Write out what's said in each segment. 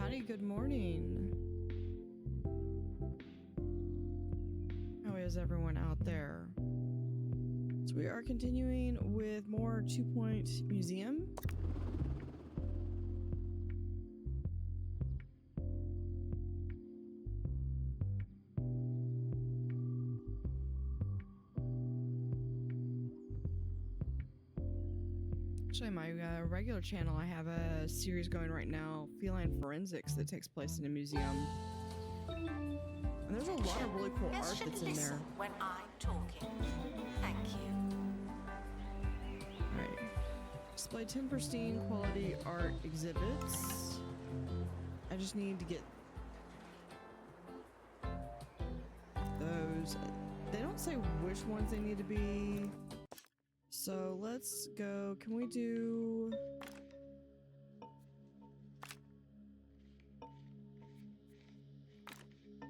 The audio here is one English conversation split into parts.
Howdy, good morning. How is everyone out there? So we are continuing with more 2-point museum. Actually, my regular channel, I have a series going right now, Feline Forensics, that takes place in a museum. And there's a lot of really cool art that's in there. When I'm talking. Thank you. Alright. Display 10 pristine quality art exhibits. I just need to get those. They don't say which ones they need to be. So let's go. Can we do...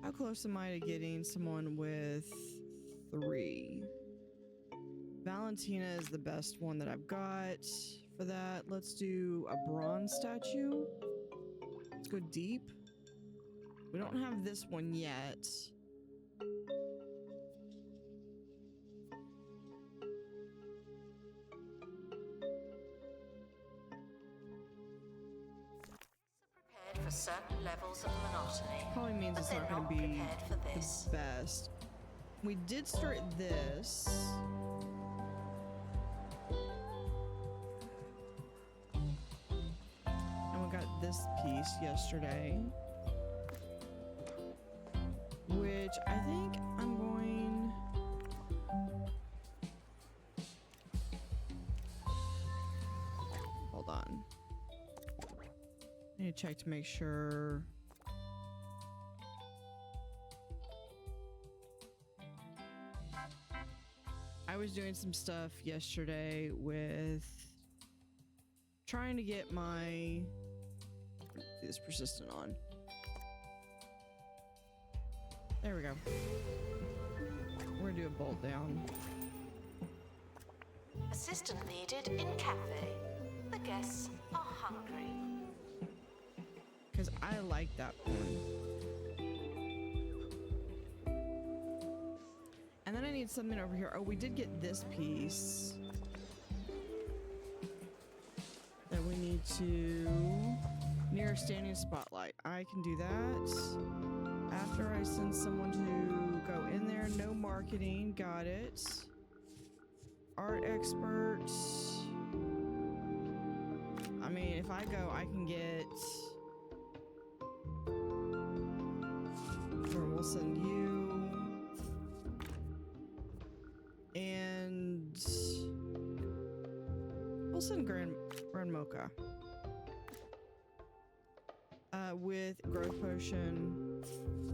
How close am I to getting someone with 3? Valentina is the best one that I've got for that. Let's do a bronze statue. Let's go deep. We don't have this one yet. For certain levels of monotony. Probably means it's not going to be the best. We did start this. And we got this piece yesterday. Which I think I'm going... Hold on. I need to check to make sure. I was doing some stuff yesterday with trying to get my this persistent on. There we go. We're gonna do a bolt down. Assistant needed in cafe. The guests are hungry. Because I like that one. And then I need something over here. Oh, we did get this piece. That we need to... Near a standing spotlight. I can do that. After I send someone to go in there. No marketing. Got it. Art expert. I mean, if I go, I can get... We'll send you, and we'll send Grand Mocha with growth potion.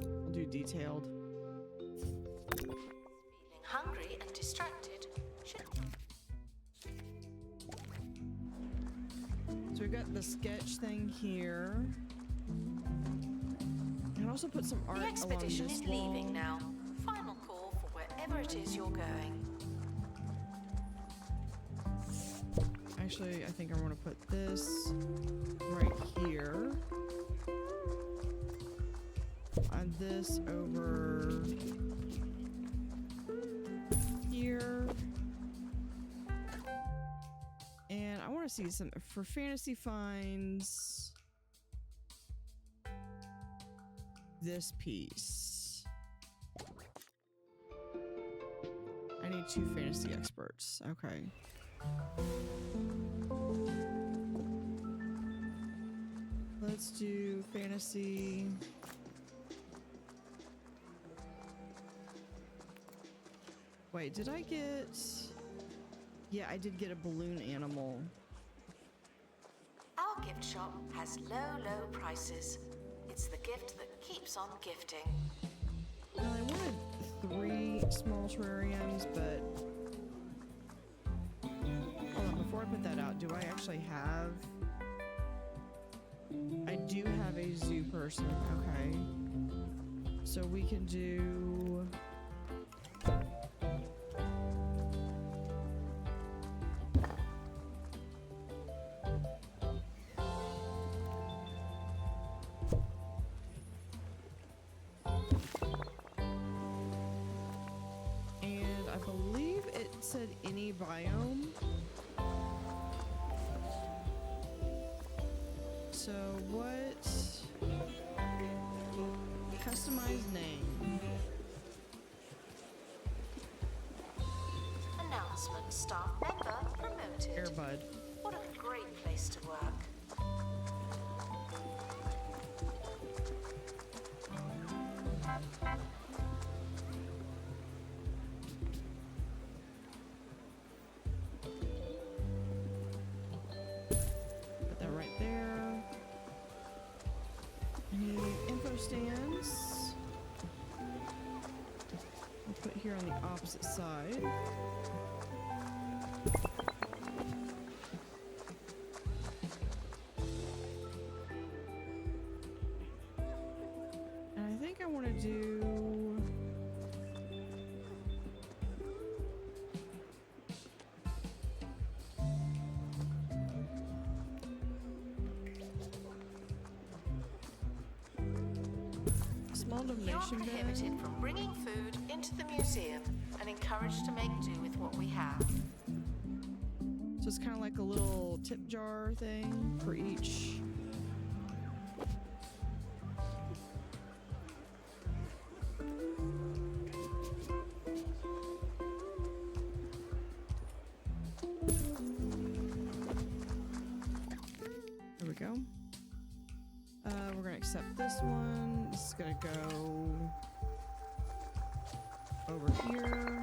We'll do detailed. Feeling hungry and distracted. So we've got the sketch thing here. And also put some art along this wall. The expedition is leaving now. Final call for wherever it is you're going. Actually, I think I want to put this right here. And this over here. And I want to see some for fantasy finds. This piece. I need 2 fantasy experts. Okay. Let's do fantasy. Wait, did I get... Yeah, I did get a balloon animal. Our gift shop has low prices. It's the gift that keeps on gifting. Well, I wanted 3 small terrariums, but... Hold on, before I put that out, do I actually have... I do have a zoo person, okay. So we can do... said any biome. So what? Customized name. Announcement, staff member promoted. Airbud. What a great place to work. Put that right there. I need info stands. I'll put it here on the opposite side. And I think I want to do small You're donation prohibited bin. from bringing food into the museum and encouraged to make do with what we have. So it's kind of like a little tip jar thing for each. There we go. We're gonna accept this one. This is gonna go over here.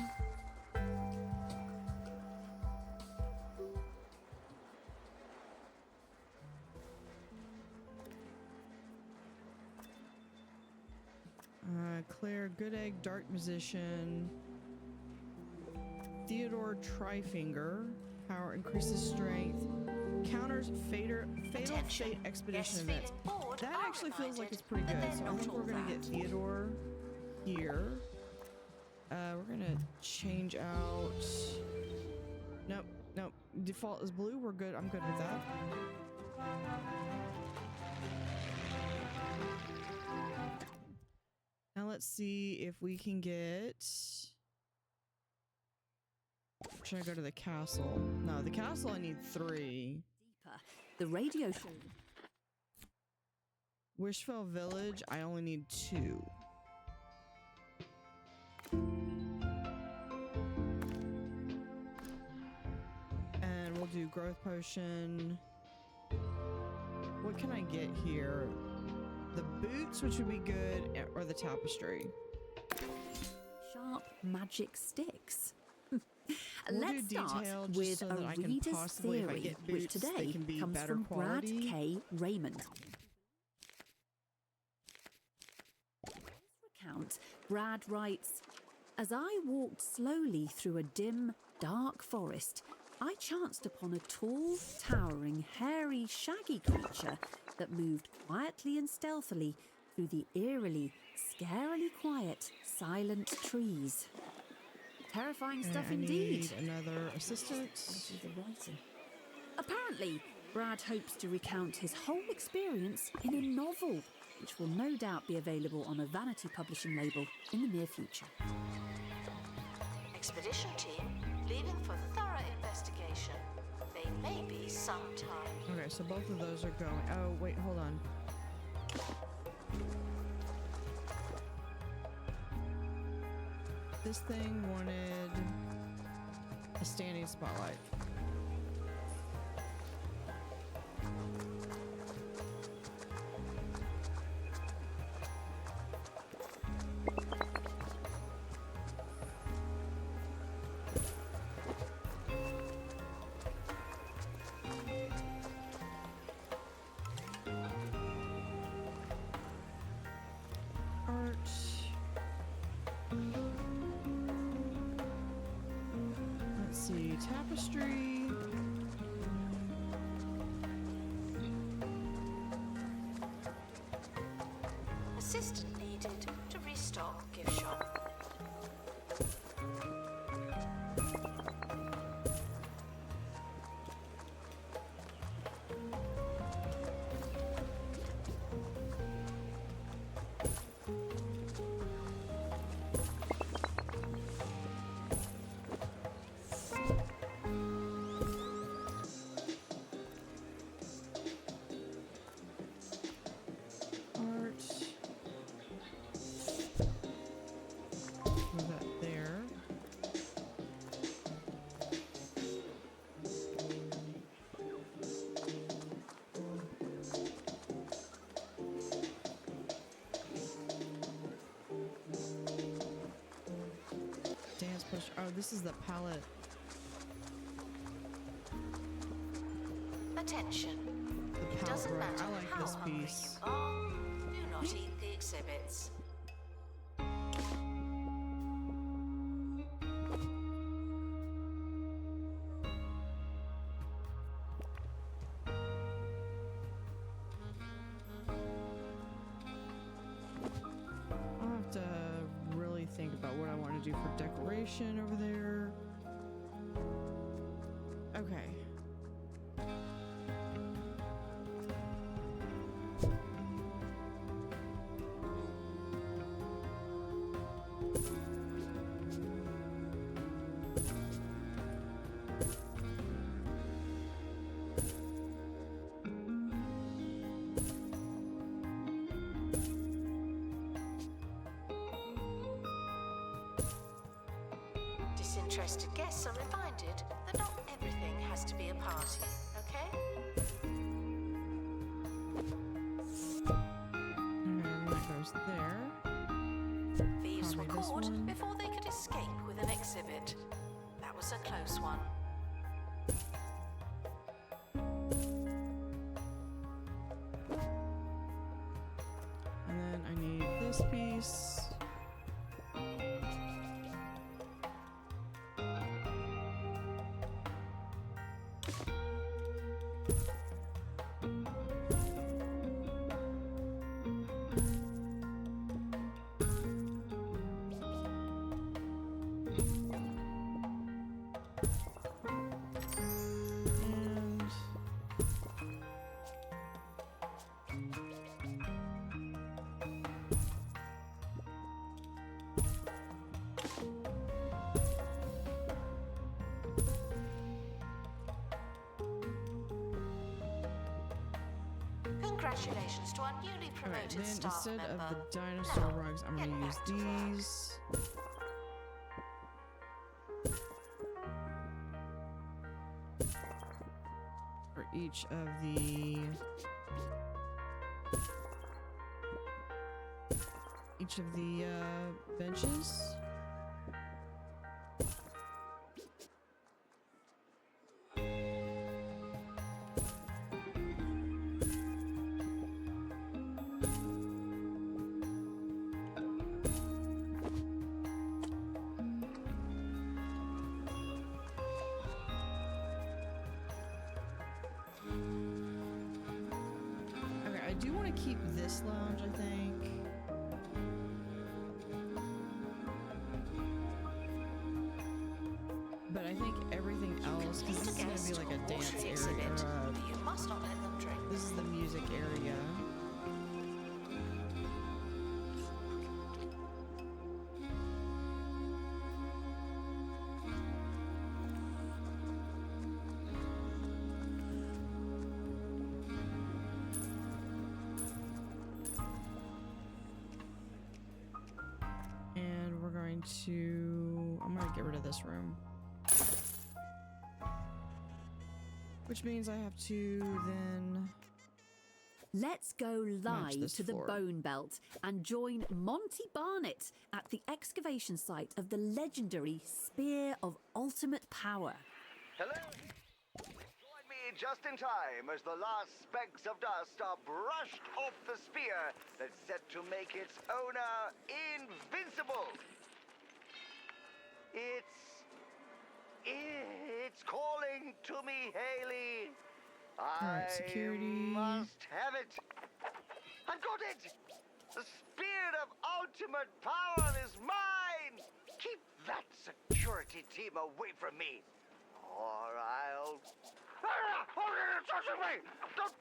Claire, Good Egg, Dark Musician. Theodore, Trifinger. Power increases strength. Counters fatal Attention. fate expedition Guests events. feeling bored That are actually feels like reminded it's pretty that good. they're So I not think all we're gonna get that. Theodore here. We're gonna change out. Nope, nope. Default is blue. We're good. I'm good with that. Now let's see if we can get. Should I go to the castle? No, the castle I need 3. Deeper. The radio show. Wishfell Village, I only need 2. And we'll do growth potion. What can I get here? The boots, which would be good, or the tapestry. Sharp magic sticks. We'll Let's do start detailed just with so a that I can reader's possibly, if I theory, get which boots, they today can be comes better from quality. Brad K. Raymond. Recount, Brad writes, as I walked slowly through a dim, dark forest, I chanced upon a tall, towering, hairy, shaggy creature that moved quietly and stealthily through the eerily, scarily quiet, silent trees. Terrifying stuff I indeed. need another assistant. This is the writing. Apparently, Brad hopes to recount his whole experience in a novel, which will no doubt be available on a vanity publishing label in the near future. Expedition team leaving for thorough investigation. They may be some time. Okay, so both of those are going. Oh, wait, hold on. This thing wanted a standing spotlight. Art. Let's see, tapestry. Assistant needed to restock gift shop. this is the palette. Attention. The It palette doesn't rug. matter I like how this hungry piece. you are, do not eat the exhibits. I'll have to really think about what I want to do for decoration over there. Okay. Disinterested guests are reminded that not everything has to be a party, okay? And that goes there. Thieves were Probably this caught one. before they could escape with an exhibit. That was a close one. And then I need this piece. And Congratulations to our newly okay, promoted then staff instead member. of the dinosaur Now, rugs, I'm get gonna use back to work. these. For each of the benches. Okay, I do want to keep this lounge, I think. But I think everything else, because this is going to be like a dance area. Exhibit, Or but you must not let them drink. this is the music area. And we're going to... I'm going to get rid of this room. Which means I have to then... Let's go live this to the floor. Bone Belt and join Monty Barnett at the excavation site of the legendary Spear of Ultimate Power. Hello? Join me just in time as the last specks of dust are brushed off the spear that's set to make its owner invincible. It's calling to me, Haley. Alright, security. I must have it. I've got it. The Spear of Ultimate Power is mine. Keep that security team away from me, or I'll... You're touching me! Don't...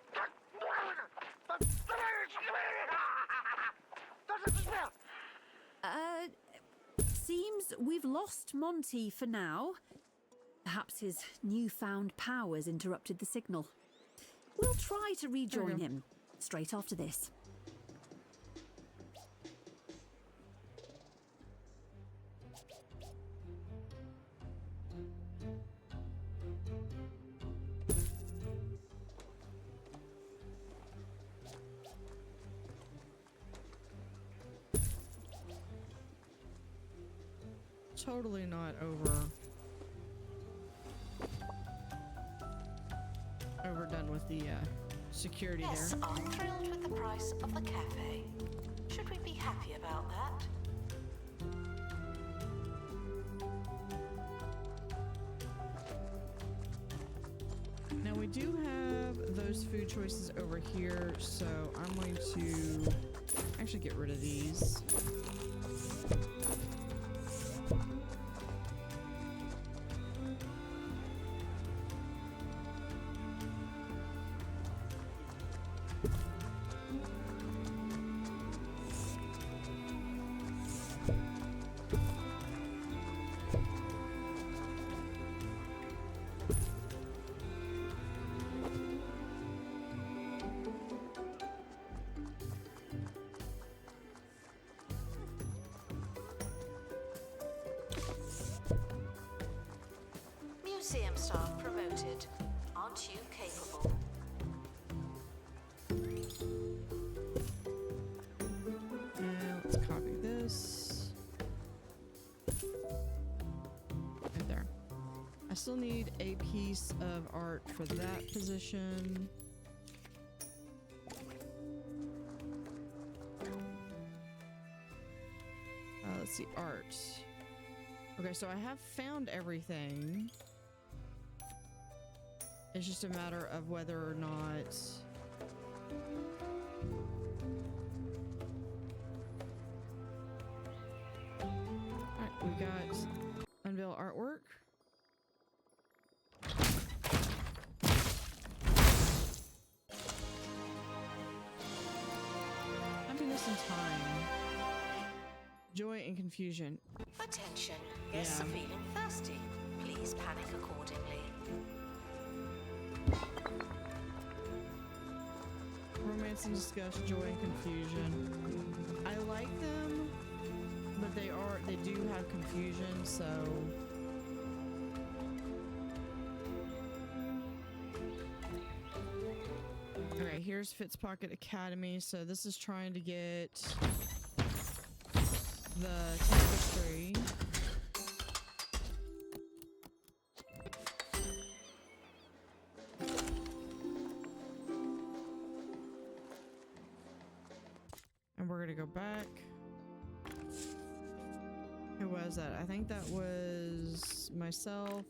Seems we've lost Monty for now. Perhaps his newfound powers interrupted the signal. We'll try to rejoin go. him straight after this. totally not overdone with the security Yes, there. I'm thrilled with the price of the cafe. Should we be happy about that? Now we do have those food choices over here, so I'm going to actually get rid of these. Museum staff promoted. Aren't you capable? And let's copy this. Right there. I still need a piece of art for that position. Let's see, art. Okay, so I have found everything. It's just a matter of whether or not alright, we got unveil artwork. Happiness and time. Joy and confusion. Attention. Guests Yeah. are feeling thirsty. Please panic accordingly. Romance and disgust, joy and confusion. I like them, but they do have confusion, so okay, here's Fitzpocket Academy. So this is trying to get the tapestry. And we're gonna go back. Who was that? I think that was myself,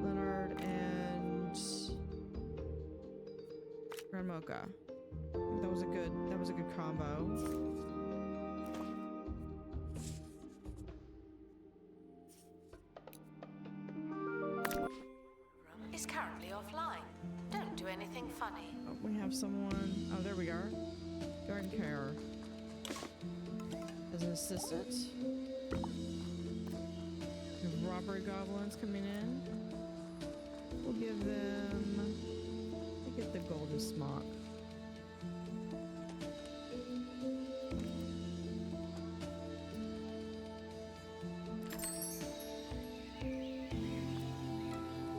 Leonard, and Grand Mocha. I think that was a good combo. Is currently offline. Don't do anything funny. Oh, we have someone. Oh, there we are. Garden care as an assistant. We have robbery goblins coming in. We'll give them. We'll get the golden smock.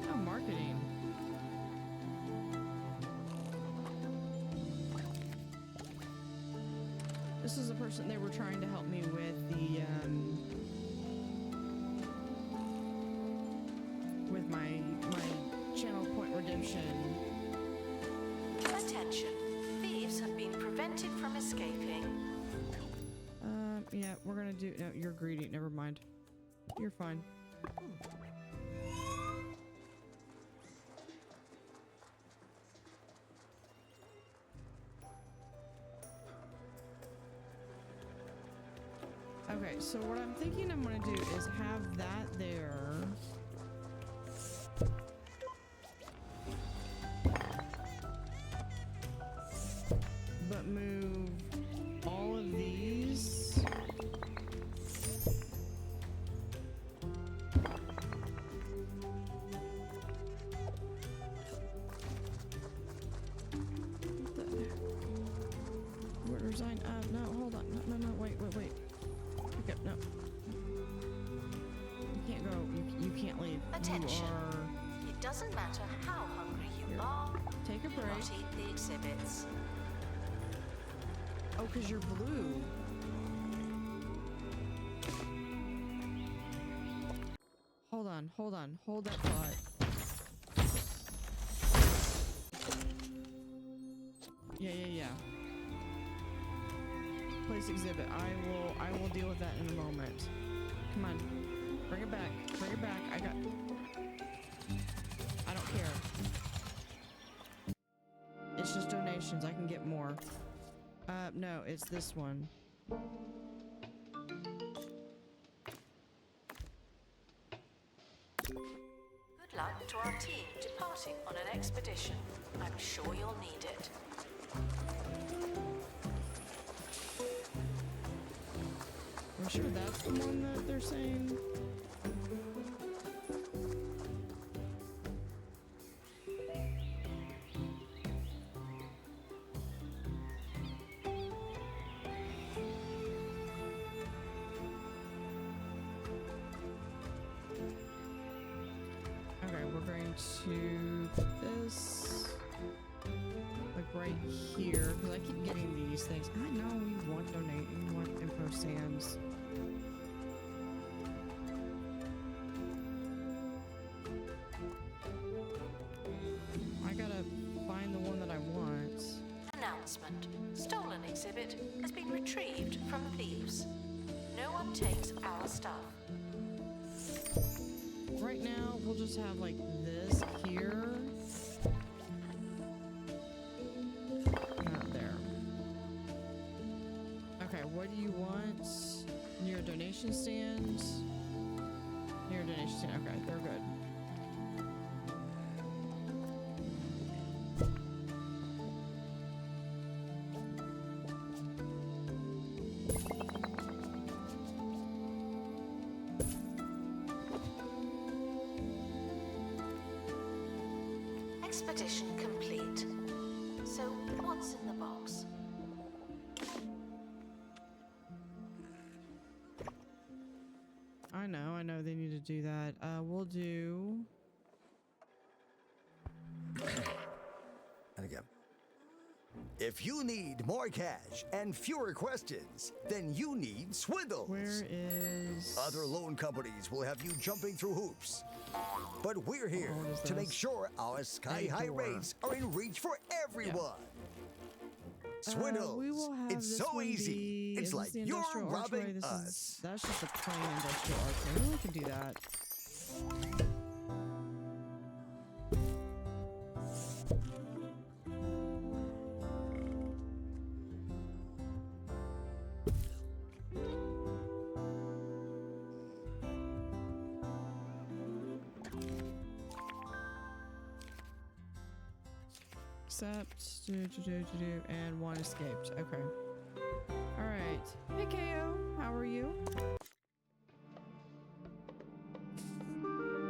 Oh, marketing. This is the person they were trying to help me with the with my channel point redemption. Attention. Thieves have been prevented from escaping. Yeah, we're gonna do. No, you're greedy. Never mind. You're fine. Okay, so what I'm thinking I'm gonna do is have that there. But move all of these. What resign? No, hold on. No, wait. Okay, no. You can't go. You can't leave. Attention. You are. It doesn't matter how hungry you Here. are. Take a Do break. not eat the exhibits. Oh, because you're blue. hold on. Hold that thought. Yeah. Place exhibit. I will deal with that in a moment. Come on. Bring it back. Bring it back. I don't care. It's just donations. I can get more. No, it's this one. Good luck to our team departing on an expedition. I'm sure you'll need it. I'm sure that's the one that they're saying. Okay, we're going to put this like right here because I keep getting these things. I know you want donate, you want info stands. I gotta find the one that I want. Announcement. Stolen exhibit has been retrieved from thieves. No one takes our stuff. Right now, we'll just have like this here. Not there. Okay, what do you want? Near a donation stand? Near a donation stand. Okay, they're good. Expedition complete. So, what's in the box? I know they need to do that. We'll do... And again. If you need more cash and fewer questions, then you need Swindles. Where is... Other loan companies will have you jumping through hoops. But we're here What is to make this? sure our sky-high door. rates are in reach for everyone. Swindles. we will have It's this so one easy. be- It's is this like the you're industrial archway? robbing This us. is, that's just a plain industrial archway. We can do that. Except, and one escaped. Okay. All right. Hey, KO. How are you?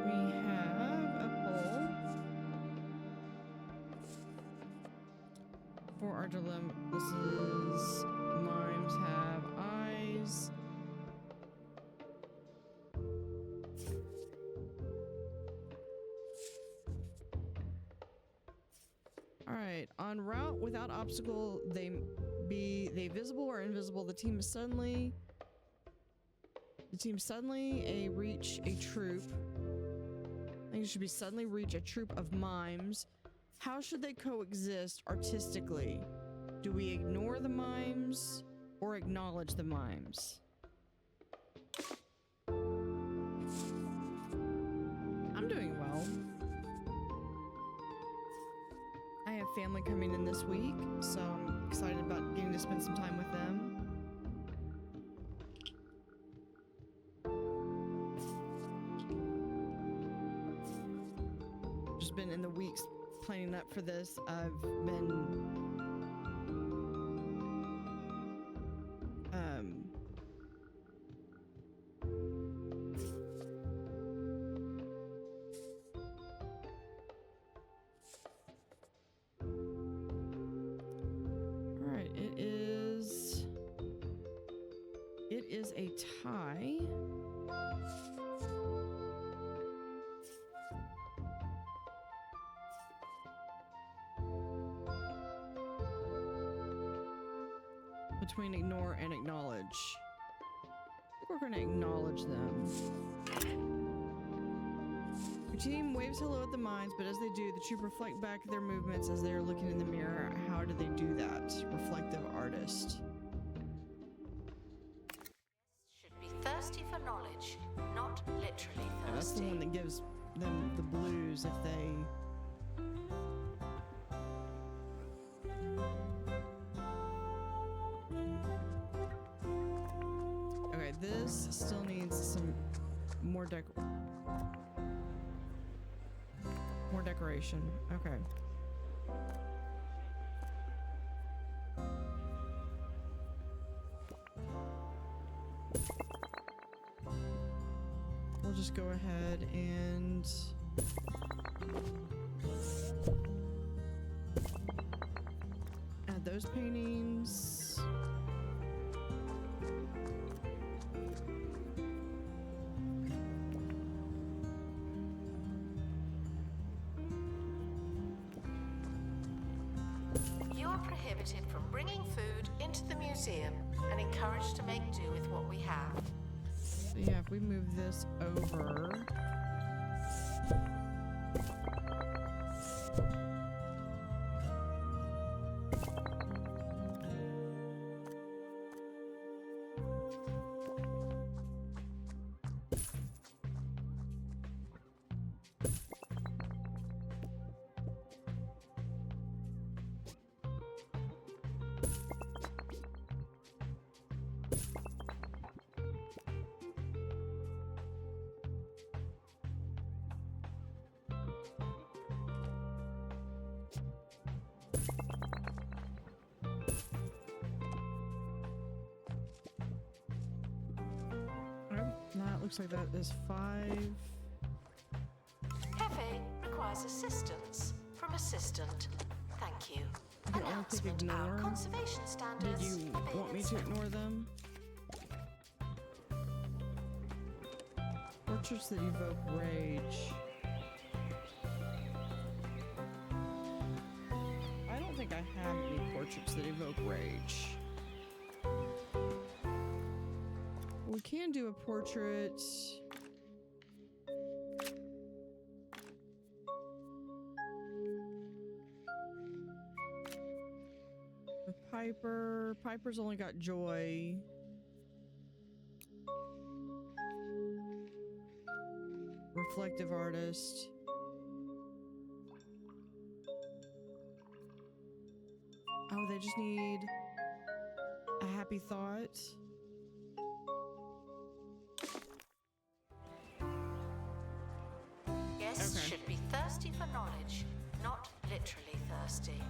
We have a poll for our dilemma. This is mimes have eyes. All right. On route without obstacle, they visible or invisible. The team suddenly reach a troop. I think it should be suddenly reach a troop of mimes. How should they coexist artistically? Do we ignore the mimes or acknowledge the mimes? I'm doing well. I have family coming in this week, so I'm excited about getting to spend some time with them. Just been in the weeks planning up for this. I've been a tie. Between ignore and acknowledge. I think we're going to acknowledge them. Your team waves hello at the mines, but as they do, the troop reflect back their movements as they are looking in the mirror. How do they do that? Reflective artist. Should be thirsty for knowledge, not literally Yeah, that's the thirsty. one that gives them the blues if they... Okay, this still needs some more decoration. Okay. We'll just go ahead and add those paintings. You are prohibited from bringing food into the museum and encouraged to make do with what we have. So yeah, if we move this over. That looks like that is 5. Cafe requires assistance from assistant. Thank you. I can only pick Announcement: our ignore. conservation Did standards you have been want me to inspected. ignore them? Portraits that evoke rage. I don't think I have any portraits that evoke rage. We can do a portrait. With Piper. Piper's only got joy. Reflective artist. Oh, they just need a happy thought. Guests Okay. should be thirsty for knowledge, not literally thirsty.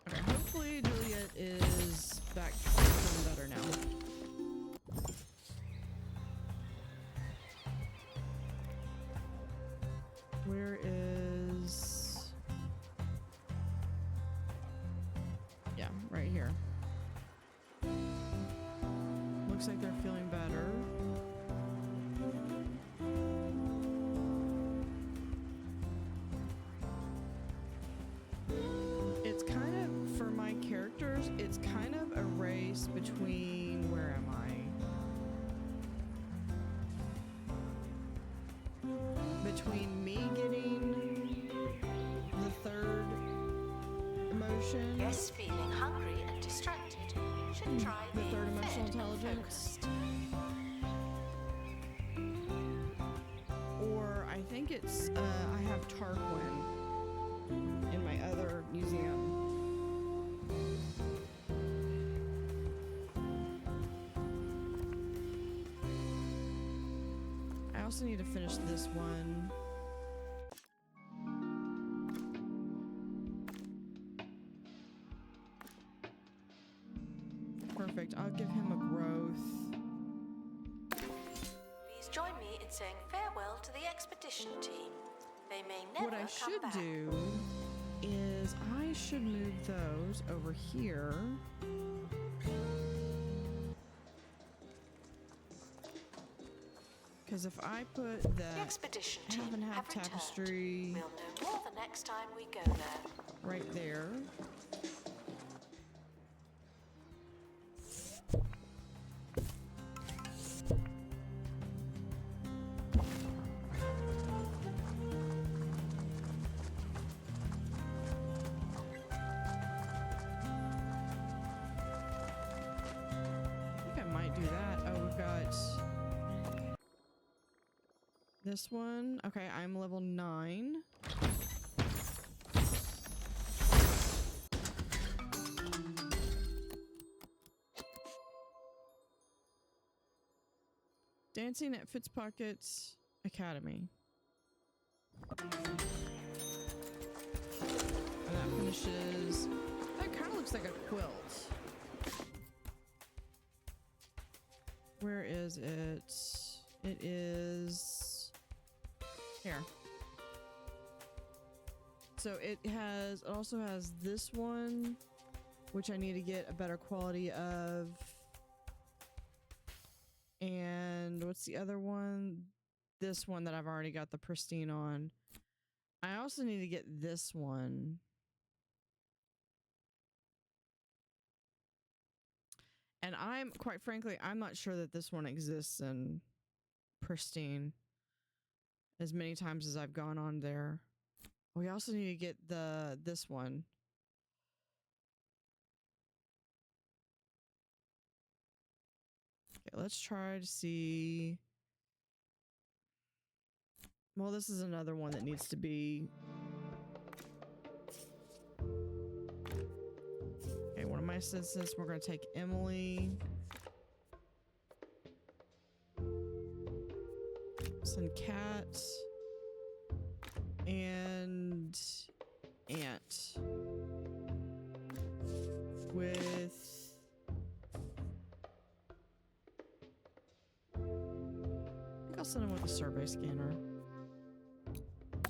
Okay, hopefully Juliet is back feeling better now. Where is... Yeah, right here. Looks like they're feeling better. It's kind of, for my characters, it's kind of a race between, where am I? Between me getting the third emotion, Guests feeling hungry and distracted should try the being third emotional fed and intelligence. focused. Or I think it's, I have Tarquin in my other museum. I also need to finish this one. Perfect. I'll give him a growth. Please join me in saying farewell to the expedition team. They may never What I come should back. do is I should move those over here. Because if I put The that expedition half team and half have returned. tapestry We'll know more the next time we go there. right there. This one. Okay, I'm level 9. Dancing at Fitzpocket's Academy. And that finishes. That kind of looks like a quilt. Where is it? It is here. So it also has this one, which I need to get a better quality of. And what's the other one? This one that I've already got the pristine on. I also need to get this one. And quite frankly, I'm not sure that this one exists in pristine as many times as I've gone on there. We also need to get this one. Okay, let's try to see. Well, this is another one that needs to be. Okay, one of my assistants, we're going to take Emily. Send Cat. And Ant. With. I think I'll send him with a survey scanner.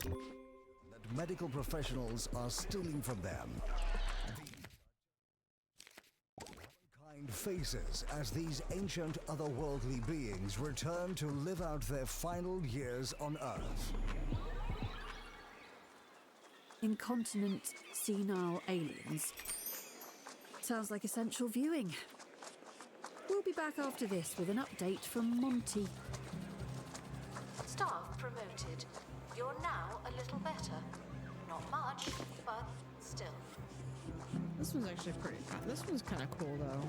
That medical professionals are stealing from them. Mankind faces as these ancient otherworldly beings return to live out their final years on Earth. Incontinent, senile aliens. Sounds like essential viewing. We'll be back after this with an update from Monty. Staff promoted. You're now a little better. Not much, but still. This one's actually pretty. This one's kind of cool though.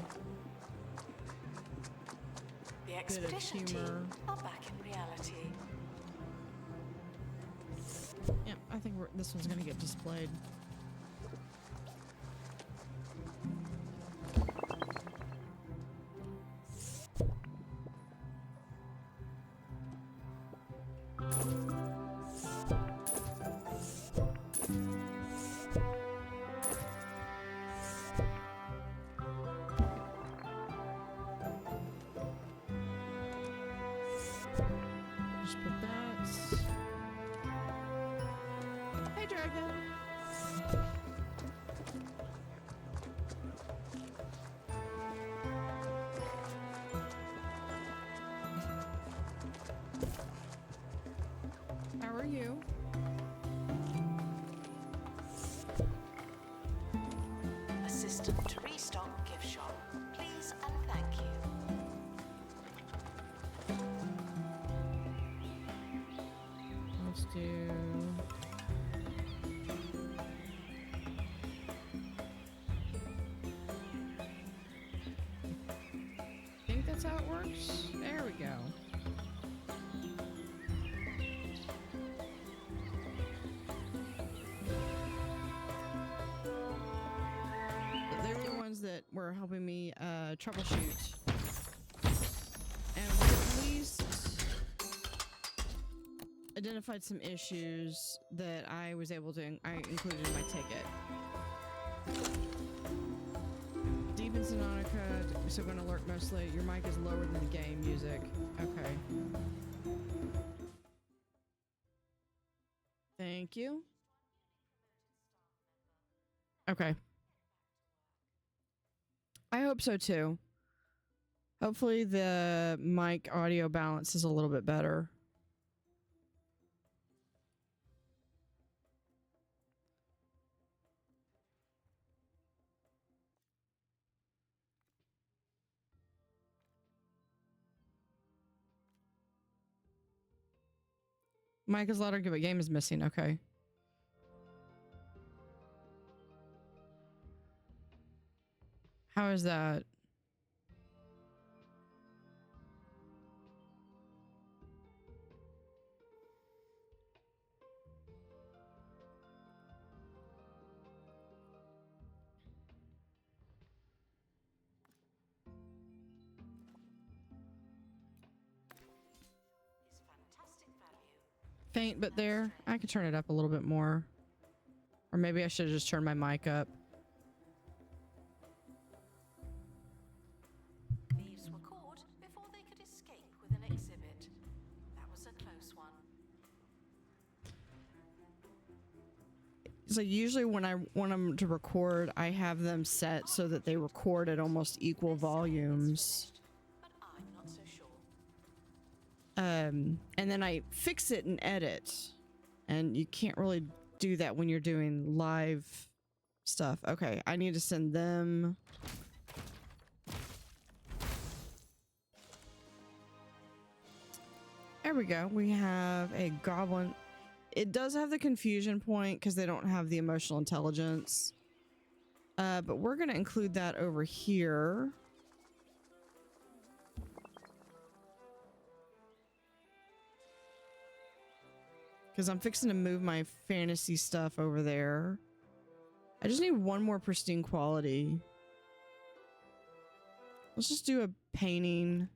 The expedition team are back in reality. Yeah, I think this one's gonna get displayed. Just put that. Hey, Dragon. How are you? Assistant to restock gift shop. Please and thank you. Let's do. I think that's how it works. There we go. They were the ones that were helping me troubleshoot. And we at least identified some issues that I was able to I included in my ticket. Deep in Sononica, so going to alert mostly. Your mic is lower than the game music. Okay. Thank you. Okay. I hope so too. Hopefully the mic audio balance is a little bit better. Mic is louder, but game is missing. Okay. How is that? faint, but there. I could turn it up a little bit more. Or maybe I should have just turned my mic up. Thieves were caught before they could escape with an exhibit. That was a close one. So usually when I want them to record, I have them set so that they record at almost equal volumes. But I'm not so sure. And then I fix it and edit. And you can't really do that when you're doing live stuff. Okay, I need to send them. There we go. We have a goblin. It does have the confusion point because they don't have the emotional intelligence. But we're going to include that over here. Because I'm fixing to move my fantasy stuff over there. I just need one more pristine quality. Let's just do a painting.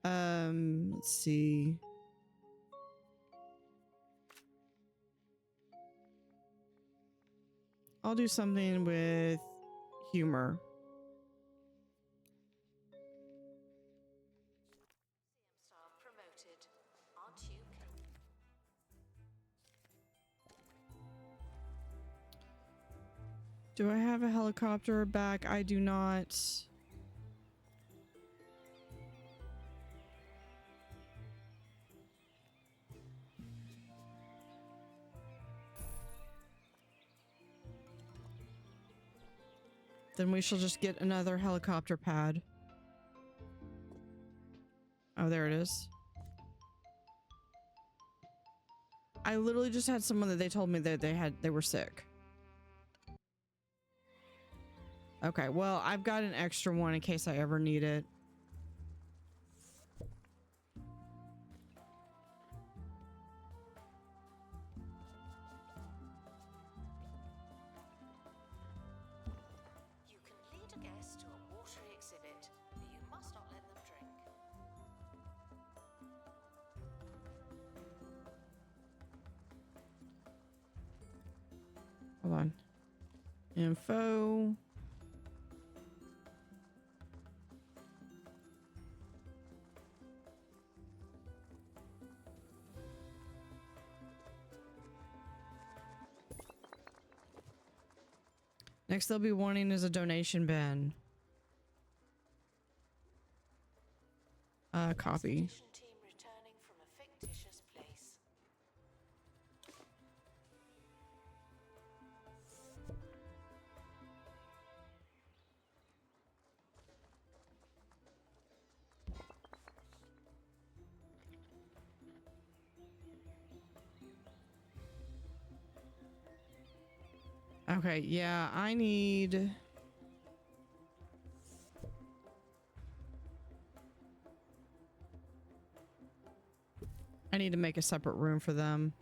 Let's see. I'll do something with humor. Star promoted. Aren't you? Do I have a helicopter back? I do not. Then we shall just get another helicopter pad. Oh, there it is. I literally just had someone that they told me that they were sick. Okay, well, I've got an extra one in case I ever need it. You can lead a guest to a watery exhibit, but you must not let them drink. Hold on. Info. Next they'll be wanting is a donation bin. Copy. Expedition team returning from a fictitious place. Okay, yeah, I need... I need to make a separate room for them.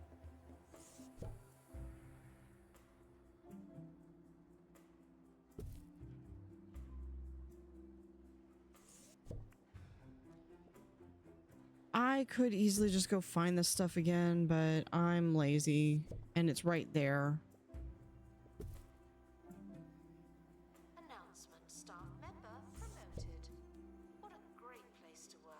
I could easily just go find this stuff again, but I'm lazy and it's right there. Announcement: staff member promoted. What a great place to work.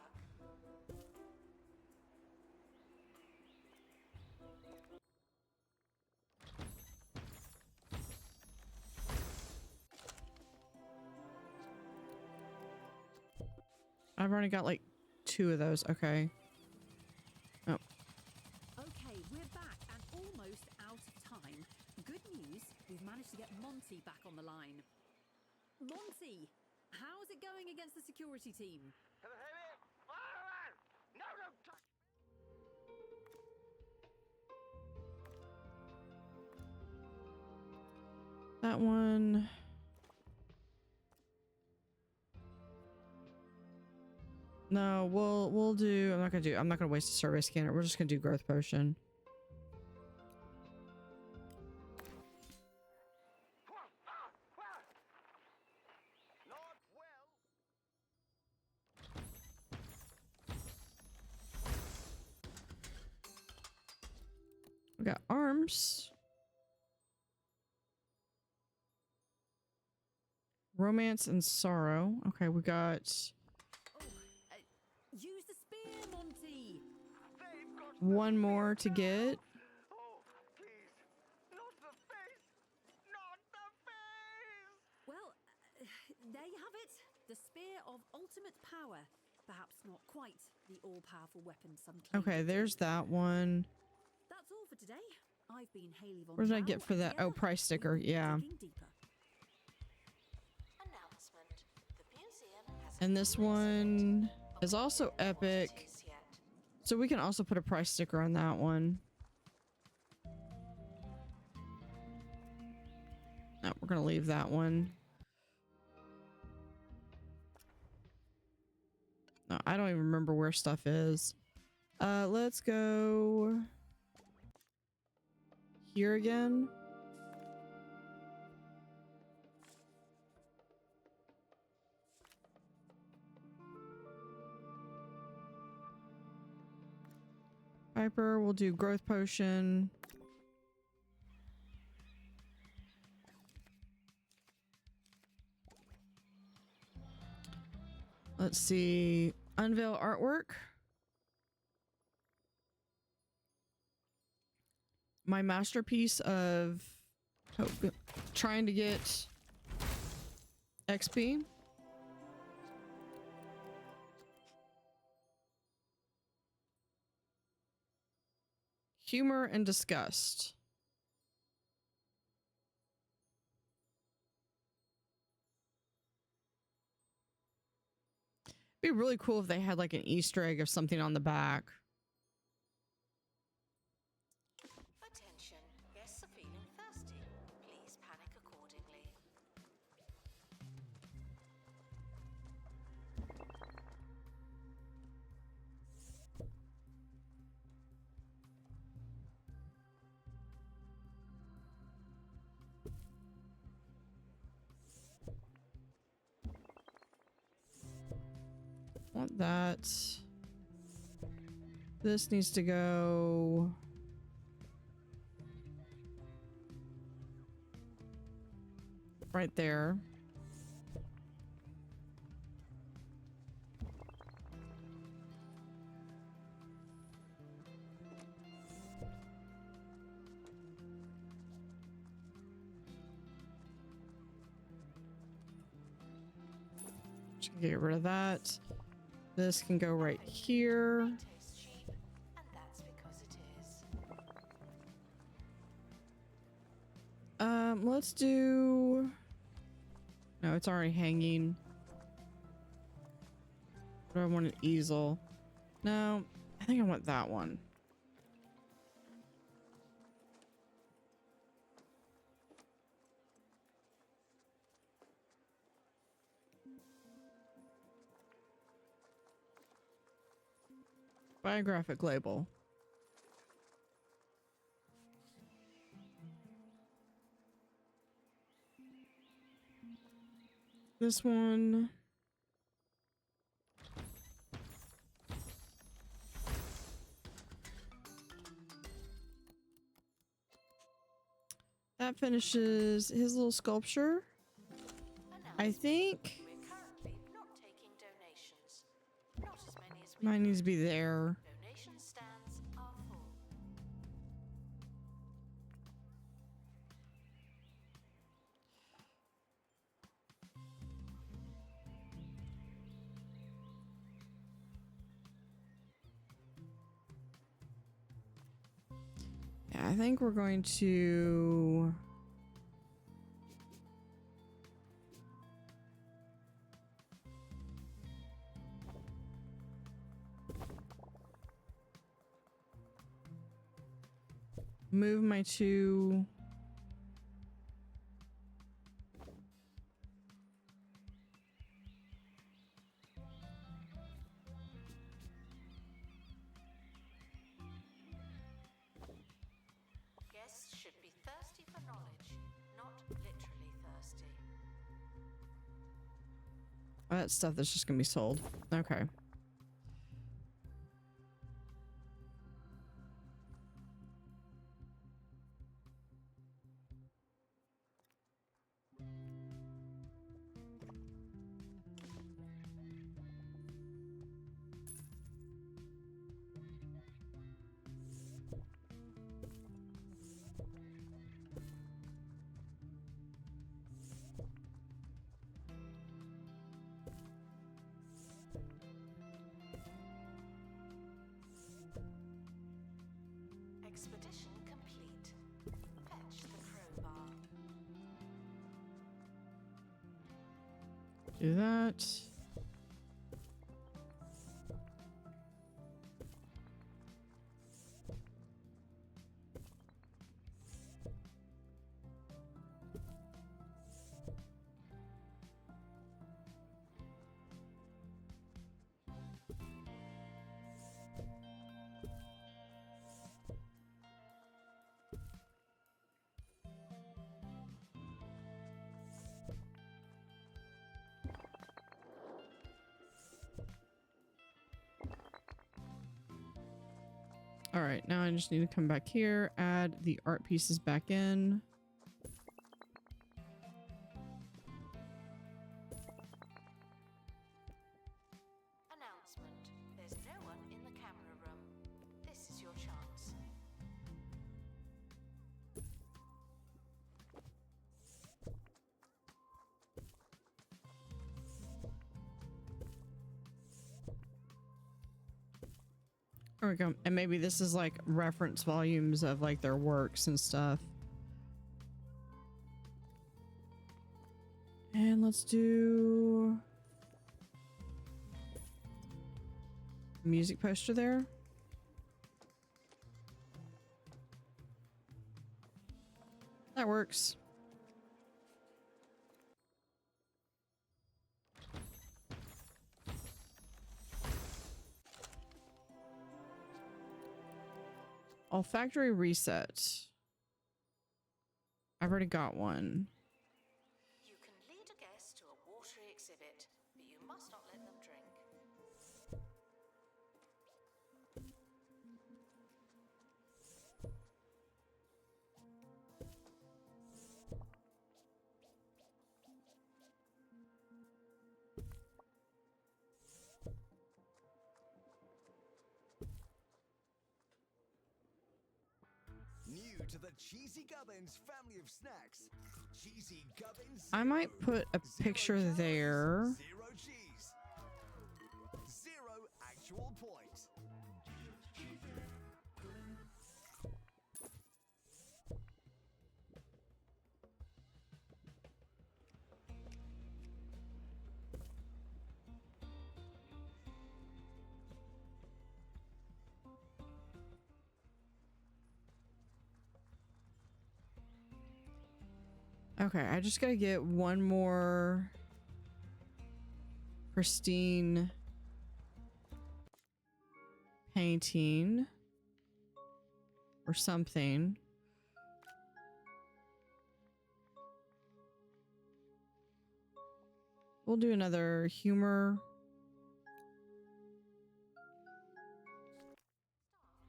I've already got like 2 of those. Okay. Oh. Okay, we're back and almost out of time. Good news, we've managed to get Monty back on the line. Monty, how's it going against the security team? No, no, touch. That one. No, we'll do. I'm not gonna waste a survey scanner. We're just gonna do growth potion. Not well. got arms. Romance and sorrow. Okay, we got Use the spear, Monty. one more to get. Oh, please. Not the face. Not the face. Well, there you have it. The spear of ultimate power. Perhaps not quite the all-powerful weapon some claim. Okay, there's that one. That's all for today. I've been Haley Von What did I Chow, get for and that? Oh, together price sticker. we will be Yeah. digging deeper. Announcement. The museum has And this one is also epic. what it is yet. So we can also put a price sticker on that one. No, we're gonna leave that one. No, I don't even remember where stuff is. Let's go here again. Piper, we'll do growth potion. Let's see. Unveil artwork. My masterpiece of trying to get XP. Humor and disgust. It'd be really cool if they had like an Easter egg of something on the back. Attention. Guests are feeling thirsty. Please panic accordingly. Want that. This needs to go right there. Just get rid of that. This can go right here. It tastes cheap, and that's because it is. Let's do... No, it's already hanging. Do I want an easel? No, I think I want that one. Biographic label. This one. That finishes his little sculpture. I think We're currently not taking donations. Not as many as we mine needs to be there. Donation stands are full. Yeah, I think we're going to... move my two... Guests should be thirsty for knowledge, not literally thirsty. That stuff that's just gonna be sold. Okay. Do that. All right, now I just need to come back here, add the art pieces back in. Announcement. There's no one in the camera room. This is your chance. There we go. And maybe this is like reference volumes of like their works and stuff. And let's do music poster there. That works. Olfactory reset. I've already got one. You can lead a guest to a watery exhibit, but you must not let them drink. New to the Cheesy Gubbins family of snacks. Cheesy Gubbins. I might put a picture calories, there. Zero cheese. Zero actual points. Okay, I just gotta get one more pristine painting or something. We'll do another humor.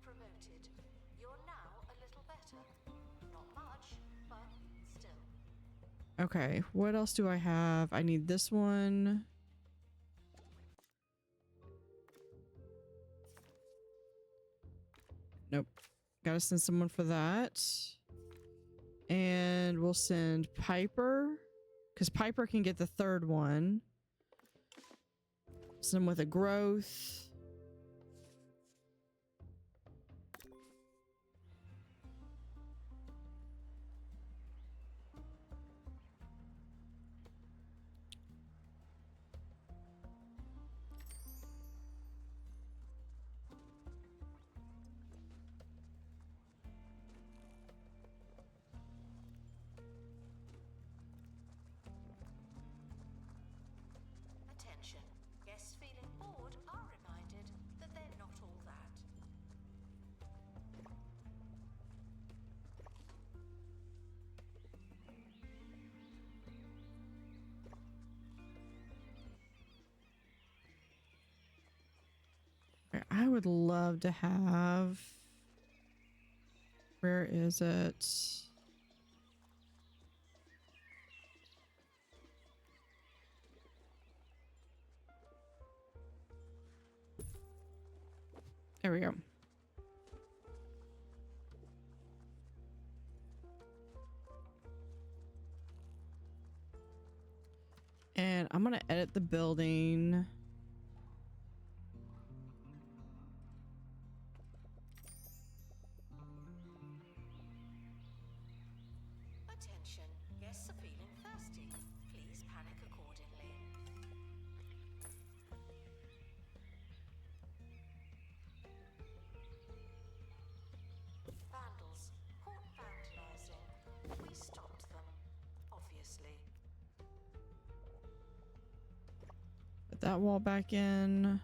Promoted. You're now a little better. Not much, but still. Okay, what else do I have? I need this one. Nope. Gotta send someone for that. And we'll send Piper, because Piper can get the third one. Send him with a growth. Attention. Guests feeling bored are reminded that they're not all that. I would love to have... Where is it? There we go. And I'm gonna edit the building. Attention. Guests are feeling thirsty. Please panic accordingly. Put that wall back in.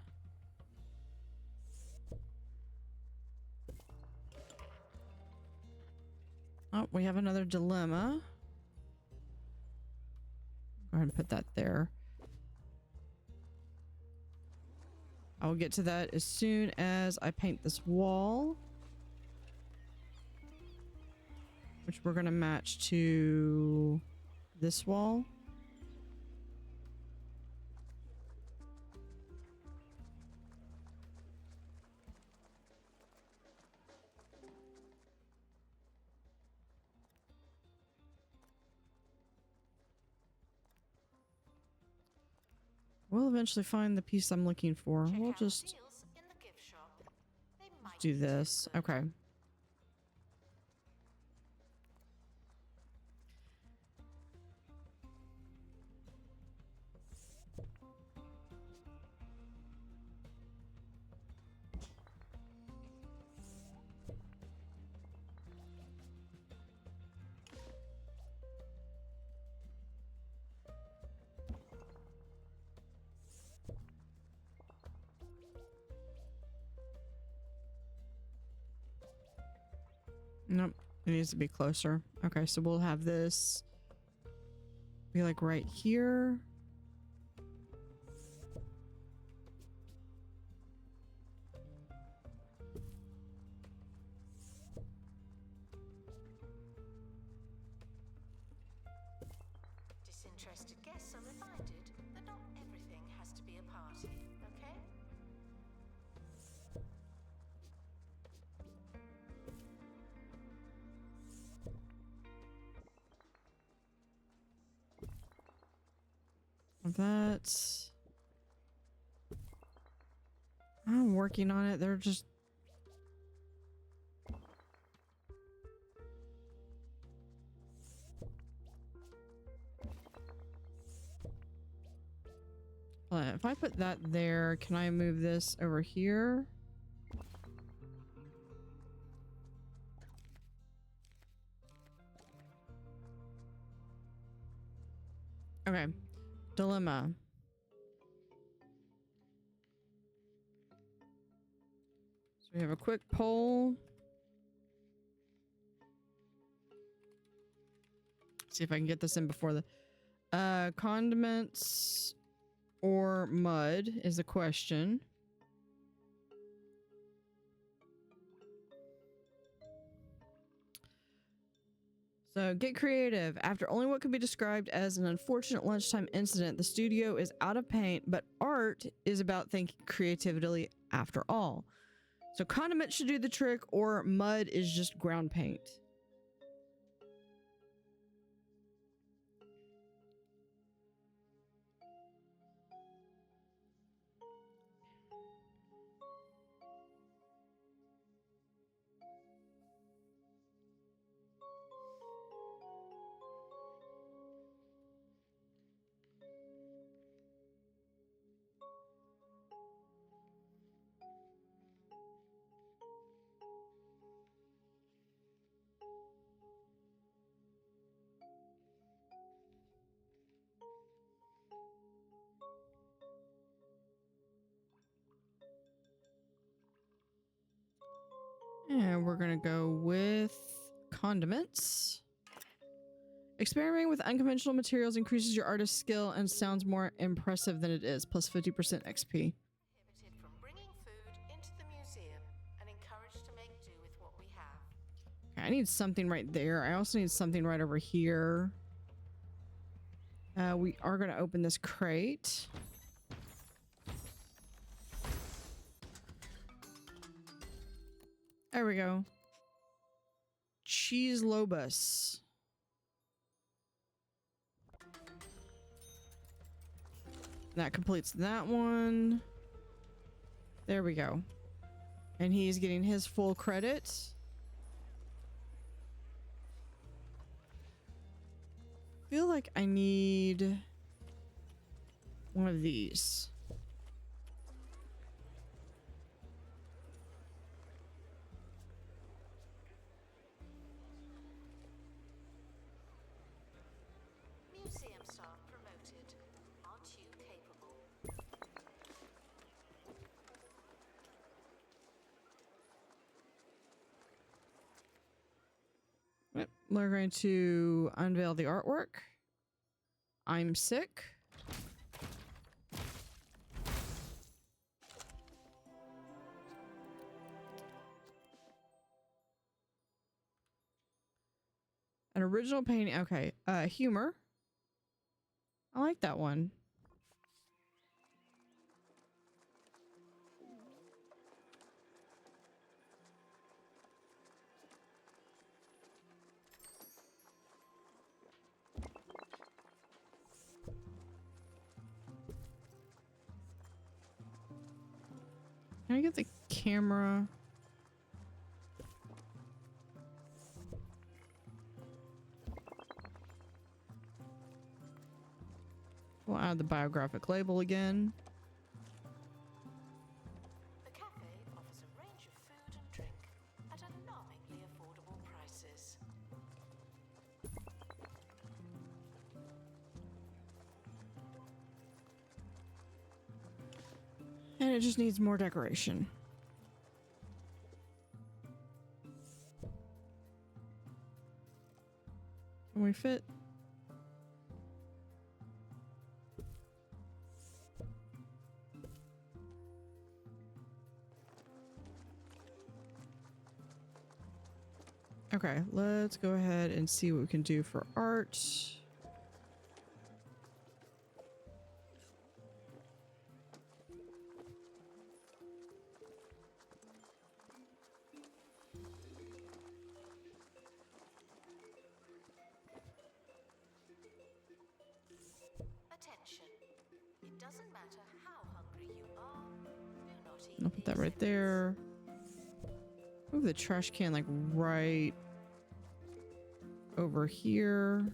Oh, we have another dilemma. Go ahead and put that there. I will get to that as soon as I paint this wall, which we're going to match to this wall. We'll eventually find the piece I'm looking for. Check We'll out the just deals in the gift shop. They might do taste this. good. Okay. Nope. It needs to be closer. Okay, so we'll have this be like right here. Disinterested guests are reminded that not everything has to be a party, okay? That's... I'm working on it. They're just... If I put that there, can I move this over here? Okay. Dilemma. So we have a quick poll. See if I can get this in before the condiments or mud is the question. So get creative. After only what could be described as an unfortunate lunchtime incident, the studio is out of paint, but art is about thinking creatively after all. So condiment should do the trick, or mud is just ground paint. And we're gonna go with condiments. Experimenting with unconventional materials increases your artist's skill and sounds more impressive than it is, plus 50% XP. Prohibited from bringing food into the museum and encouraged to make do with what we have. Okay, I need something right there. I also need something right over here. We are gonna open this crate. There we go. Cheese Lobus. That completes that one. There we go. And he's getting his full credit. Feel like I need one of these. Museum staff promoted. Aren't you capable? we're going to unveil the artwork. I'm sick. An original painting. Okay. Humor. I like that one. Can I get the camera? We'll add the biographic label again. The cafe offers a range of food and drink at alarmingly affordable prices. And it just needs more decoration. Can we fit? Okay, let's go ahead and see what we can do for art. Attention. It doesn't matter how hungry you are, do not eat I'll put that these right there. Move the trash can like right over here.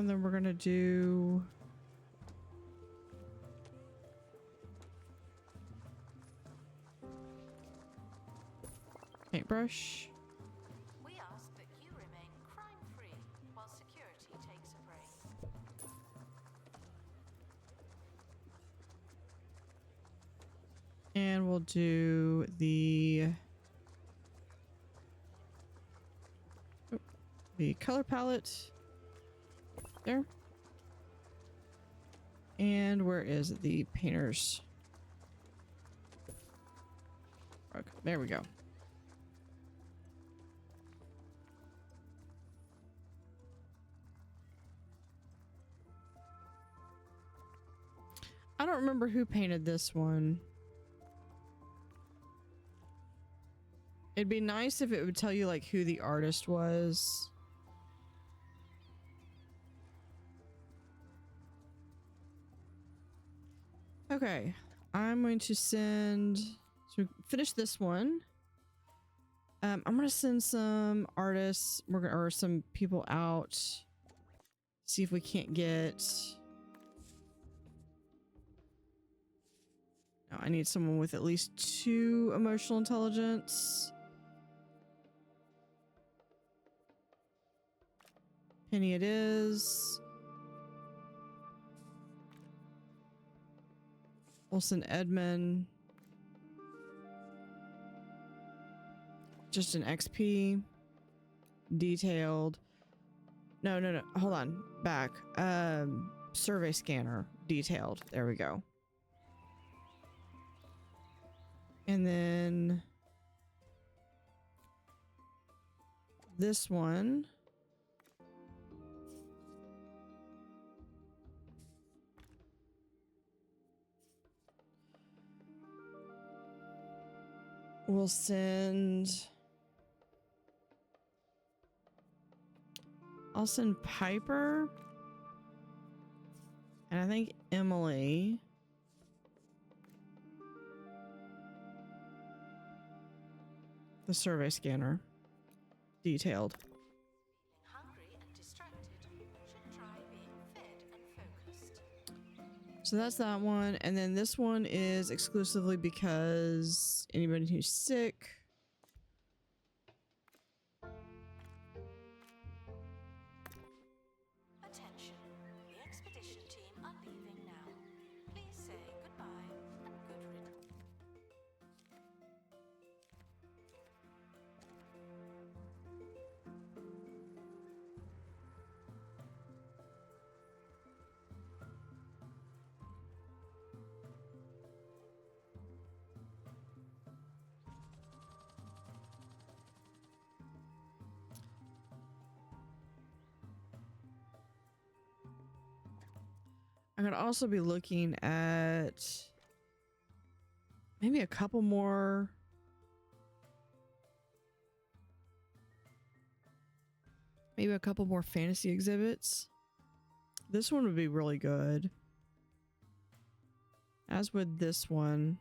Then we're gonna do paintbrush. We ask that you remain crime-free while security takes a break. And we'll do the color palette there. And where is the painters? Okay, there we go. I don't remember who painted this one. It'd be nice if it would tell you like who the artist was. Okay, I'm going to send, so finish this one. I'm gonna send some artists, or some people out. See if we can't get. No, I need someone with at least 2 emotional intelligence. Penny it is. Olsen Edmund. Just an XP. Detailed. No. Hold on. Back. Survey scanner. Detailed. There we go. And then this one. We'll send. I'll send Piper. And I think Emily. The survey scanner. Detailed. So that's that one. And then this one is exclusively because anybody who's sick. Attention. The expedition team are leaving now. Please say goodbye and good riddance. I'm gonna also be looking at maybe a couple more. Maybe a couple more fantasy exhibits. This one would be really good. As would this one.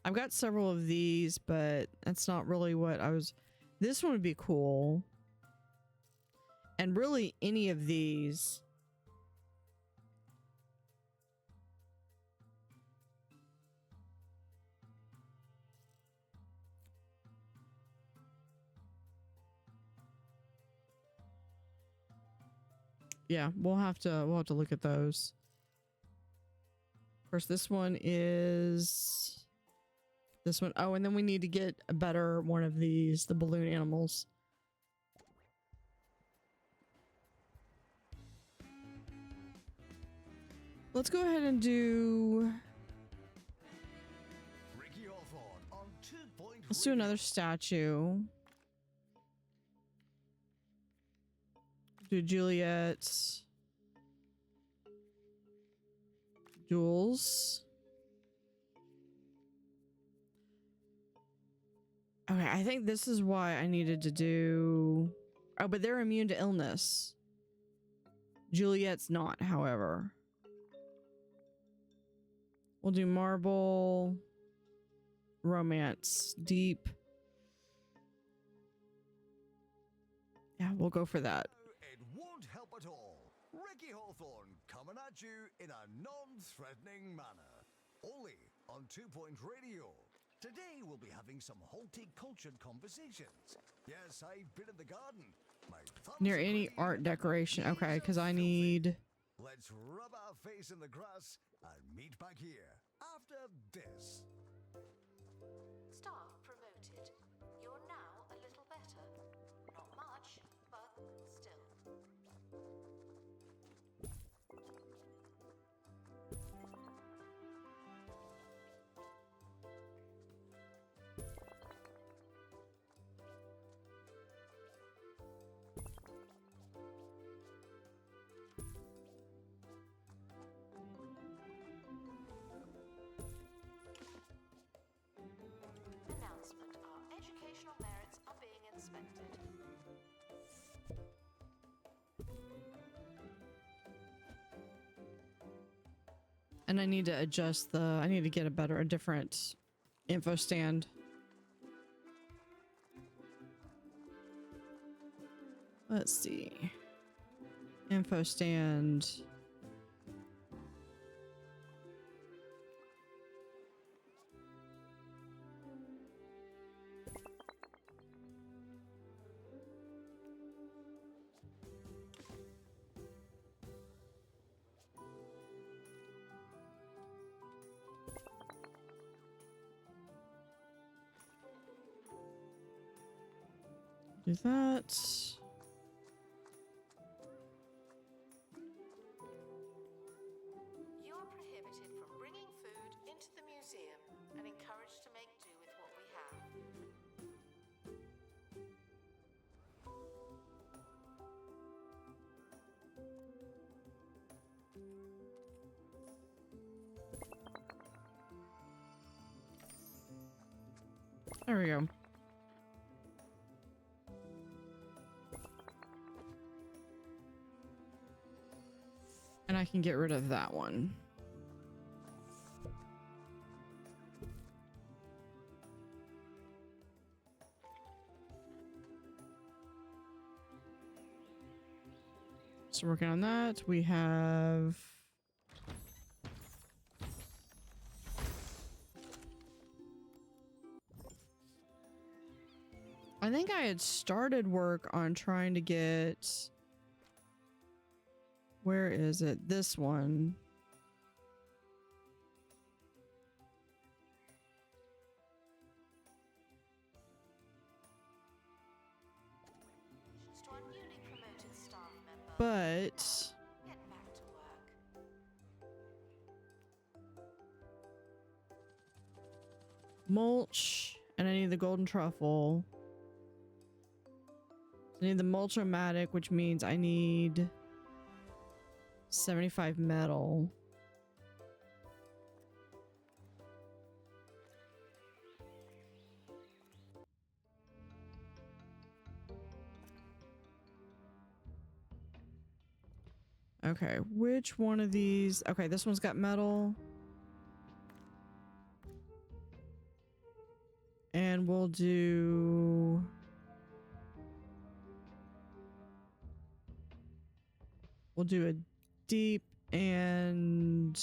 I've got several of these, but that's not really what I was... This one would be cool. And really any of these. Yeah, we'll have to look at those. Of course, this one is this one. Oh, and then we need to get a better one of these, the balloon animals. Let's go ahead and do... Let's do another statue. Do Juliet. Jules. Okay, I think this is why I needed to do... Oh, but they're immune to illness. Juliet's not, however. We'll do marble, romance, deep. Yeah, we'll go for that. It won't help at all. Ricky Hawthorne coming at you in a non-threatening manner. Only on 2 Point Radio. Today we'll be having some horticultured conversations. Yes, I've been in the garden. My thumbs Near are any green art and my decoration. knees Okay, are because I filthy. need... Let's rub our face in the grass and meet back here after this. Staff promoted. You're now a little better. Not much, but still. Announcement. Our educational merits are being inspected. And I need to adjust the... I need to get a different info stand. Let's see. Info stand. Do that. You are prohibited from bringing food into the museum and encouraged to make do with what we have. There we go. And I can get rid of that one. So working on that. We have I think I had started work on trying to get, where is it? This one. To our newly promoted staff member. But Get back to work. mulch, and I need the golden truffle. I need the mulch-o-matic, which means I need 75 metal. Okay, which one of these? Okay, this one's got metal. And we'll do... We'll do a deep and...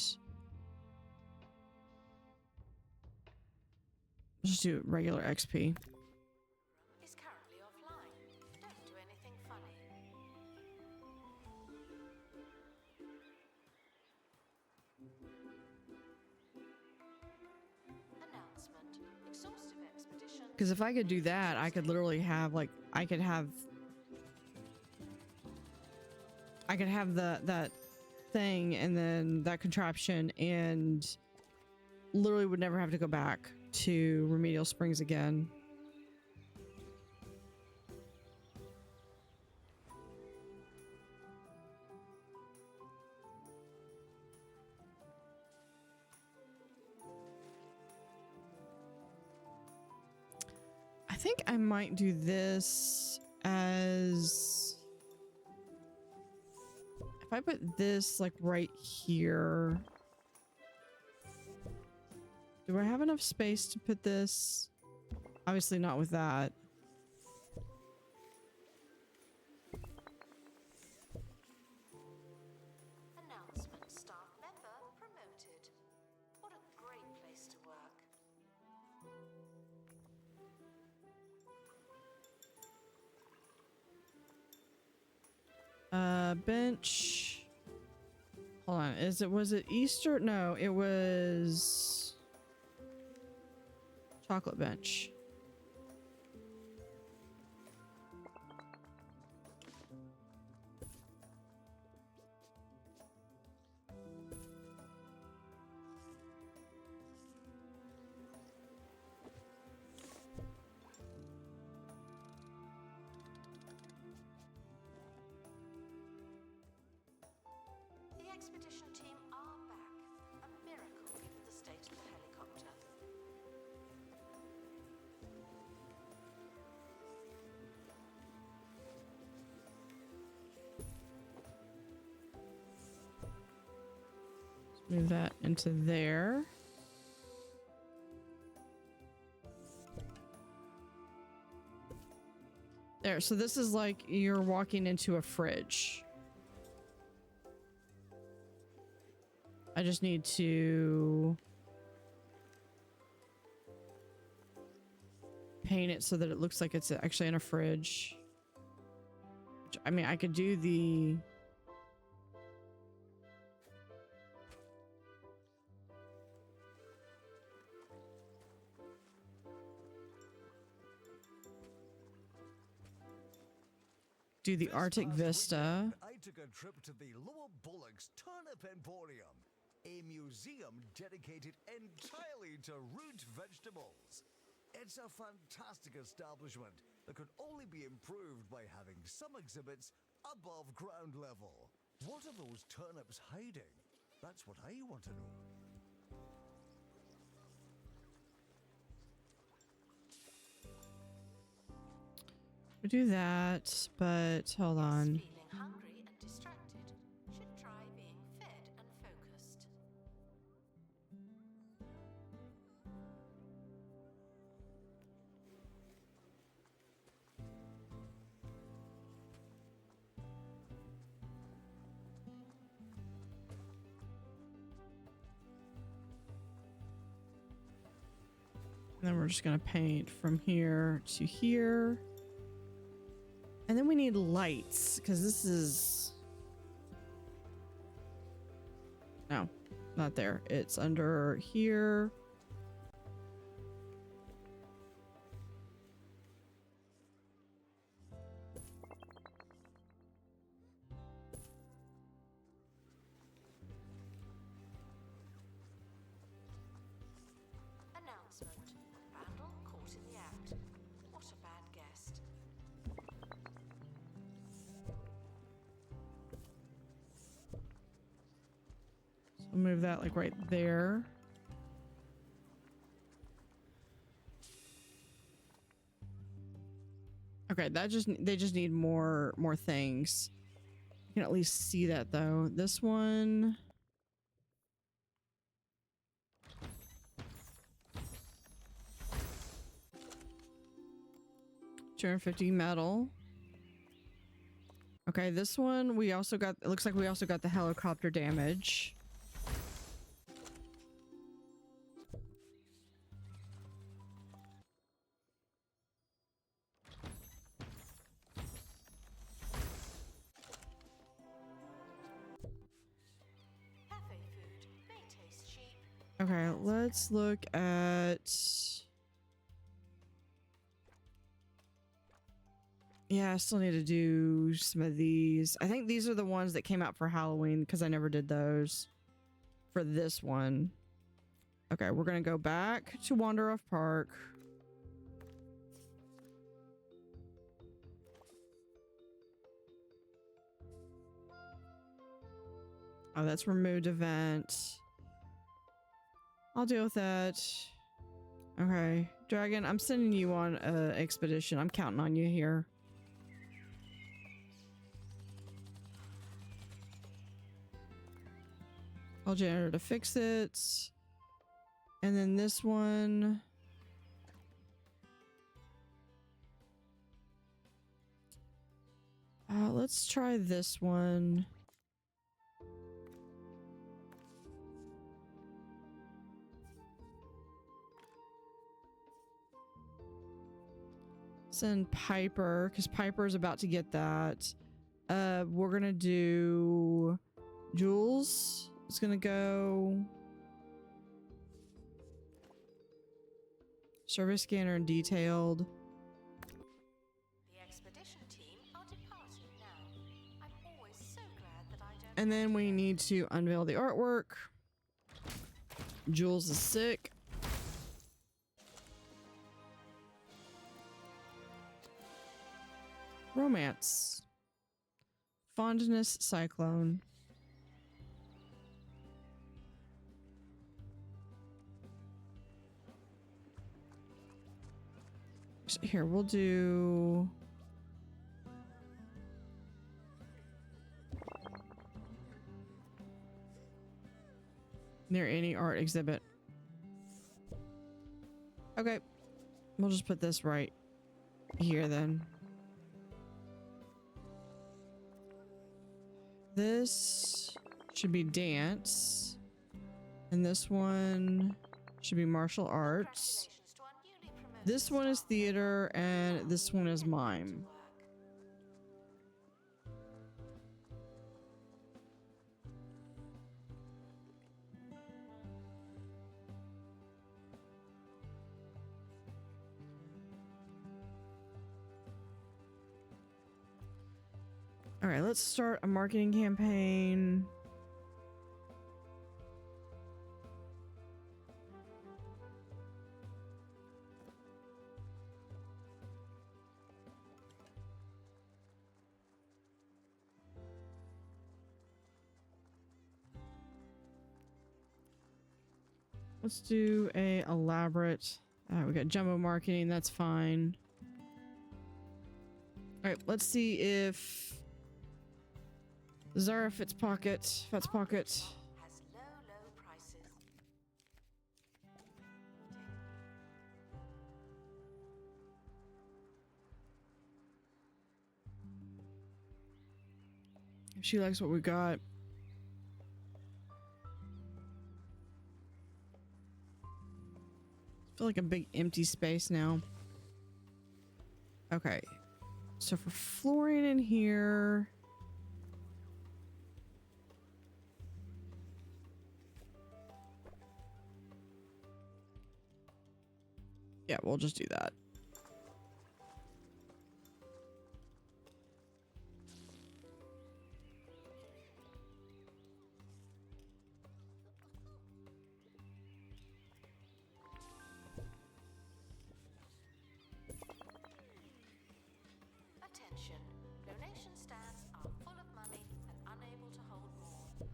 Just do regular XP. Is currently offline. Don't do anything funny. Announcement. Exhaustive expedition. Because if I could do that, I could literally have, like, I could have that thing and then that contraption and literally would never have to go back to Remedial Springs again. I think I might do this as... If I put this like right here, do I have enough space to put this? Obviously not with that. Announcement. Staff member promoted. What a great place to work. Bench. Hold on. Was it Easter? No, it was chocolate bench. The expedition team are back. A miracle given the state of the helicopter. Move that into there. There, so this is like you're walking into a fridge. I just need to paint it so that it looks like it's actually in a fridge. Which, I mean, I could do the... do the Arctic Vista. I took a trip to the Lower Bullocks Turnip Emporium, a museum dedicated entirely to root vegetables. It's a fantastic establishment that could only be improved by having some exhibits above ground level. What are those turnips hiding? That's what I want to know. We do that, but hold on. Feeling hungry and distracted. Should try being fed and focused. And then we're just gonna paint from here to here. And then we need lights, because this is... No, not there. It's under here. Announcement. Vandal caught in the act. What a bad guest. So move that like right there. Okay, they just need more things. You can at least see that though. This one. $250 metal. Okay, this one we also got. It looks like we also got the helicopter damage. Cafe food may taste cheap. Okay, let's look at... Yeah, I still need to do some of these. I think these are the ones that came out for Halloween because I never did those for this one. Okay, we're going to go back to Wanderoff Park. Oh, that's removed event. I'll deal with that. Okay, Dragon, I'm sending you on an expedition. I'm counting on you here. I'll generator to fix it. And then this one. Let's try this one. Send Piper, because Piper's about to get that. We're gonna do Jules. It's gonna go service scanner and detailed. The expedition team are departing now. I'm always so glad that I don't. And then we need to unveil the artwork. Jules is sick. Romance. Fondness Cyclone. Here, we'll do... Near any art exhibit. Okay. We'll just put this right here then. This should be dance. And this one should be martial arts. Congratulations to our newly promoted This one is staff. theater and this one is mime. All right, let's start a marketing campaign. Let's do a elaborate. We got jumbo marketing. That's fine. All right, let's see if Zara fits pocket. Fits pocket. Has low prices. If she likes what we got. feel like a big empty space now. Okay. So for flooring in here. Yeah, we'll just do that. Attention. Donation stands are full of money and unable to hold more.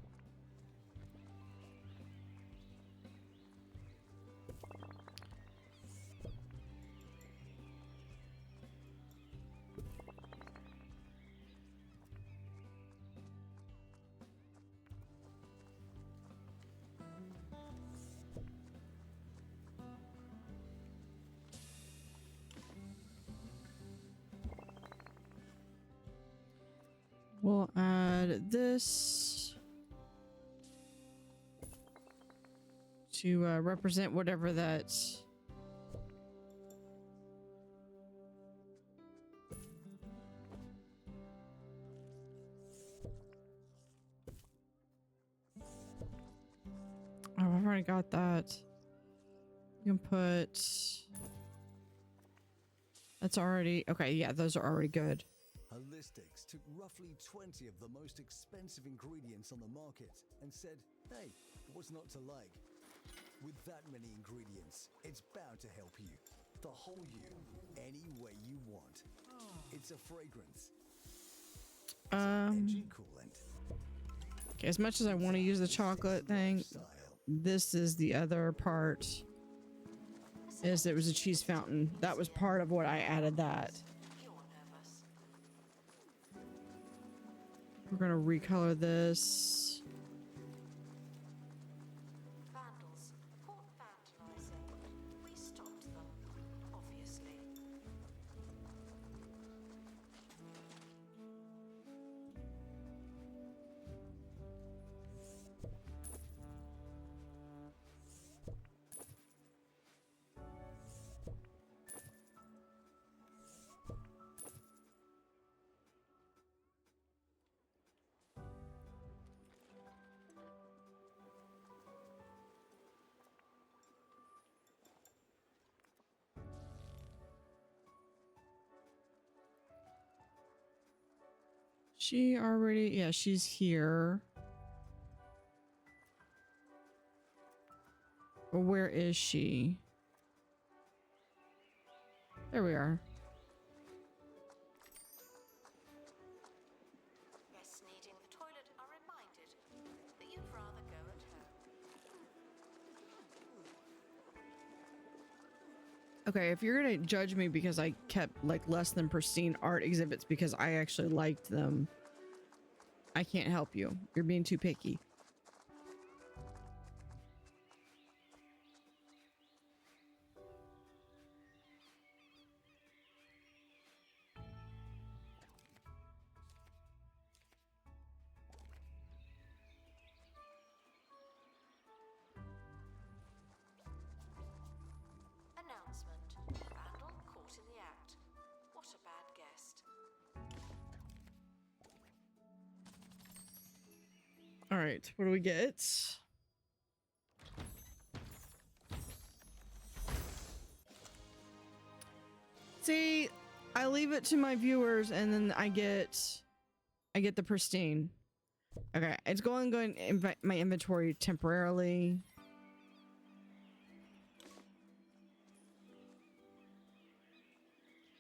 We'll add this to represent whatever that oh, I've already got that. You can put that's already okay. Yeah, those are already good. Holistics took roughly 20 of the most expensive ingredients on the market and said, hey, what's not to like? With that many ingredients, it's bound to help you. The whole you, any way you want. It's a fragrance. It's an edgy coolant. Okay, as much as I want to use the chocolate thing, this is the other part. Is it was a cheese fountain. That was part of what I added that. You're nervous. We're gonna recolor this. Vandals caught vandalizing. We stopped them, obviously. She already, yeah, she's here. Well, where is she? There we are. Guests needing the toilet are reminded that you'd rather go at home. Okay, if you're gonna judge me because I kept like less than pristine art exhibits because I actually liked them, I can't help you. You're being too picky. Announcement. Vandal caught in the act. What a bad guest. All right, what do we get? See, I leave it to my viewers and then I get the pristine. Okay, it's going in my inventory temporarily.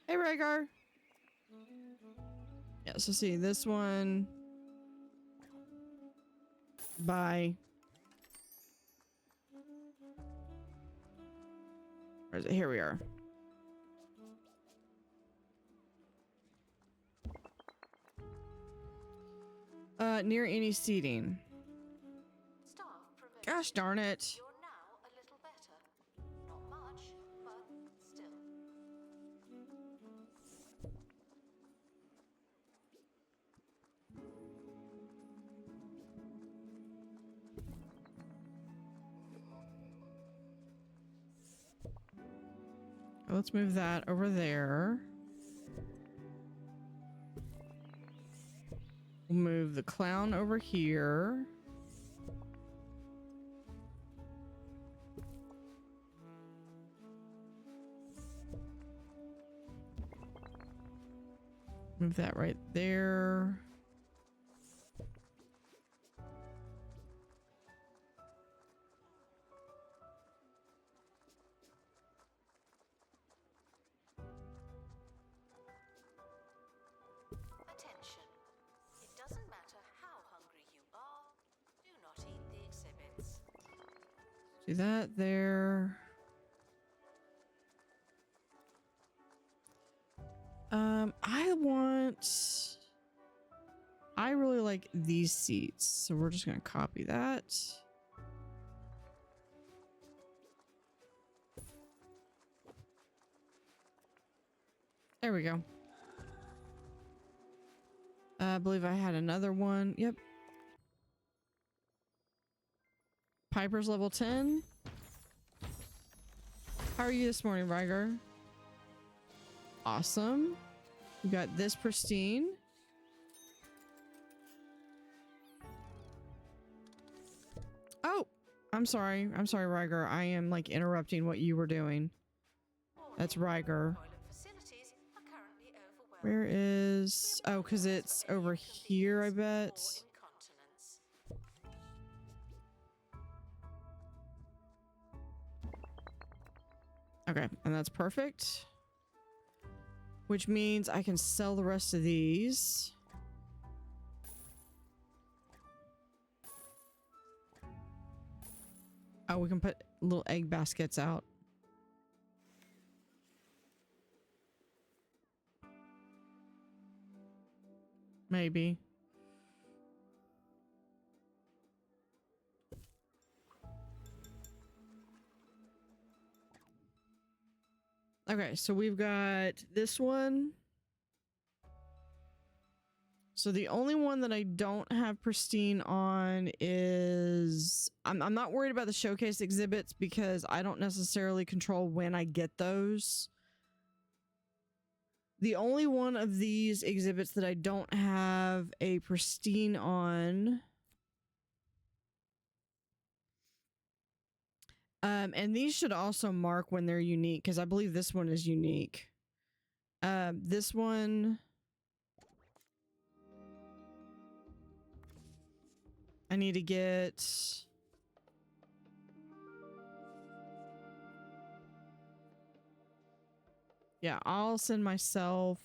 Hey, Rhaegar. Yeah, so see this one. Bye. Where is it? Here we are. Near any seating. Staff promoted. Gosh darn it. You're now a little better. Not much, but still. let's move that over there. We'll move the clown over here. Move that right there. Attention. It doesn't matter how hungry you are, do not eat the exhibits. Do that there. I really like these seats, so we're just gonna copy that. There we go. I believe I had another one. Yep. Piper's level 10. How are you this morning, Ryger? Awesome. We got this pristine. Oh, I'm sorry. I'm sorry, Ryger. I am like interrupting what you were doing. That's Ryger. Where is... Oh, because it's over here, I bet. Okay, and that's perfect. Which means I can sell the rest of these. Oh, we can put little egg baskets out. Maybe. Okay, so we've got this one. So the only one that I don't have pristine on is... I'm not worried about the showcase exhibits because I don't necessarily control when I get those. The only one of these exhibits that I don't have a pristine on... and these should also mark when they're unique, because I believe this one is unique. This one... I need to get... Yeah, I'll send myself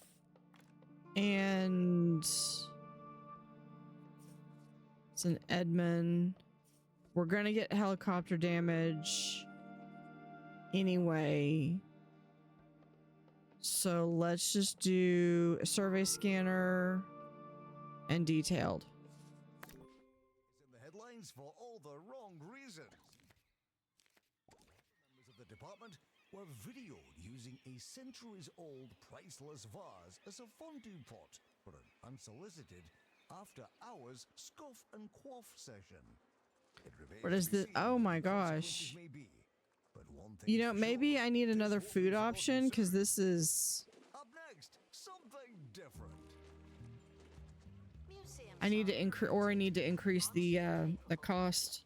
and... It's an Edmund. We're gonna get helicopter damage anyway. So let's just do a survey scanner and detailed. In the headlines for all the wrong reasons. Members of the department were videoed using a centuries-old priceless vase as a fondue pot for an unsolicited after-hours scoff and quaff session. What is this? Oh my gosh. You know, maybe I need another food option because this is... Up next, something different. I need to increase, or I need to increase the cost.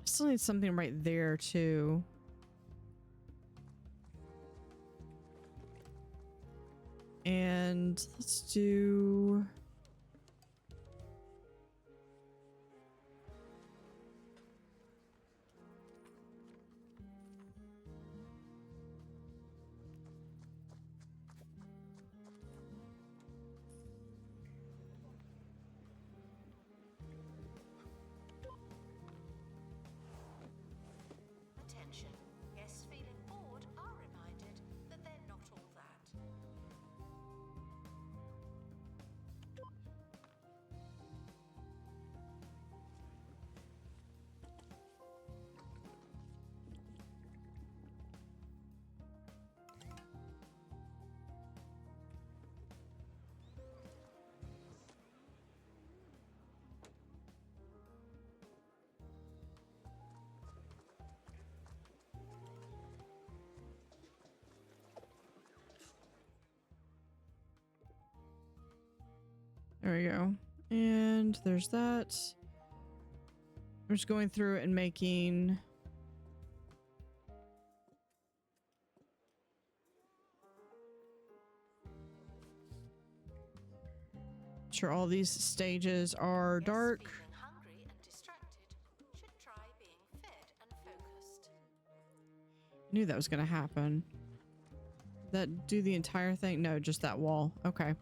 Still need something right there too. And let's do... Attention. Guests feeling bored are reminded that they're not all that. There we go. And there's that. I'm just going through and making sure all these stages are dark. Feeling hungry and distracted, should try being fed and focused. Knew that was gonna happen. That do the entire thing? No, just that wall. Okay.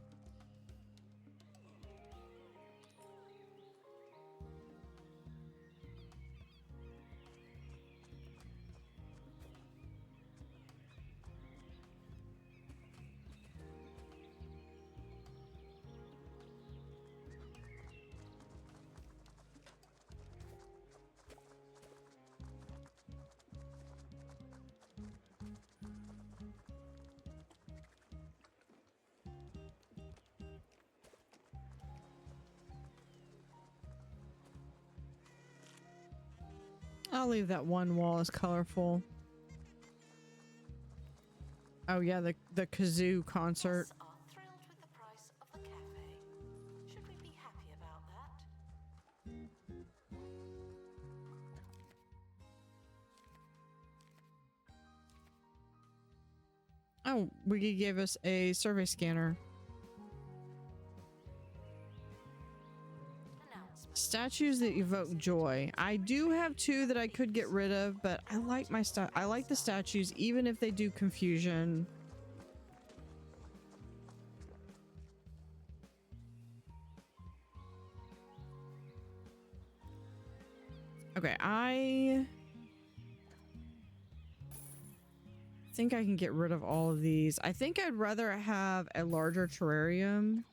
I'll leave that one wall as colorful. Oh yeah, the kazoo concert. Guests are thrilled with the price of the cafe. Should we be happy about that? Oh, Wiggy gave us a survey scanner. Statues that evoke joy. I do have two that I could get rid of, but I like I like the statues even if they do confusion. Okay, I think I can get rid of all of these. I think I'd rather have a larger terrarium.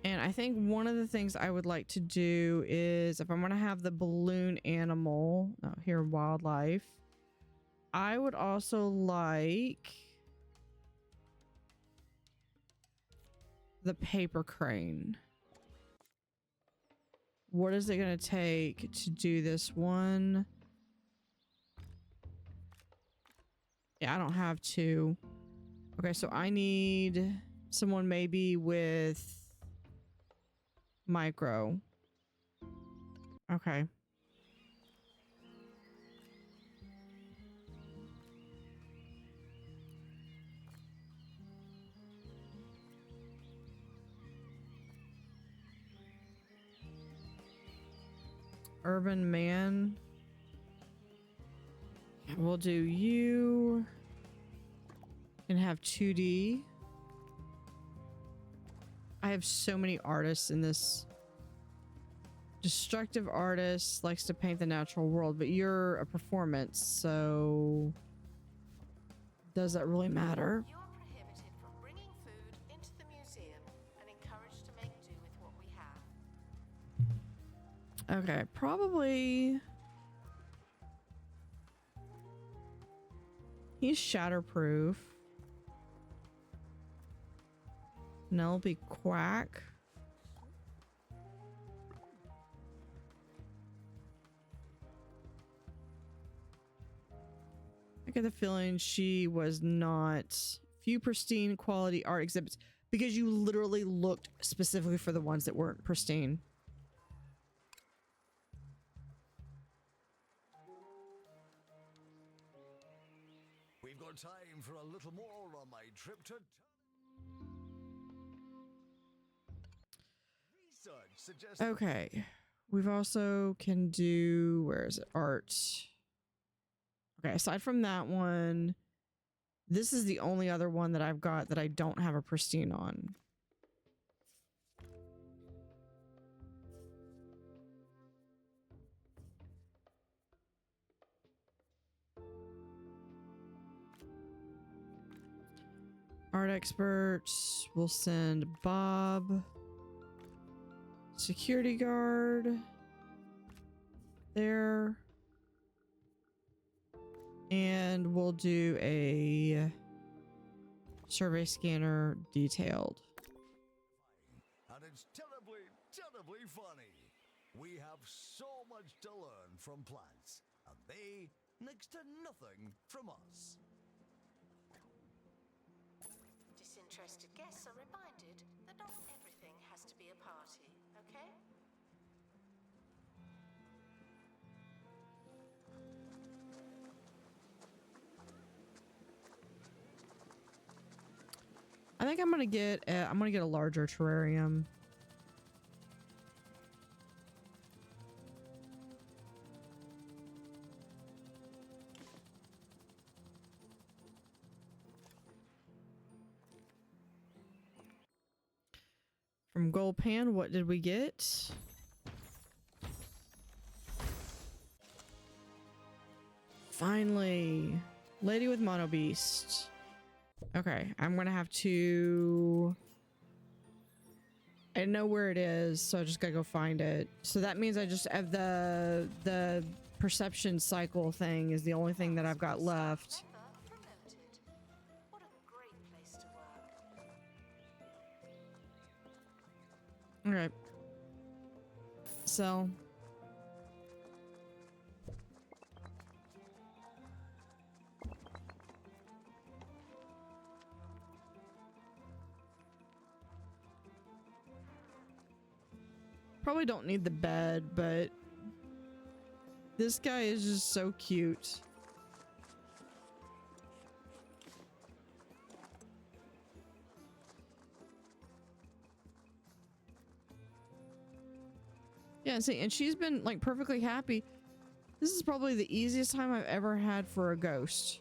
And I think one of the things I would like to do is if I'm going to have the balloon animal here in wildlife, I would also like the paper crane. What is it going to take to do this one? Yeah, I don't have two. Okay, so I need someone maybe with micro. Okay. Urban man. We'll do you. Can have 2D. I have so many artists in this. Destructive artist likes to paint the natural world, but you're a performance, so does that really matter? You are prohibited from bringing food into the museum and encouraged to make do with what we have. Okay, probably. He's shatterproof. Penelope Quack. I get the feeling she was not few pristine quality art exhibits because you literally looked specifically for the ones that weren't pristine. We've got time for a little more on my trip to... Research suggests... Okay. We've also can do, where is it? Art. Okay, aside from that one, this is the only other one that I've got that I don't have a pristine on. Art experts, we'll send Bob. Security guard. There. And we'll do a survey scanner detailed. And it's terribly, terribly have so much to learn from plants, and they next to nothing from us. Disinterested guests are reminded that not everything has to be a party, okay? I think I'm gonna get a larger terrarium. From Gold Pan, what did we get? Finally, Lady with Mono Beast. Okay, I'm gonna have to... I know where it is, so I just gotta go find it. So that means I just have the perception cycle thing is the only thing that I've got left. Promoted. What a great place to work. All right. So... probably don't need the bed, but this guy is just so cute. Yeah, see, and she's been like perfectly happy. This is probably the easiest time I've ever had for a ghost.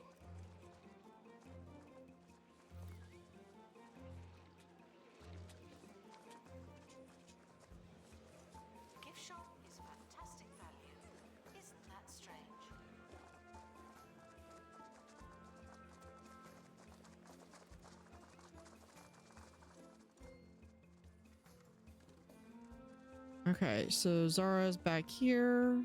Gift shop is fantastic value. Isn't that strange? Okay, so Zara's back here.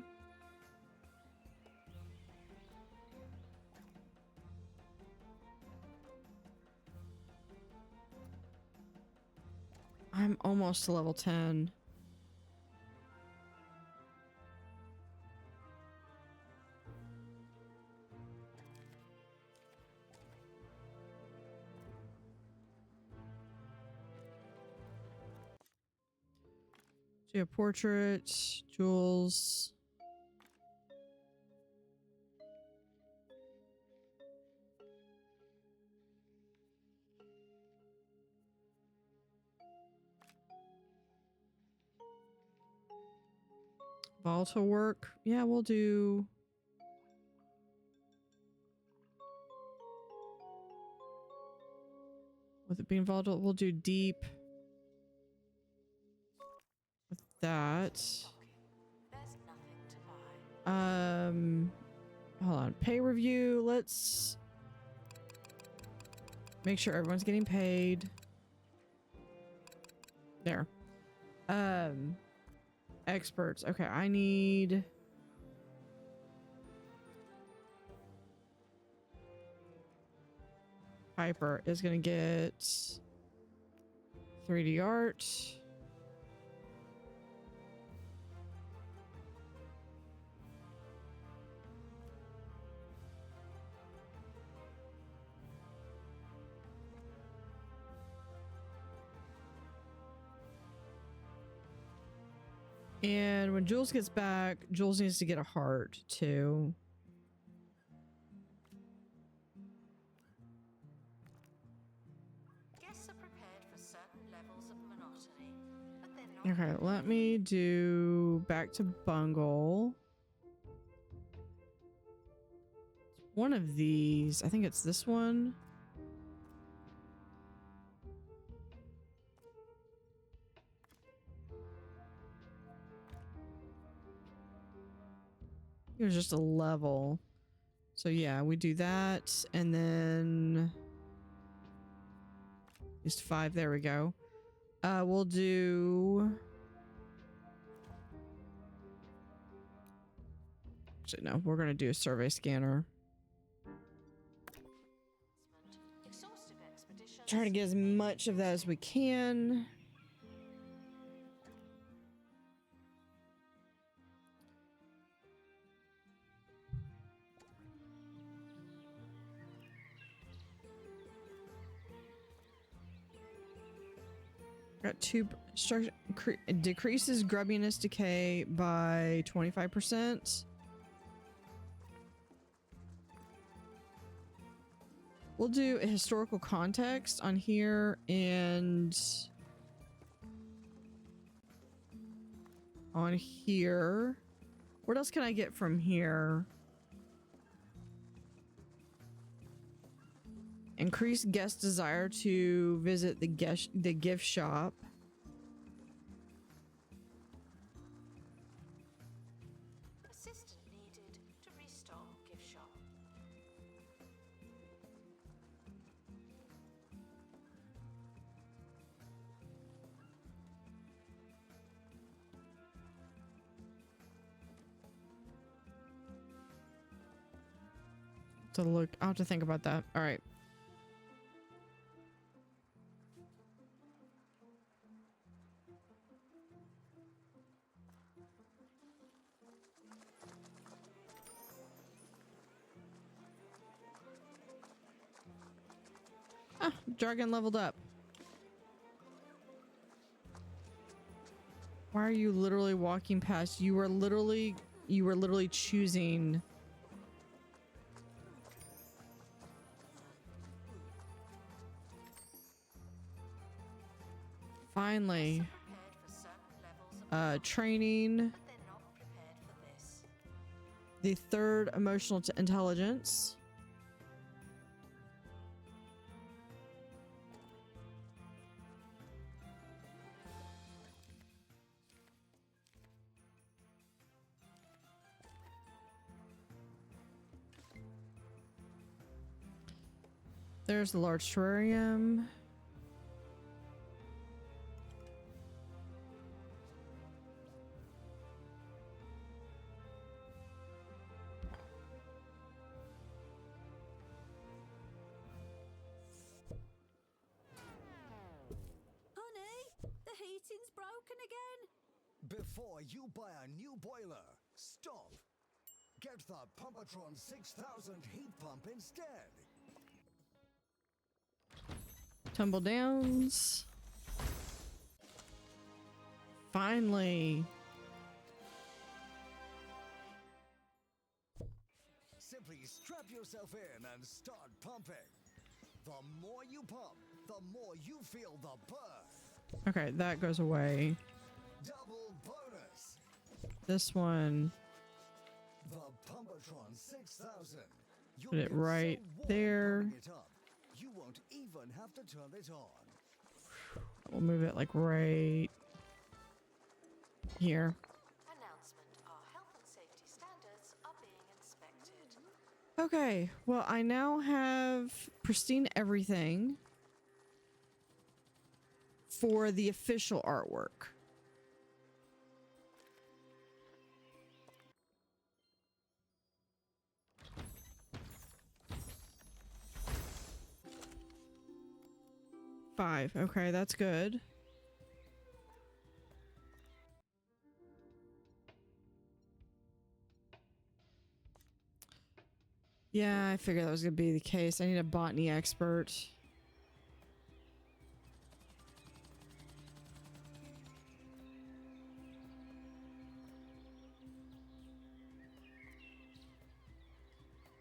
I'm almost to level 10. Do a portrait, jewels. Volatile work. Yeah, we'll do. With it being volatile, we'll do deep. With that. There's nothing to buy. Hold on. Pay review. Let's make sure everyone's getting paid. There. Experts. Okay, I need... Piper is gonna get 3D art. And when Jules gets back, Jules needs to get a heart too. Guests are prepared for certain levels of monotony, but they're not. Okay, let me do back to Bungle. One of these, I think it's this one. It was just a level. So yeah, we do that and then just 5. There we go. We'll do... Actually, no, we're going to do a survey scanner. Exhaustive expeditions. Try to get as much of that as we can. Got two decreases grubbiness decay by 25%. We'll do a historical context on here and on here. What else can I get from here? Increase guest desire to visit the gift shop. Assistant needed to restock gift shop. To look, I'll have to think about that. All right. Ah, dragon leveled up. Why are you literally walking past? You were literally choosing. Finally. Training. But they're not prepared for this. The third emotional intelligence. There's the large terrarium. Honey, the heating's broken again. Before you buy a new boiler, stop. Get the Pumpatron 6000 heat pump instead. Tumble downs. Finally. Simply strap yourself in and start pumping. The more you pump, the more you feel the burn. Okay, that goes away. Double bonus. This one. The Pumpatron 6000. You'll Put it get so right warm there. pumping it up, you won't even have to turn it on. We'll move it like right here. Announcement: our health and safety standards are being inspected. Okay, well, I now have pristine everything for the official artwork. Five. Okay, that's good. Yeah, I figured that was gonna be the case. I need a botany expert.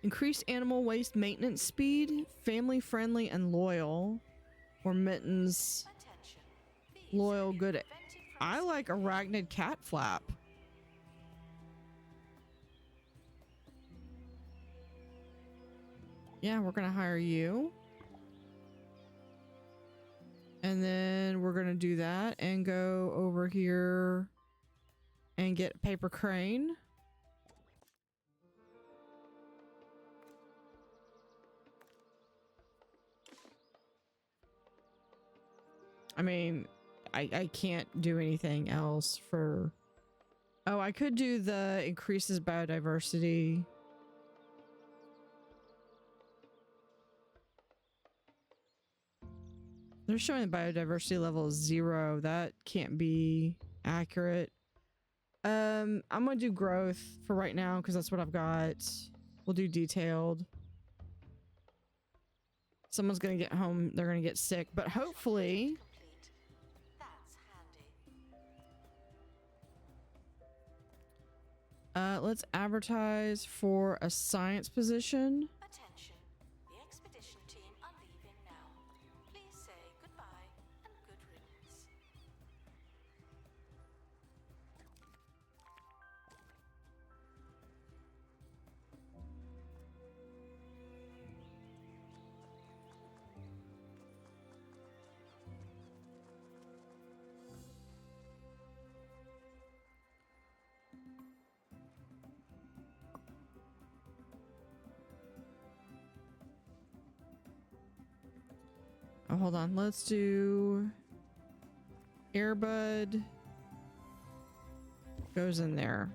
Increased animal waste maintenance speed, family friendly and loyal. Or mittens, Attention. These loyal, have been good. prevented from I like arachnid cat flap. Yeah, we're gonna hire you. And then we're gonna do that and go over here and get a paper crane. I mean, I can't do anything else for... Oh, I could do the increases biodiversity. They're showing the biodiversity level is 0. That can't be accurate. I'm gonna do growth for right now because that's what I've got. We'll do detailed. Someone's gonna get home, they're gonna get sick, but hopefully... complete. That Let's advertise for a science position. Attention. The expedition team are leaving now. Please say goodbye and good riddance. Oh, hold on. Let's do Airbud goes in there.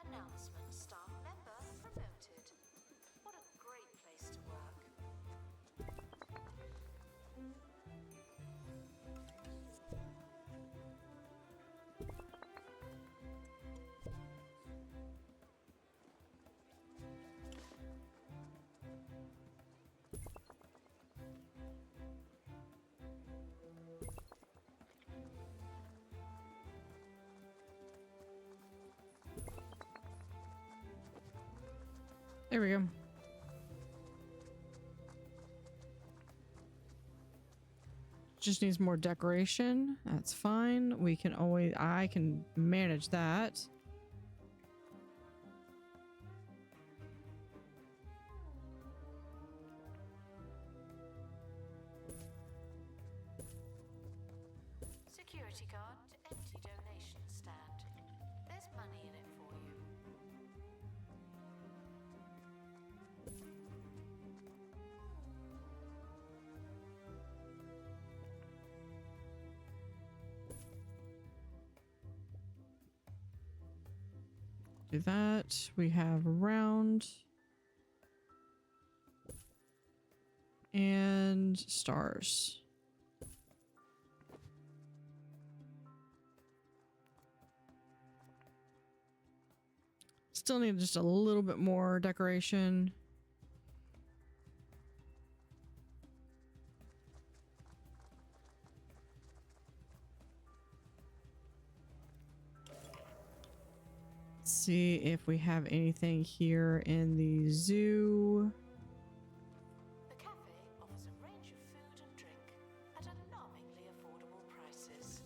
Announcement: staff member promoted. What a great place to work. There we go. Just needs more decoration. That's fine. We can always, I can manage that. Security guard to empty donation stand. There's money in it for you. Do that. We have round and stars. Still need just a little bit more decoration. See if we have anything here in the zoo. The cafe offers a range of food and drink at alarmingly affordable prices.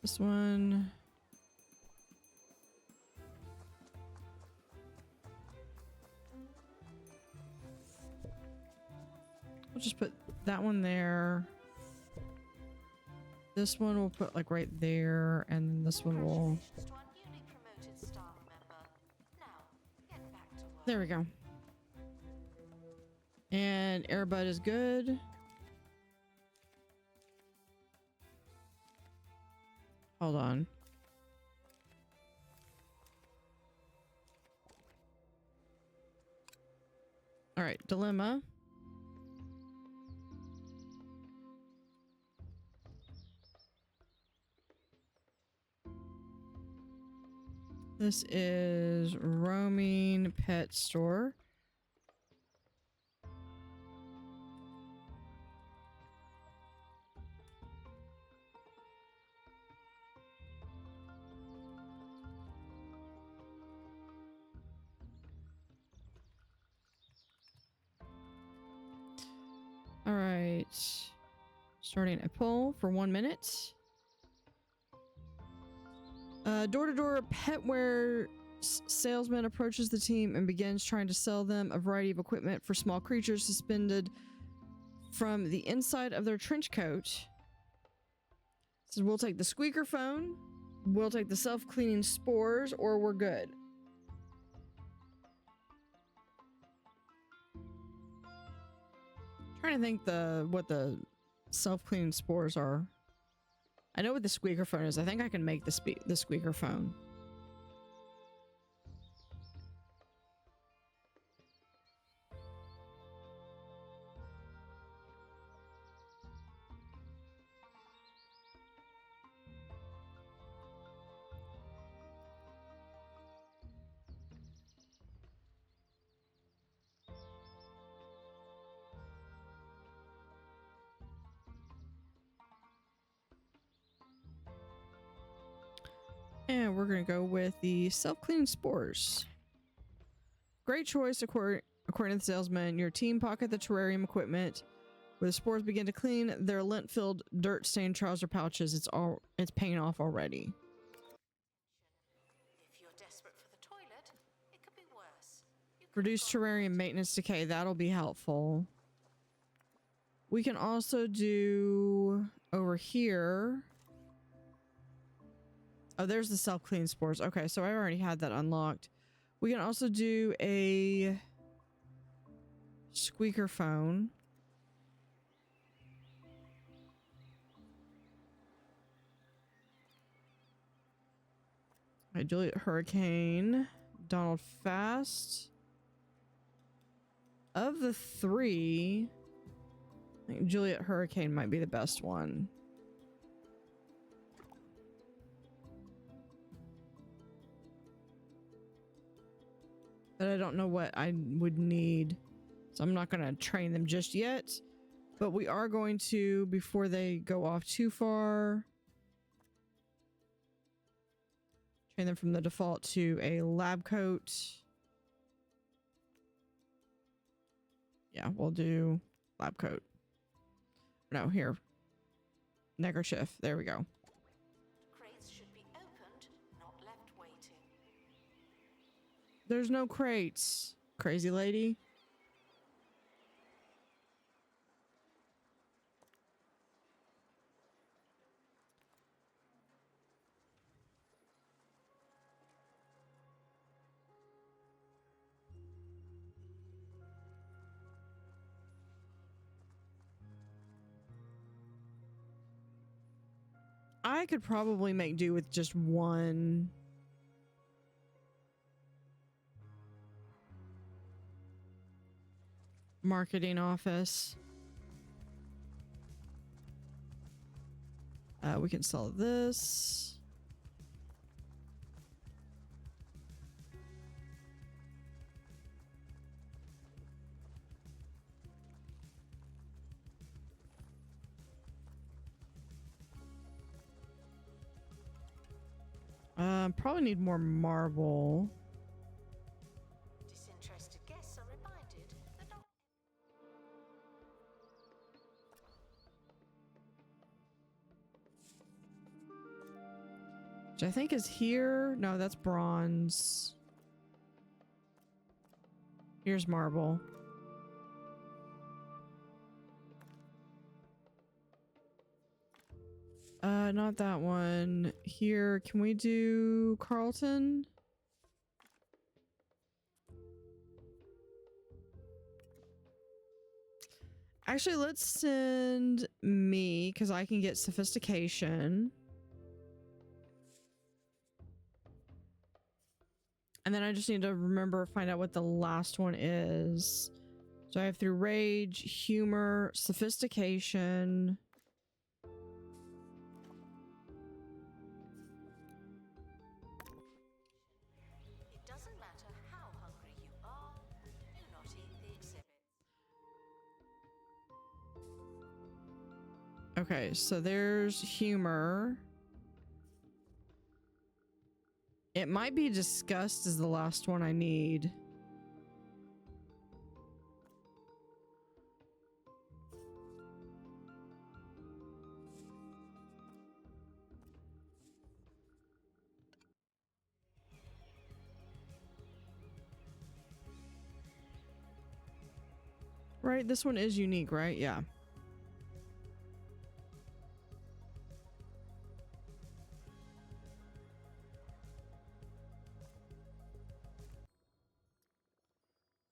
This one. We'll just put that one there. This one we'll put like right there, and this one will. Congratulations to our newly promoted staff member. Now, get back to work. There we go. And Airbud is good. Hold on. All right, dilemma. This is roaming pet store. All right. Starting a poll for 1 minute. Door-to-door petware salesman approaches the team and begins trying to sell them a variety of equipment for small creatures suspended from the inside of their trench coat. So we'll take the squeaker phone. We'll take the self-cleaning spores or we're good. Trying to think what the self-cleaning spores are. I know what the squeaker phone is. I think I can make the squeaker phone. And we're going to go with the self-cleaning spores. Great choice, according to the salesman. Your team pocket the terrarium equipment. Where the spores begin to clean their lint-filled, dirt-stained trouser pouches, it's paying off already. If you're desperate for the toilet, it could be worse. Reduce terrarium maintenance decay. That'll be helpful. We can also do over here. Oh, there's the self-clean spores. Okay, so I already had that unlocked. We can also do a squeaker phone. Right, Juliet Hurricane, Donald Fast. Of the three, I think Juliet Hurricane might be the best one. But I don't know what I would need, so I'm not going to train them just yet. But we are going to, before they go off too far, train them from the default to a lab coat. Yeah, we'll do lab coat. No, here. Neckerchief. There we go. Crates should be opened, not left waiting. There's no crates, crazy lady. I could probably make do with just one. Marketing office. We can sell this. Probably need more marble. Disinterested guests are reminded that not Which I think is here. No, that's bronze. Here's marble. Not that one. Here, can we do Carlton? Actually, let's send me, because I can get sophistication. And then I just need to find out what the last one is. So I have through rage, humor, sophistication. it doesn't matter how hungry you are, do not eat the exhibits. Okay, so there's humor. It might be disgust is the last one I need. Right, this one is unique, right? Yeah.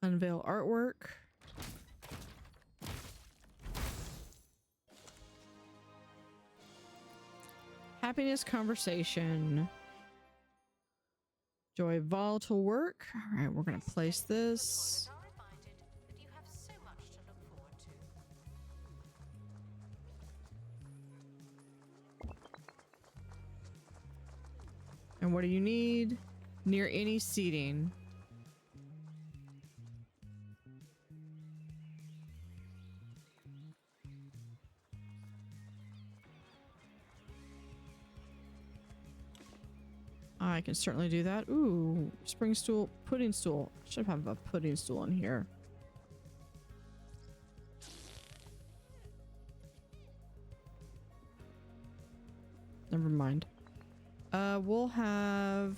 Unveil artwork. Happiness conversation. Joy volatile work. All right, we're gonna place this. Are reminded that you have so much to look forward to. And what do you need? Near any seating. I can certainly do that. Ooh, spring stool, pudding stool. Should have a pudding stool in here. Never mind. We'll have...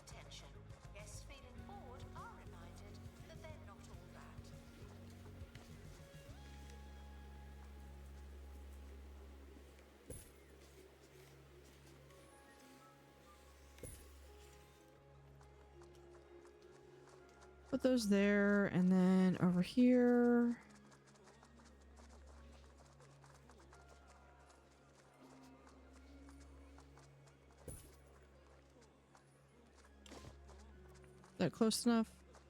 Attention. Guests feeling bored are reminded that they're not all that. Put those there, and then over here. Is that close enough?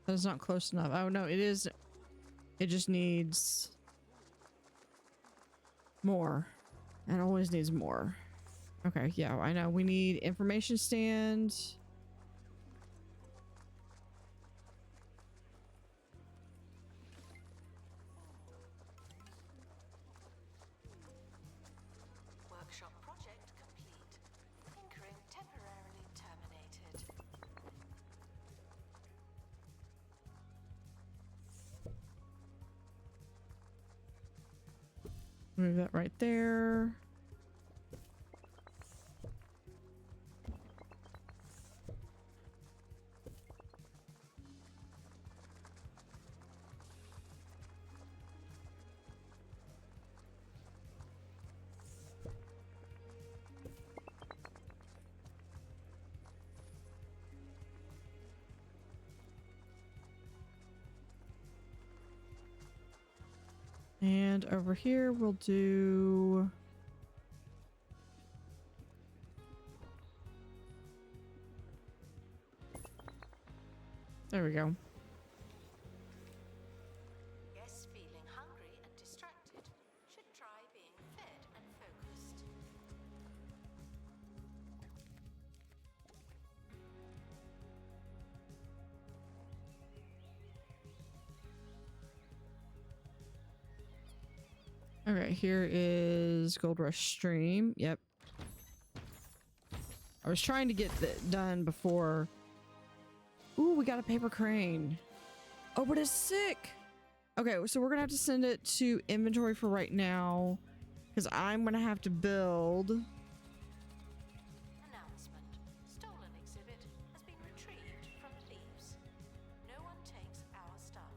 That is not close enough. Oh no, it is. It just needs more. It always needs more. Okay, yeah, I know. We need information stand. Workshop project complete. Tinkering temporarily terminated. Move that right there. And over here we'll do there we go. Guests feeling hungry and distracted should try being fed and focused. Okay, here is Gold Rush Stream. Yep. I was trying to get that done before. Ooh, we got a paper crane. Oh, but it's sick. Okay, so we're gonna have to send it to inventory for right now, because I'm gonna have to build. Announcement. Stolen exhibit has been retrieved from thieves. No one takes our stuff.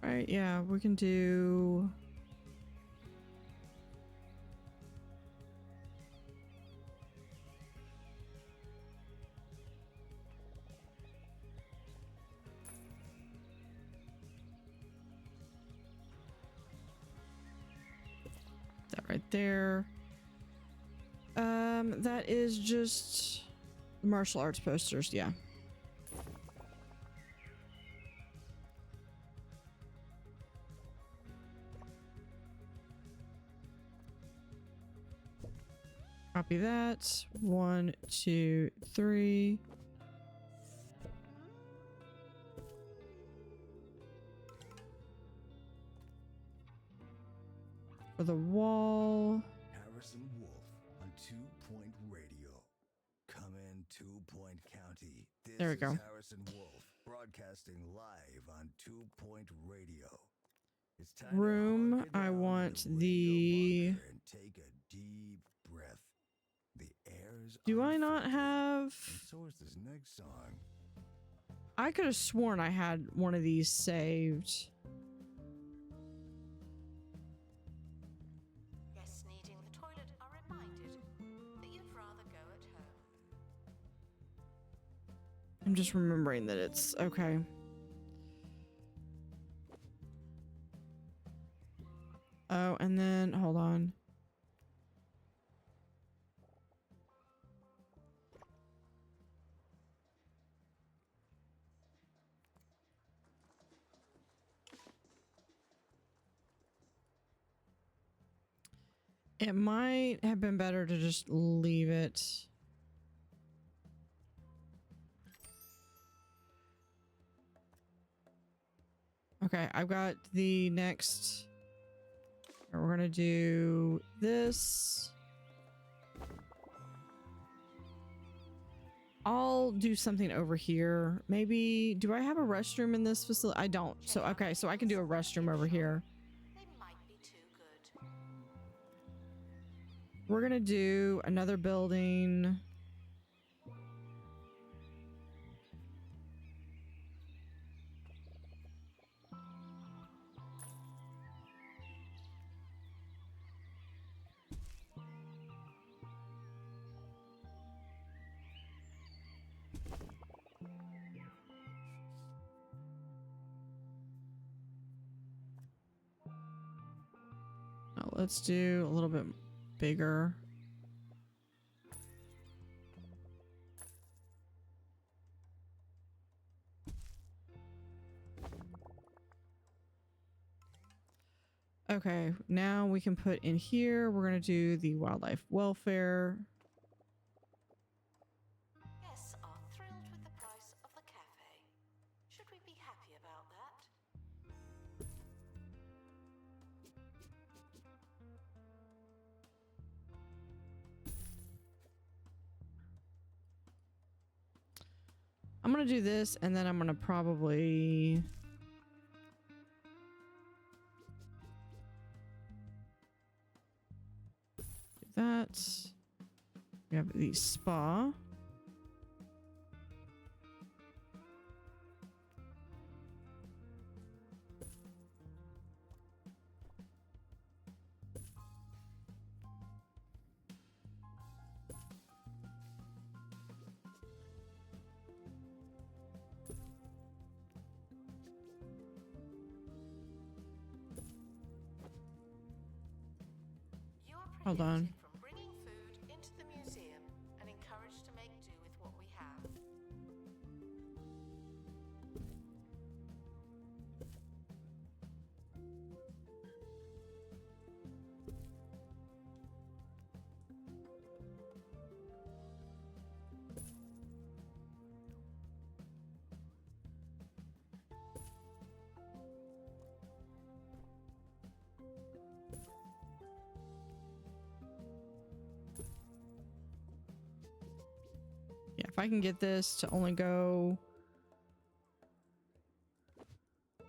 Right, yeah, we can do. That right there. That is just martial arts posters, yeah. Copy that. 1, 2, 3. For the wall. Harrison Wolf on 2 Point Radio. Come in 2 Point County. This There we go. is Harrison Wolf broadcasting live on 2 Point Radio. It's time to Room, hunker I down want your the- radio bunker and take a deep is Do I not have... so is this next song. I could have sworn I had one of these saved. Guests needing the toilet are reminded that you'd rather go at home. I'm just remembering that it's okay. Oh, and then hold on. It might have been better to just leave it. Okay, I've got the next. We're gonna do this. I'll do something over here. Maybe, do I have a restroom in this facility? I don't. So, okay, so I can do a restroom over here. They might be too good. We're gonna do another building. Now let's do a little bit bigger. Okay, now we can put in here, we're going to do the wildlife welfare. Guests are thrilled with the price of the cafe. Should we be happy about that? I'm going to do this and then I'm going to probably... that. We have the spa. You are Hold on. prohibited from bringing food into the museum and encouraged to make do with what we have. Yeah, if I can get this to only go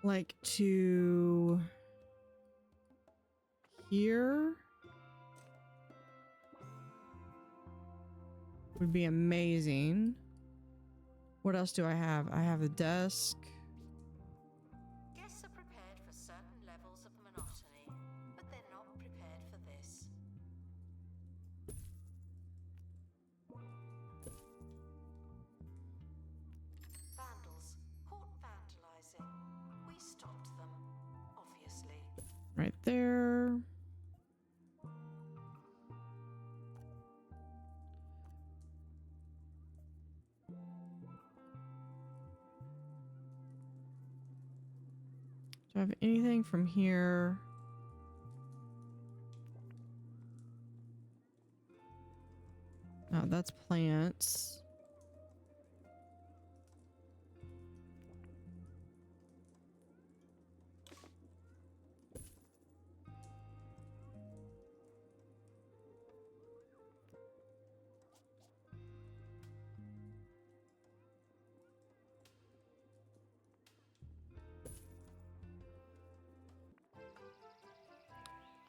like to here would be amazing. What else do I have? I have a desk. Guests are prepared for certain levels of monotony, but they're not prepared for this. Vandals caught vandalizing. We stopped them, obviously. Right there. Do I have anything from here? No, that's plants.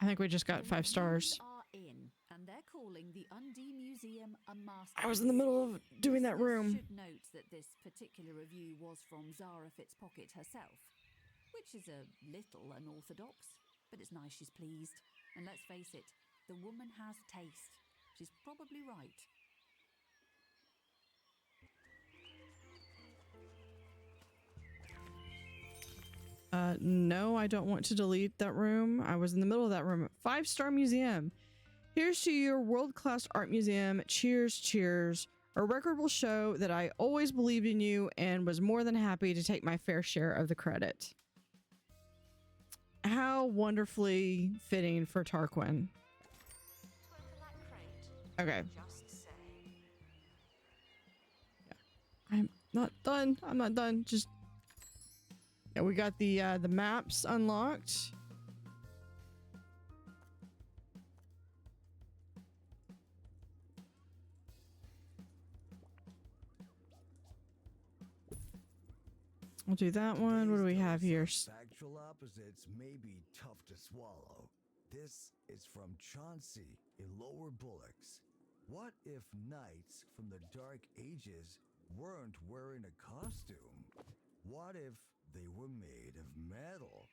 I think we just got 5 stars. Are in, and they're calling the Undee Museum museum a masterpiece. I was in the middle of doing that Listeners room. should note that this particular review was from Zara Fitzpocket herself, which is a little unorthodox, but it's nice she's pleased. And let's face it, the woman has taste. She's probably right. No, I don't want to delete that room. I was in the middle of that room. 5-star museum. Here's to your world-class art museum. Cheers, cheers. A record will show that I always believed in you and was more than happy to take my fair share of the credit. How wonderfully fitting for Tarquin. Okay. I'm not done. I'm not done. Just yeah, we got the maps unlocked. We'll do that one. What do we have here? Factual opposites may be tough to swallow. This is from Chauncey in Lower Bullocks. What if knights from the Dark Ages weren't wearing a costume? What if they were made of metal?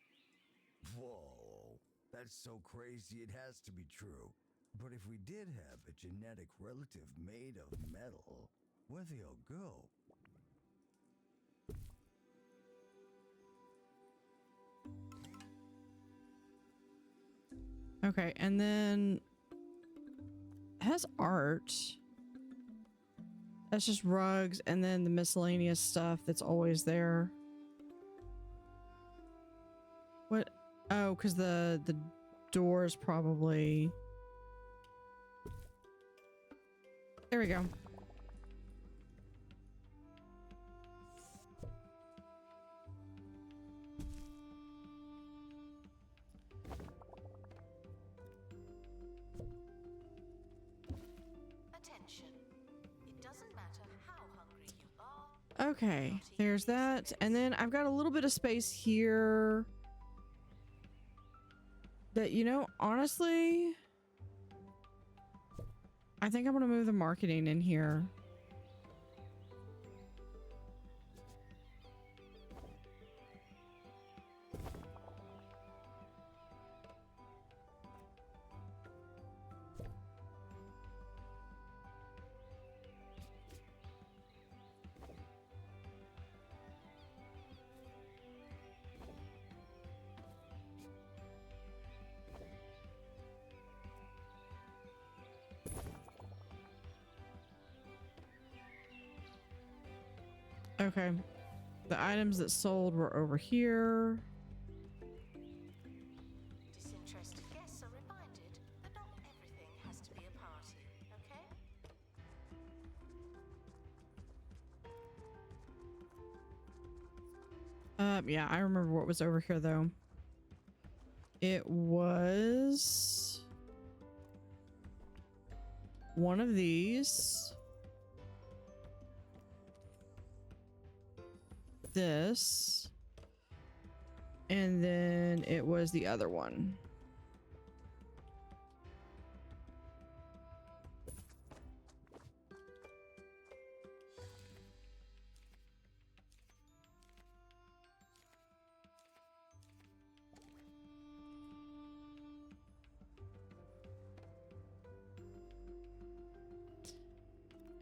Whoa, that's so crazy it has to be true. But if we did have a genetic relative made of metal, where'd they all go? Okay, and then it has art. That's just rugs and then the miscellaneous stuff that's always there. What? Oh, because the doors probably... There we go. Okay, there's that. And then I've got a little bit of space here that, you know, honestly, I think I'm going to move the marketing in here. Okay, the items that sold were over here. Disinterested guests are reminded that not everything has to be a party, okay? Yeah, I remember what was over here though. It was one of these. This. And then it was the other one.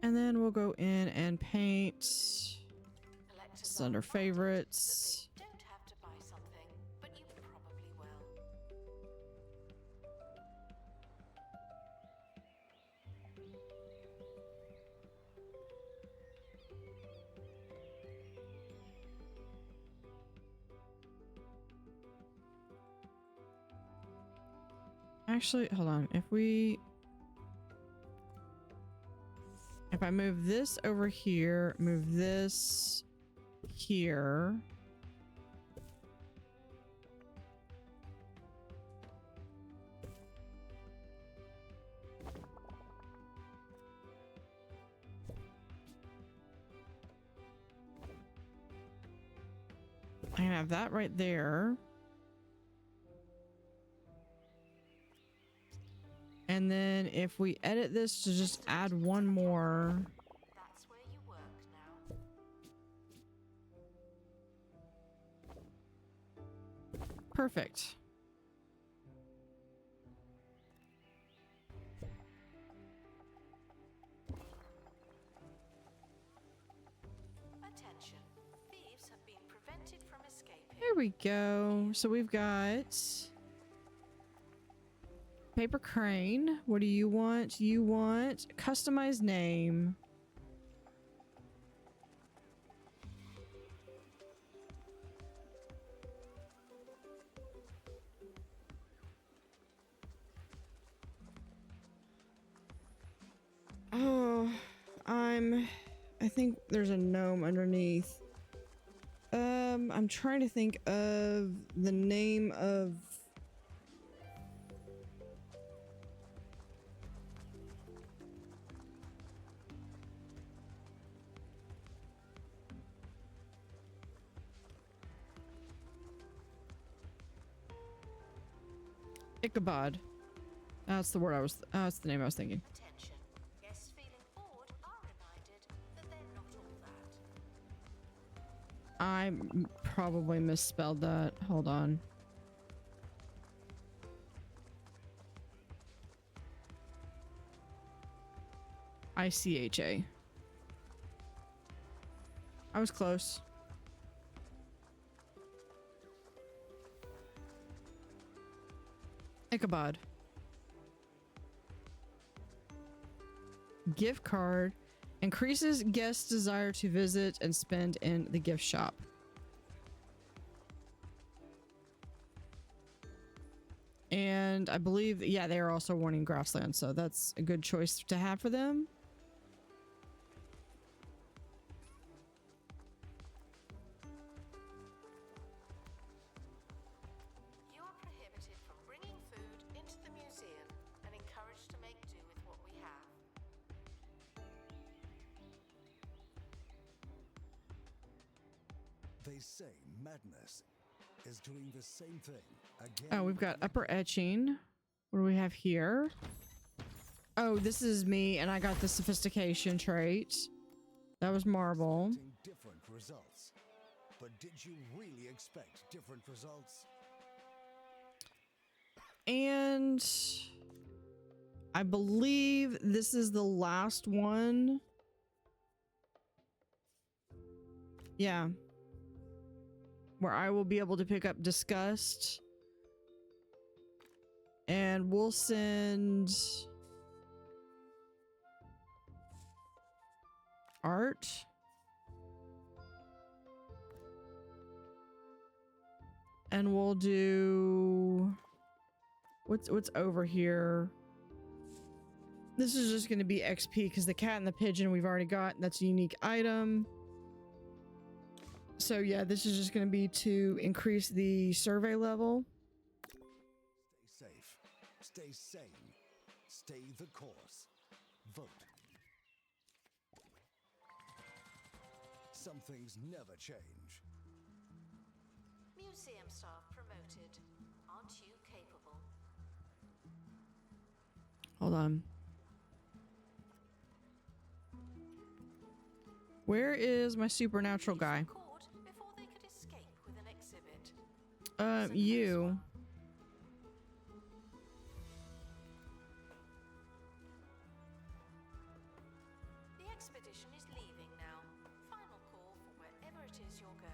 And then we'll go in and paint. It's under favorites. Don't have to buy something, but you probably will. Actually, hold on. If I move this over here, move this here. I can have that right there. And then if we edit this to just add one more. That's where you work now. Perfect. Attention. Thieves have been prevented from escaping. There we go. So we've got paper crane. What do you want? You want customized name. Oh, I think there's a gnome underneath. I'm trying to think of the name of Ichabod. That's the word I was that's the name I was thinking. Attention. Guests feeling bored are reminded that they're not all that. I probably misspelled that. Hold on. ICHA. I was close. Ichabod. Gift card increases guests' desire to visit and spend in the gift shop. And I believe, yeah, they are also warning grassland, so that's a good choice to have for them. You are prohibited from bringing food into the museum and encouraged to make do with what we have. They say madness is doing the same thing again. Oh, we've got upper etching. What do we have here? Oh, this is me, and I got the sophistication trait. That was marble. Expecting different results. But did you really expect different results? And I believe this is the last one. Yeah. Where I will be able to pick up Disgust. And we'll send Art. And we'll do what's over here. This is just going to be XP because the cat and the pigeon we've already got. That's a unique item. So yeah, this is just going to be to increase the survey level. Stay safe. Stay sane. Stay the course. Vote. Some things never change. Museum staff promoted. Aren't you capable? Hold on. Where is my supernatural guy? Caught before they could escape with an exhibit. You. The expedition is leaving now. Final call for wherever it is you're going.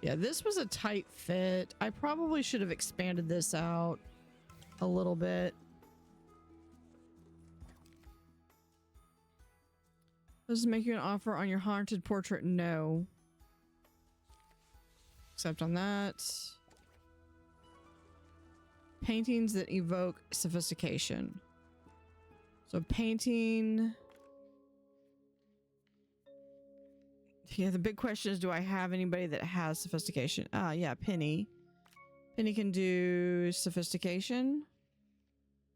Yeah, this was a tight fit. I probably should have expanded this out a little bit. Does this make you an offer on your haunted portrait? No. Except on that. Paintings that evoke sophistication. So painting. Yeah, the big question is, do I have anybody that has sophistication? Ah, yeah, Penny. Penny can do sophistication.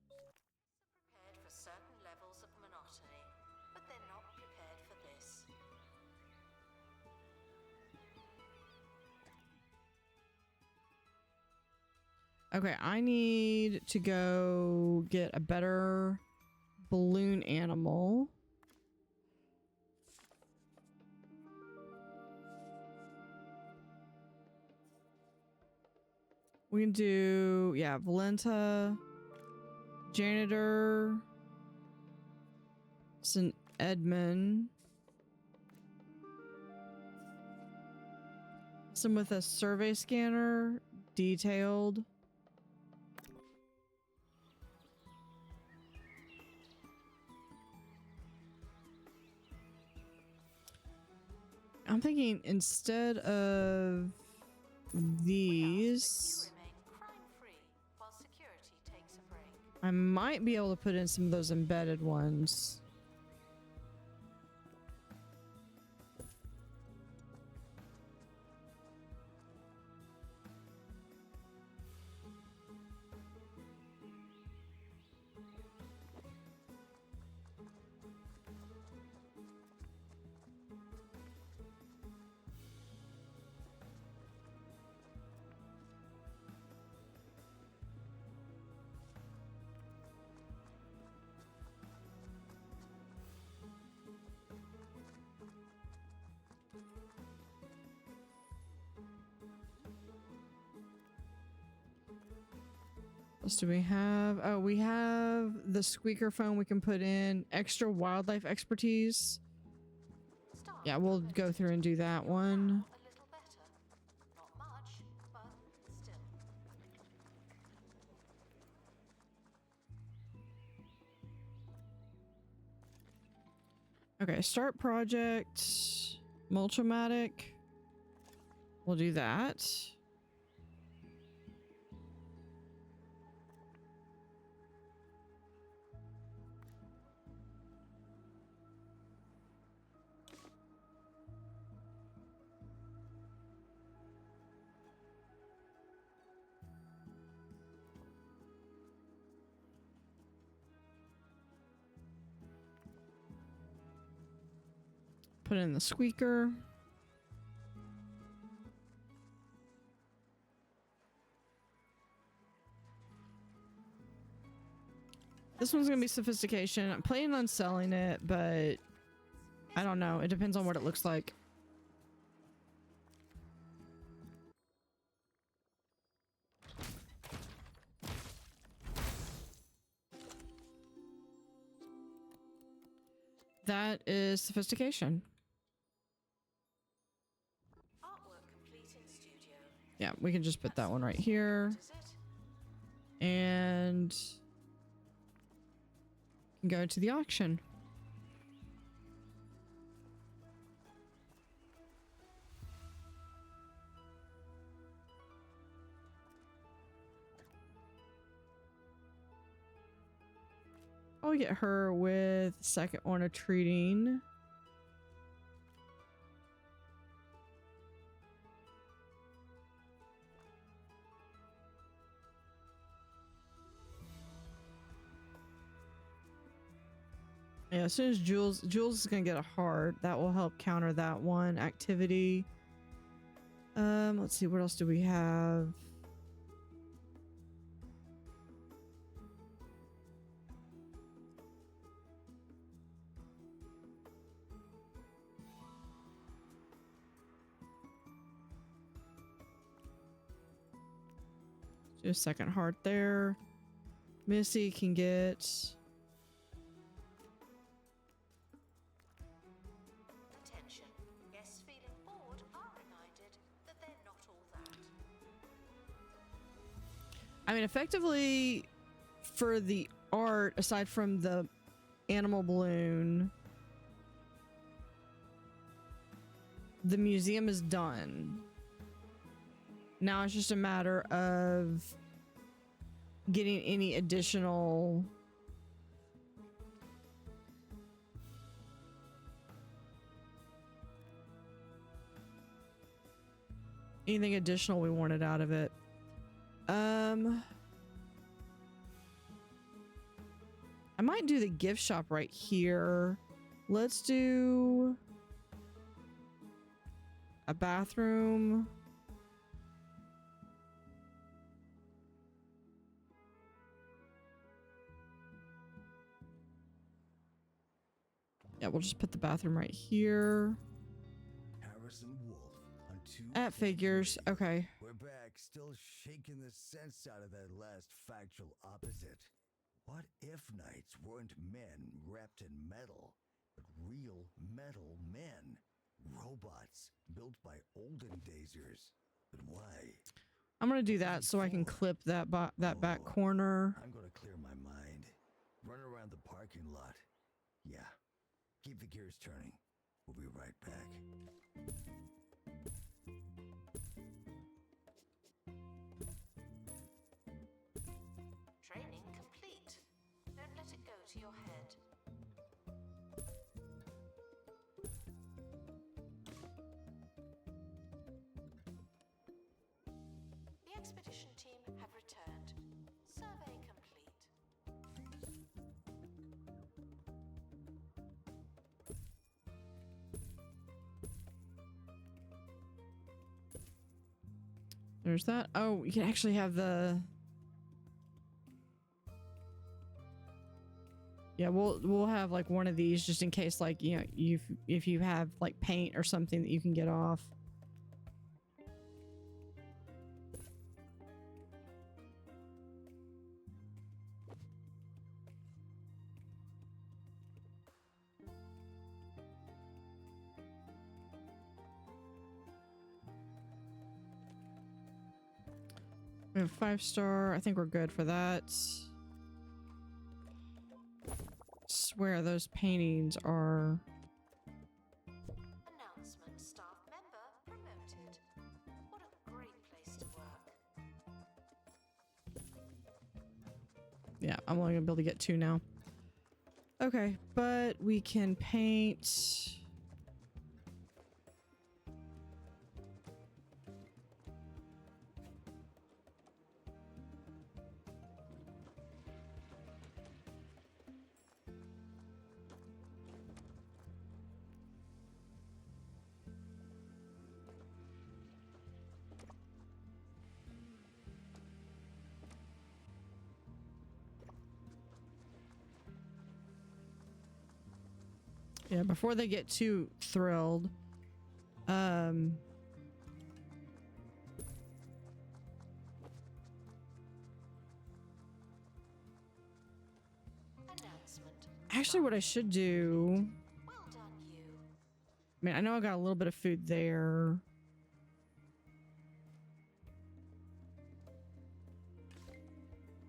Prepared for certain levels of monotony, but they're not prepared for this. Okay, I need to go get a better balloon animal. We can do, yeah, Valenta, Janitor, St. Edmund. Some with a survey scanner, detailed. I'm thinking instead of these, Remain crime-free while security takes a break. I might be able to put in some of those embedded ones. What else do we have? Oh, we have the squeaker phone we can put in. Extra wildlife expertise. Yeah, we'll go through and do that one. A little better. Not much, but still. Okay, start project. Mulchomatic. We'll do that. Put in the squeaker. This one's gonna be sophistication. I'm planning on selling it, but I don't know. It depends on what it looks like. That is sophistication. Artwork complete in studio. Yeah, we can just put that one right here. Is it? And go to the auction. I'll get her with second one of treating. Yeah, as soon as Jules is gonna get a heart, that will help counter that one activity. Let's see, what else do we have? Do a second heart there. Missy can get Attention. Guests feeling bored are reminded that they're not all that. I mean, effectively, for the art, aside from the animal balloon, the museum is done. Now it's just a matter of getting any additional anything additional we wanted out of it. I might do the gift shop right here. Let's do a bathroom. Yeah, we'll just put the bathroom right here. Harrison Wolf on two. At figures. Okay. We're back, still shaking the sense out of that last factual opposite. What if knights weren't men wrapped in metal, but real metal men? Robots built by olden daysers. But why? I'm gonna do that so I can clip that back corner. I'm gonna clear my mind. Run around the parking lot. Yeah. Keep the gears turning. We'll be right back. Training complete. Don't let it go to your head. The expedition team have returned. Survey complete. There's that. Oh, you can actually have the. Yeah, we'll have like one of these just in case, like, you know, if you have like paint or something that you can get off. We have 5-star. I think we're good for that. Swear those paintings are. Announcement: staff member promoted. What a great place to work. Yeah, I'm only gonna be able to get 2 now. Okay, but we can paint. Yeah, before they get too thrilled. Announcement. Actually, what I should do. Well done, you. I mean, I know I got a little bit of food there.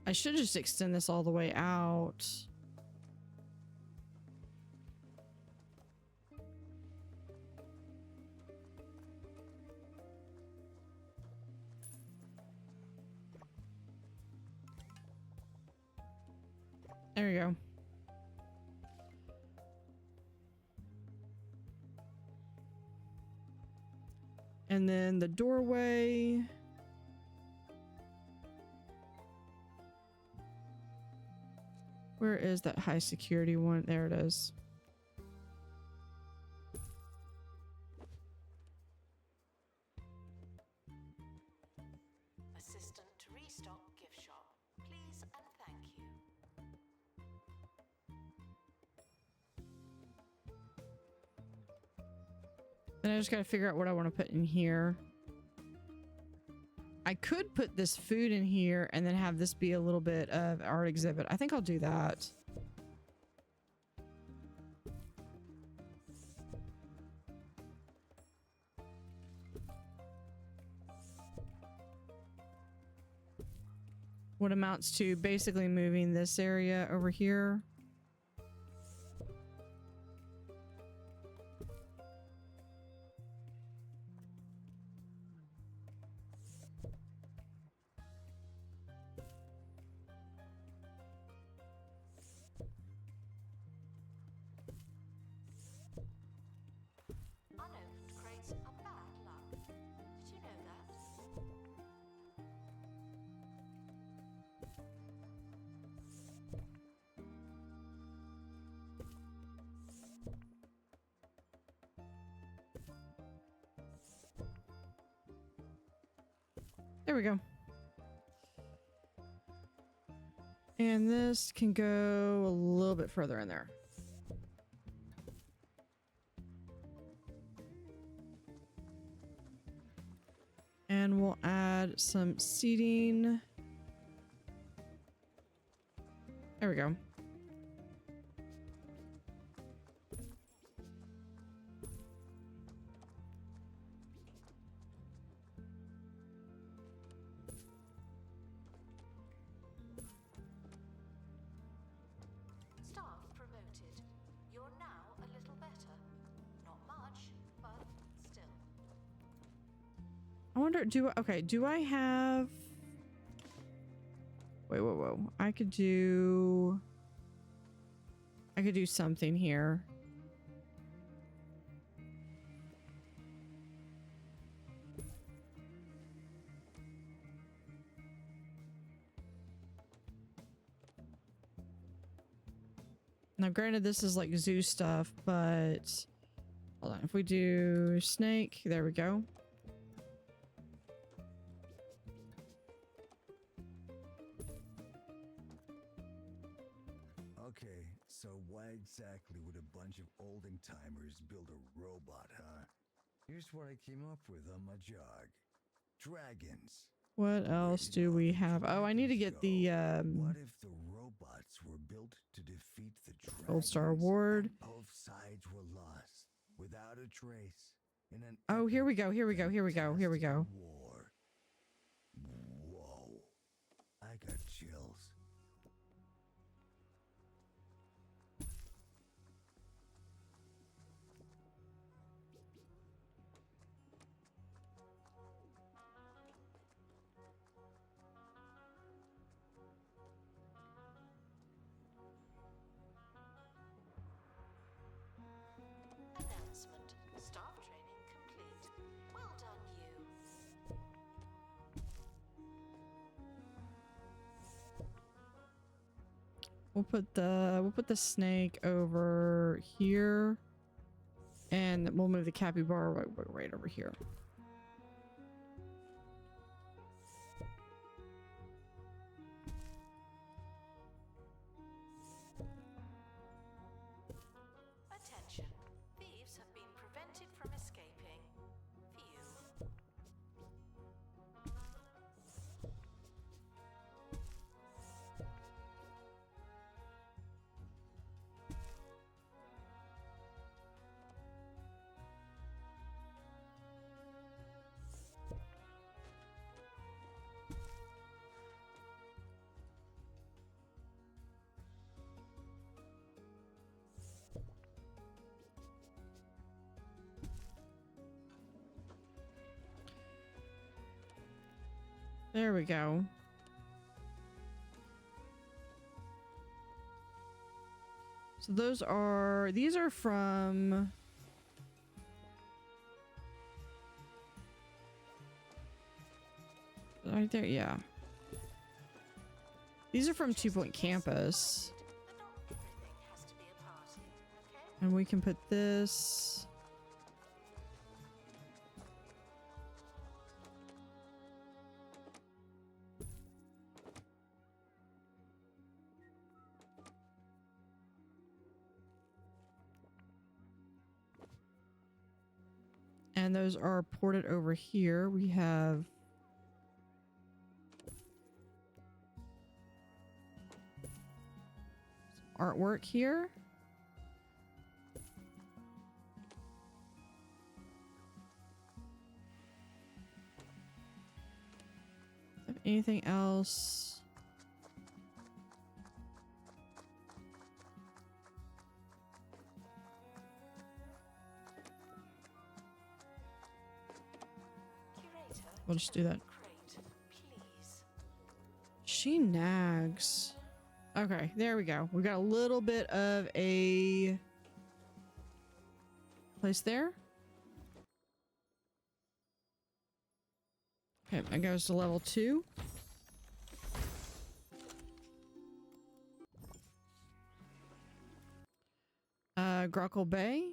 I should just extend this all the way out. There you go. And then the doorway. Where is that high security one? There it is. Assistant to restock gift shop. Please and thank you. Then I just gotta figure out what I want to put in here. I could put this food in here and then have this be a little bit of art exhibit. I think I'll do that. What amounts to basically moving this area over here. Unopened crates are bad luck. Did you know that? There we go. And this can go a little bit further in there. And we'll add some seating. There we go. Staff promoted. You're now a little better. Not much, but still. I wonder, do I have... Wait, whoa. I could do something here. Now, granted, this is like zoo stuff, but hold on. If we do snake, there we go. Okay, so why exactly would a bunch of olden-timers build a robot, huh? Here's what I came up with on my jog. Dragons. What else do we have? Oh, I need to get the What if the robots were built to defeat the dragons? Gold Star Award. And both sides were lost without a trace in an Oh, here we go. epic, fantastic war. Whoa. I got chills. Announcement. Staff training complete. Well done, you. We'll put the snake over here, and we'll move the capybara right over here. Attention. Thieves have been prevented from escaping. Phew. There we go. So these are from right there, yeah. These are from 2 Point Campus. And not everything has to be a party, okay? And we can put this. And those are ported over here. We have some artwork here. Anything else? Curator, We'll just do that. crate, please. She nags. Okay, there we go. We got a little bit of a place there. Okay, that goes to level 2. Grockle Bay.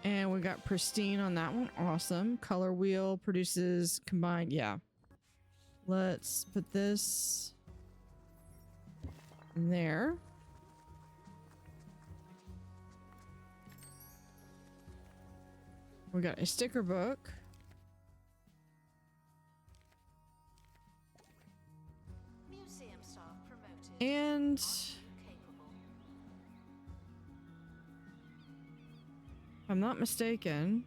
And we got pristine on that one. Awesome. Color wheel produces combined. Yeah. Let's put this in there. We got a sticker book. Museum staff promoted. And Capable. if I'm not mistaken,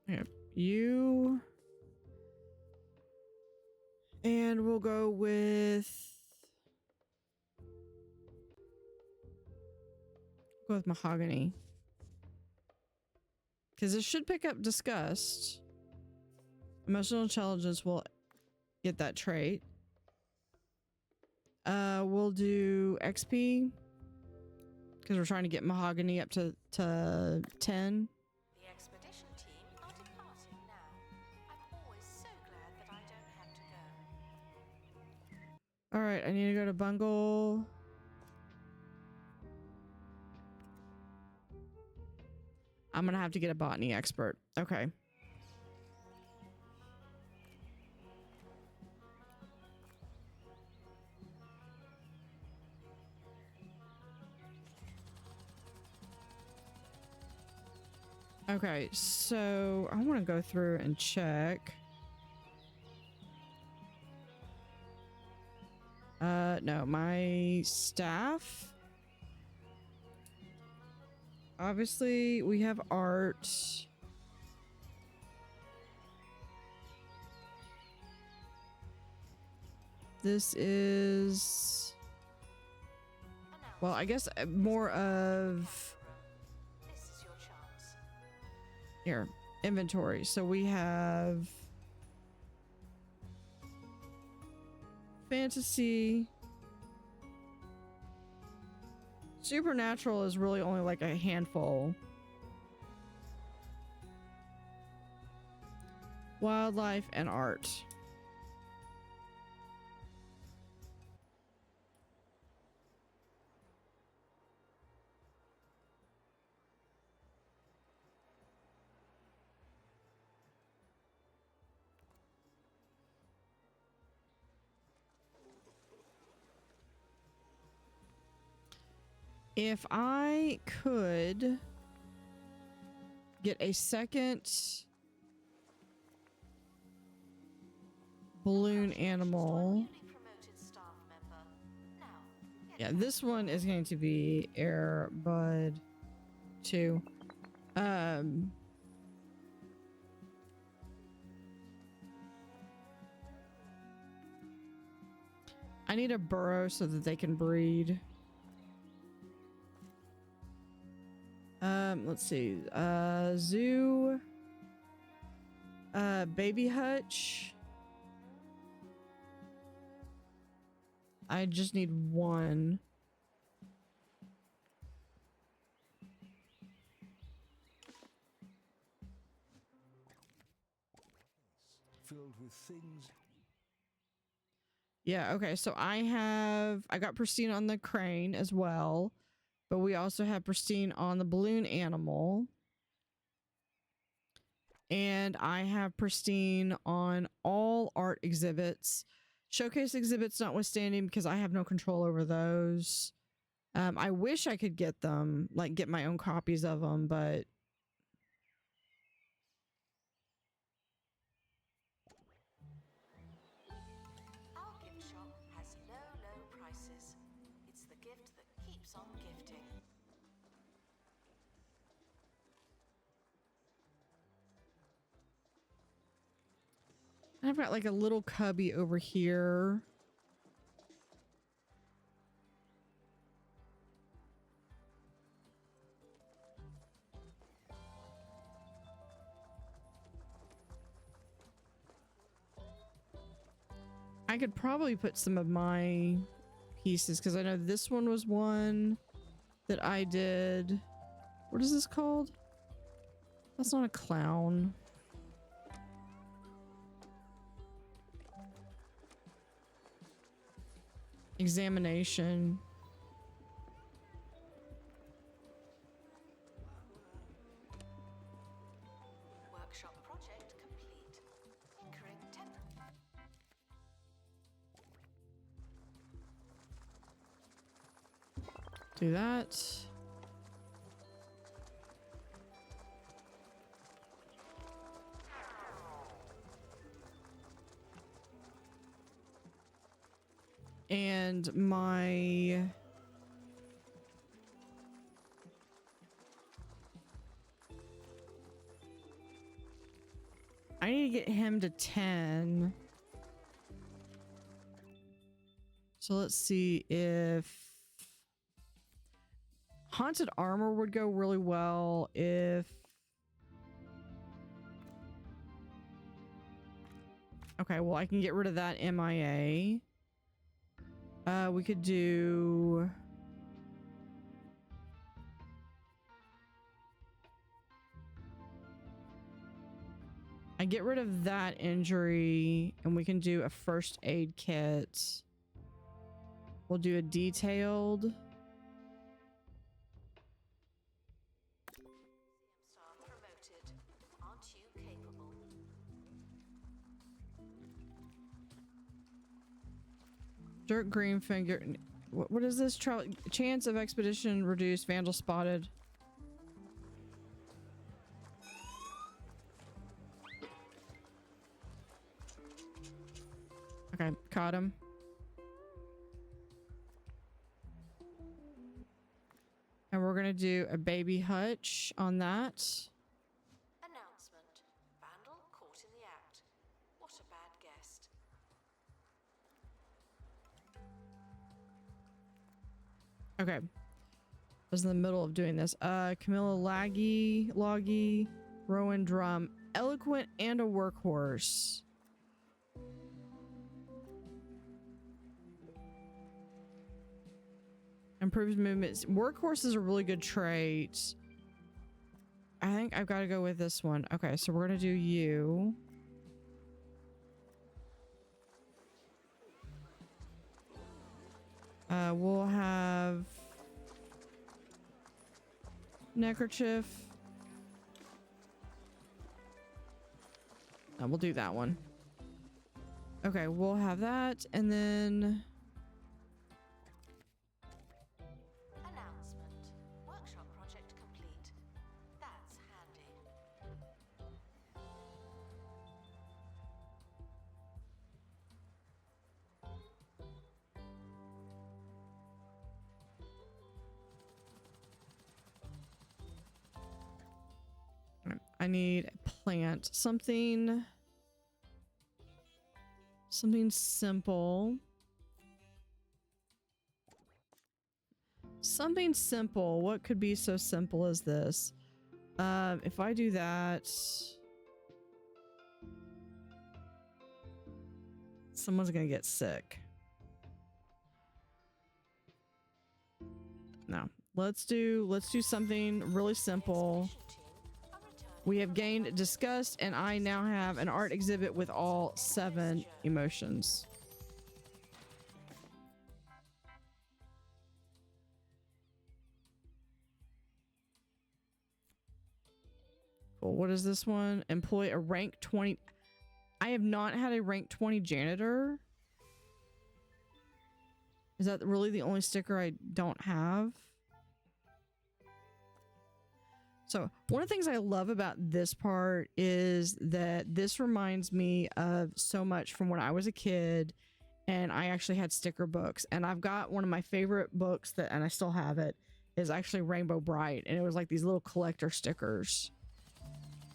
yep, you, and we'll go with mahogany. Because it should pick up disgust. Emotional intelligence will get that trait. We'll do XP. Because we're trying to get mahogany up to 10. The expedition team are departing now. I'm always so glad that I don't have to go. Alright, I need to go to Bungle. I'm gonna have to get a botany expert. Okay. Okay, so I want to go through and check. No, my staff. Obviously, we have art. This is... well, I guess more of... This is your chance. here, inventory. So we have... fantasy. Supernatural is really only like a handful. Wildlife and art. If I could get a second balloon animal. Newly promoted staff member. Now, get Yeah, this one is going to be Air Bud 2. I need a burrow so that they can breed. Let's see. Zoo. Baby hutch. I just need one. Filled with things. Yeah, okay, so I got pristine on the crane as well, but we also have pristine on the balloon animal. And I have pristine on all art exhibits. Showcase exhibits notwithstanding, because I have no control over those. I wish I could get them, like get my own copies of them, but Our gift shop has low prices. It's the gift that keeps on gifting. I've got like a little cubby over here. I could probably put some of my pieces, because I know this one was one that I did. What is this called? That's not a clown. Examination. Workshop project complete. Incurring Do that. And my I need to get him to 10. So let's see if haunted armor would go really well if okay, well I can get rid of that MIA. We could do I get rid of that injury and we can do a first aid kit. We'll do a detailed. staff promoted. Aren't you capable? Dirt green finger. What is this? Chance of expedition reduced. Vandal spotted. Okay, caught him. And we're gonna do a baby hutch on that. Announcement. Vandal caught in the act. What a bad guest. Okay. I was in the middle of doing this. Camilla Loggy, Rowan Drum, eloquent and a workhorse. Improves movements. Workhorse is a really good trait. I think I've got to go with this one. Okay, so we're gonna do you. We'll have neckerchief. We'll do that one. Okay, we'll have that, and then Announcement. Workshop project complete. That's handy. I need a plant. Something simple. Something simple. What could be so simple as this? If I do that, someone's gonna get sick. No. Let's do something really simple. Expedition team are returning We have from gained disgust, and I now have an art exhibit with all 7 emotions. Cool. What is this one? Employ a rank 20. I have not had a rank 20 janitor. Is that really the only sticker I don't have? So one of the things I love about this part is that this reminds me of so much from when I was a kid and I actually had sticker books, and I've got one of my favorite books that, and I still have it, is actually Rainbow Bright, and it was like these little collector stickers.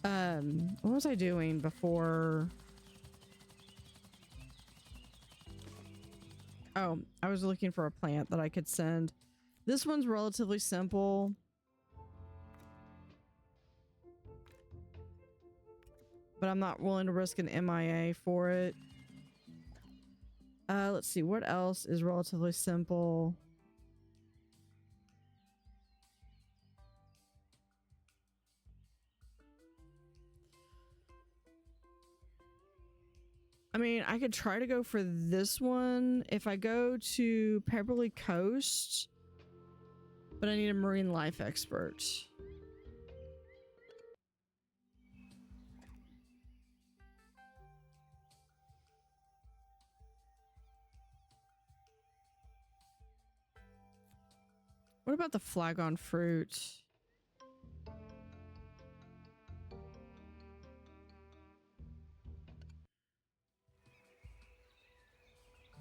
What was I doing before? Oh, I was looking for a plant that I could send. This one's relatively simple. But I'm not willing to risk an MIA for it. Let's see, what else is relatively simple? I mean, I could try to go for this one if I go to Pepperly Coast, but I need a marine life expert. What about the flagon fruit?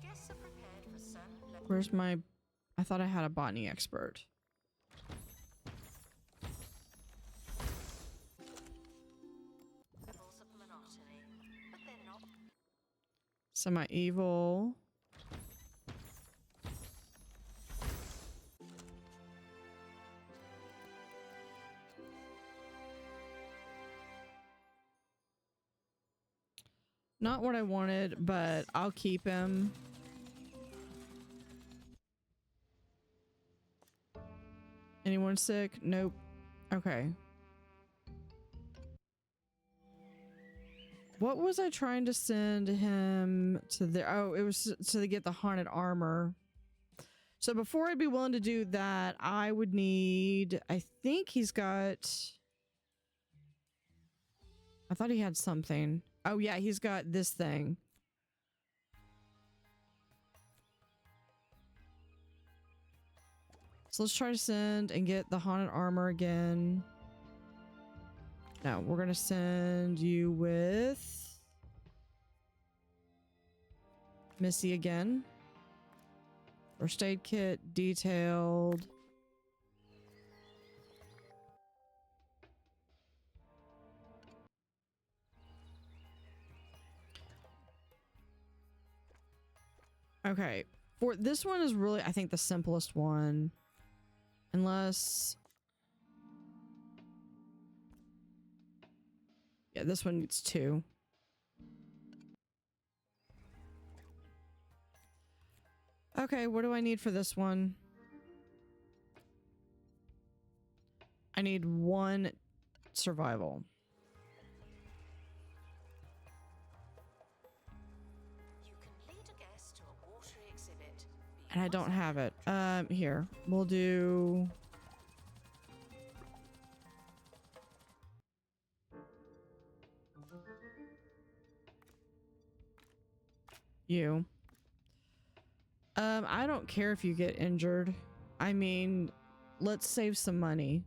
Guests are prepared for certain levels. Where's my... I thought I had a botany expert. Of monotony, but they're not. Semi-evil. Not what I wanted, but I'll keep him. Anyone sick? Nope. Okay. What was I trying to send him to the... Oh, it was to get the haunted armor. So before I'd be willing to do that, I would need... I think he's got... I thought he had something. Oh yeah, he's got this thing. So let's try to send and get the haunted armor again. No, we're gonna send you with Missy again. First aid kit, detailed. Okay, for this one is really, I think, the simplest one. Unless... Yeah, this one needs 2. Okay, what do I need for this one? I need 1 survival. And I don't have it. Here. We'll do... You. I don't care if you get injured. I mean, let's save some money.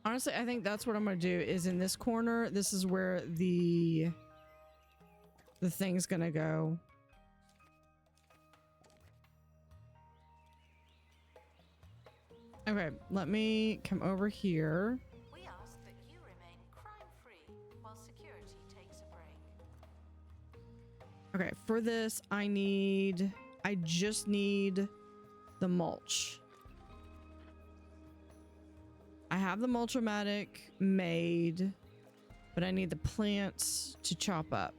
Honestly, I think that's what I'm going to do is in this corner. This is where the thing's going to go. Okay, let me come over here. We ask that you remain crime-free while security takes a break. Okay, for this, I just need the mulch. I have the mulch-o-matic made, but I need the plants to chop up.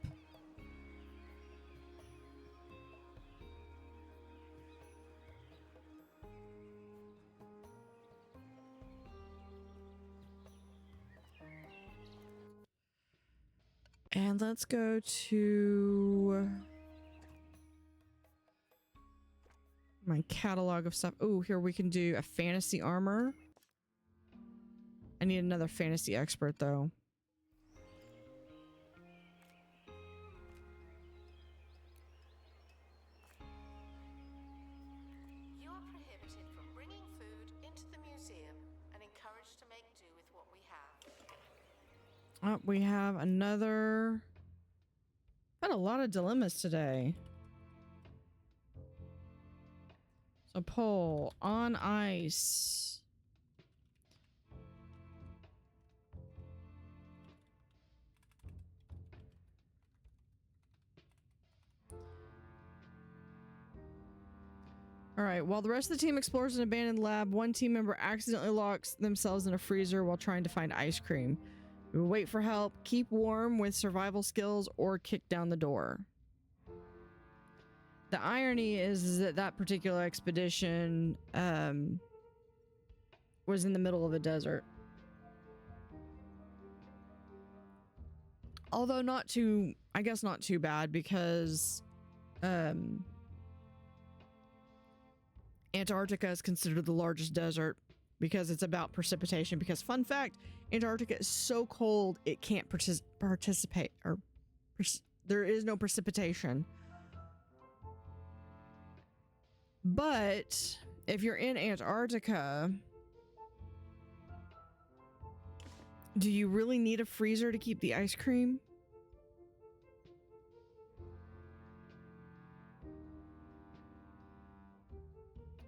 And let's go to my catalog of stuff. Oh, here we can do a fantasy armor. I need another fantasy expert though. You are prohibited from bringing food into the museum and encouraged to make do with what we have. Oh, we have another... Had a lot of dilemmas today. So pole on ice. All right, while the rest of the team explores an abandoned lab, one team member accidentally locks themselves in a freezer while trying to find ice cream. Wait for help, keep warm with survival skills, or kick down the door. The irony is that that particular expedition was in the middle of a desert. Although not too, I guess not too bad, because Antarctica is considered the largest desert because it's about precipitation. Because fun fact, Antarctica is so cold it can't participate, or there is no precipitation. But if you're in Antarctica, do you really need a freezer to keep the ice cream?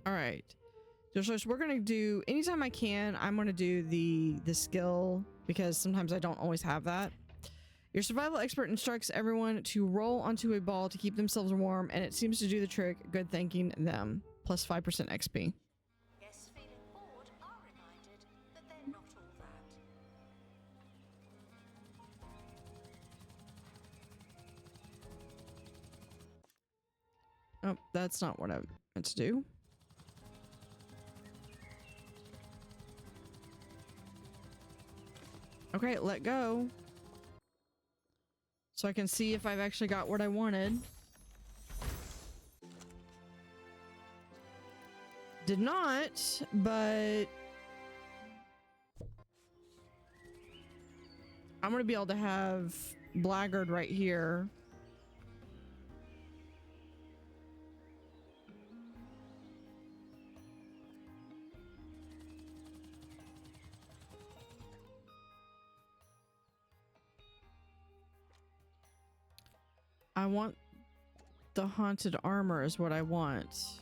All right. So we're going to do, anytime I can, I'm going to do the skill, because sometimes I don't always have that. Your survival expert instructs everyone to roll onto a ball to keep themselves warm, and it seems to do the trick. Good thanking them. Plus 5% XP. Guests feeling bored are reminded that they're not all that. Oh, that's not what I meant to do. Okay, let go. So I can see if I've actually got what I wanted. Did not, but I'm gonna be able to have Blackguard right here. I want the haunted armor is what I want.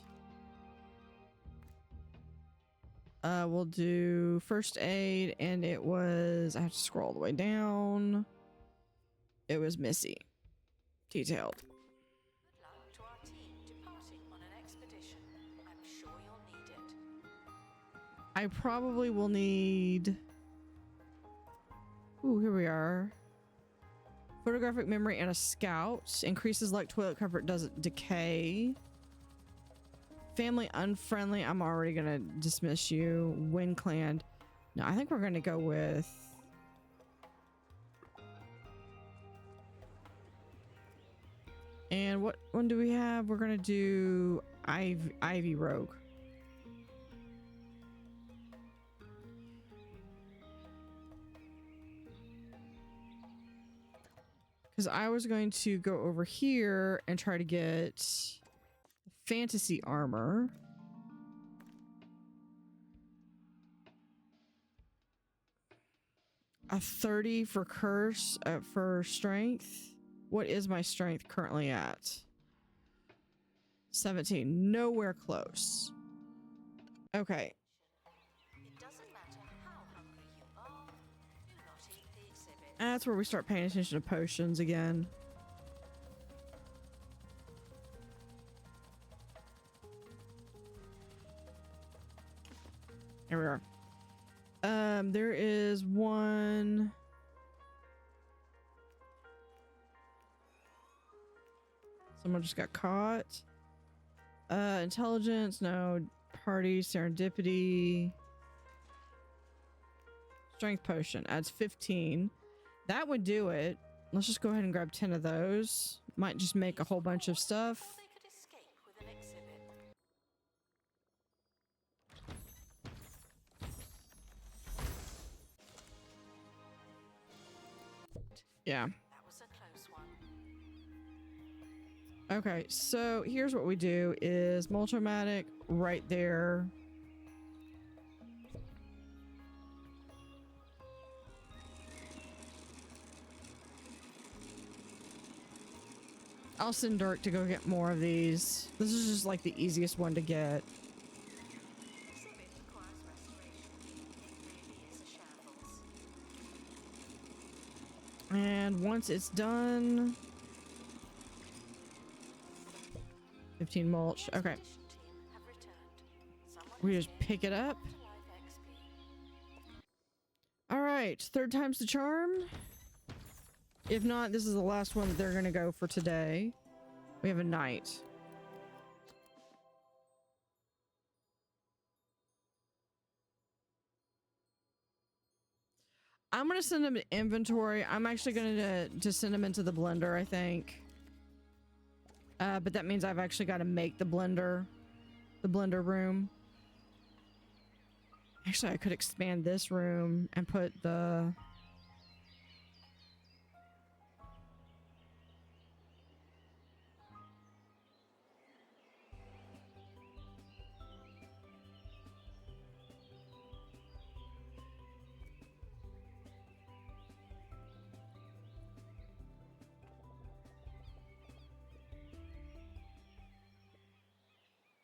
We'll do first aid, and it was, I have to scroll all the way down. It was Missy. Detailed. Good luck to our team departing on an expedition. I'm sure you'll need it. I probably will need... Ooh, here we are. Photographic memory and a scout. Increases like toilet comfort, doesn't decay. Family unfriendly. I'm already gonna dismiss you. Wind clan. No, I think we're gonna go with... And what one do we have? We're gonna do Ivy Rogue. Because I was going to go over here and try to get fantasy armor. A 30 for curse, for strength. What is my strength currently at? 17. Nowhere close. Okay. It doesn't matter how hungry you are, do not eat the exhibit. That's where we start paying attention to potions again. Here we are. There is one. Someone just got caught. Intelligence, no. Party, serendipity. Strength potion adds 15. That would do it. Let's just go ahead and grab 10 of those. Might just make a whole bunch of stuff. Or they could escape with an exhibit. Yeah. That was a close one. Okay, so here's what we do is Multomatic right there. I'll send Dirk to go get more of these. This is just like the easiest one to get. Exhibit requires restoration. It really is a shambles. And once it's done... 15 mulch. The Okay. expedition team have returned. Someone We is just here pick it up. to life XP. All right. right, third time's the charm. If not, this is the last one that they're gonna go for today. We have a knight. I'm gonna send them to inventory. I'm actually gonna just send them into the blender, I think. But that means I've actually got to make the blender room. Actually, I could expand this room and put the...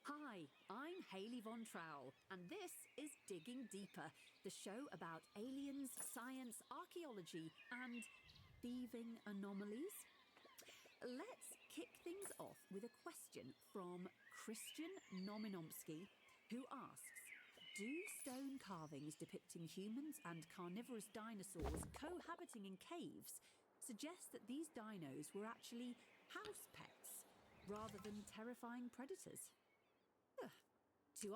Hi, I'm Hayley Von Trowell, and this is Digging Deeper, the show about aliens, science, archaeology, and thieving anomalies. Let's kick things off with a question from Christian Nominomsky, who asks, do stone carvings depicting humans and carnivorous dinosaurs cohabiting in caves suggest that these dinos were actually house pets rather than terrifying predators?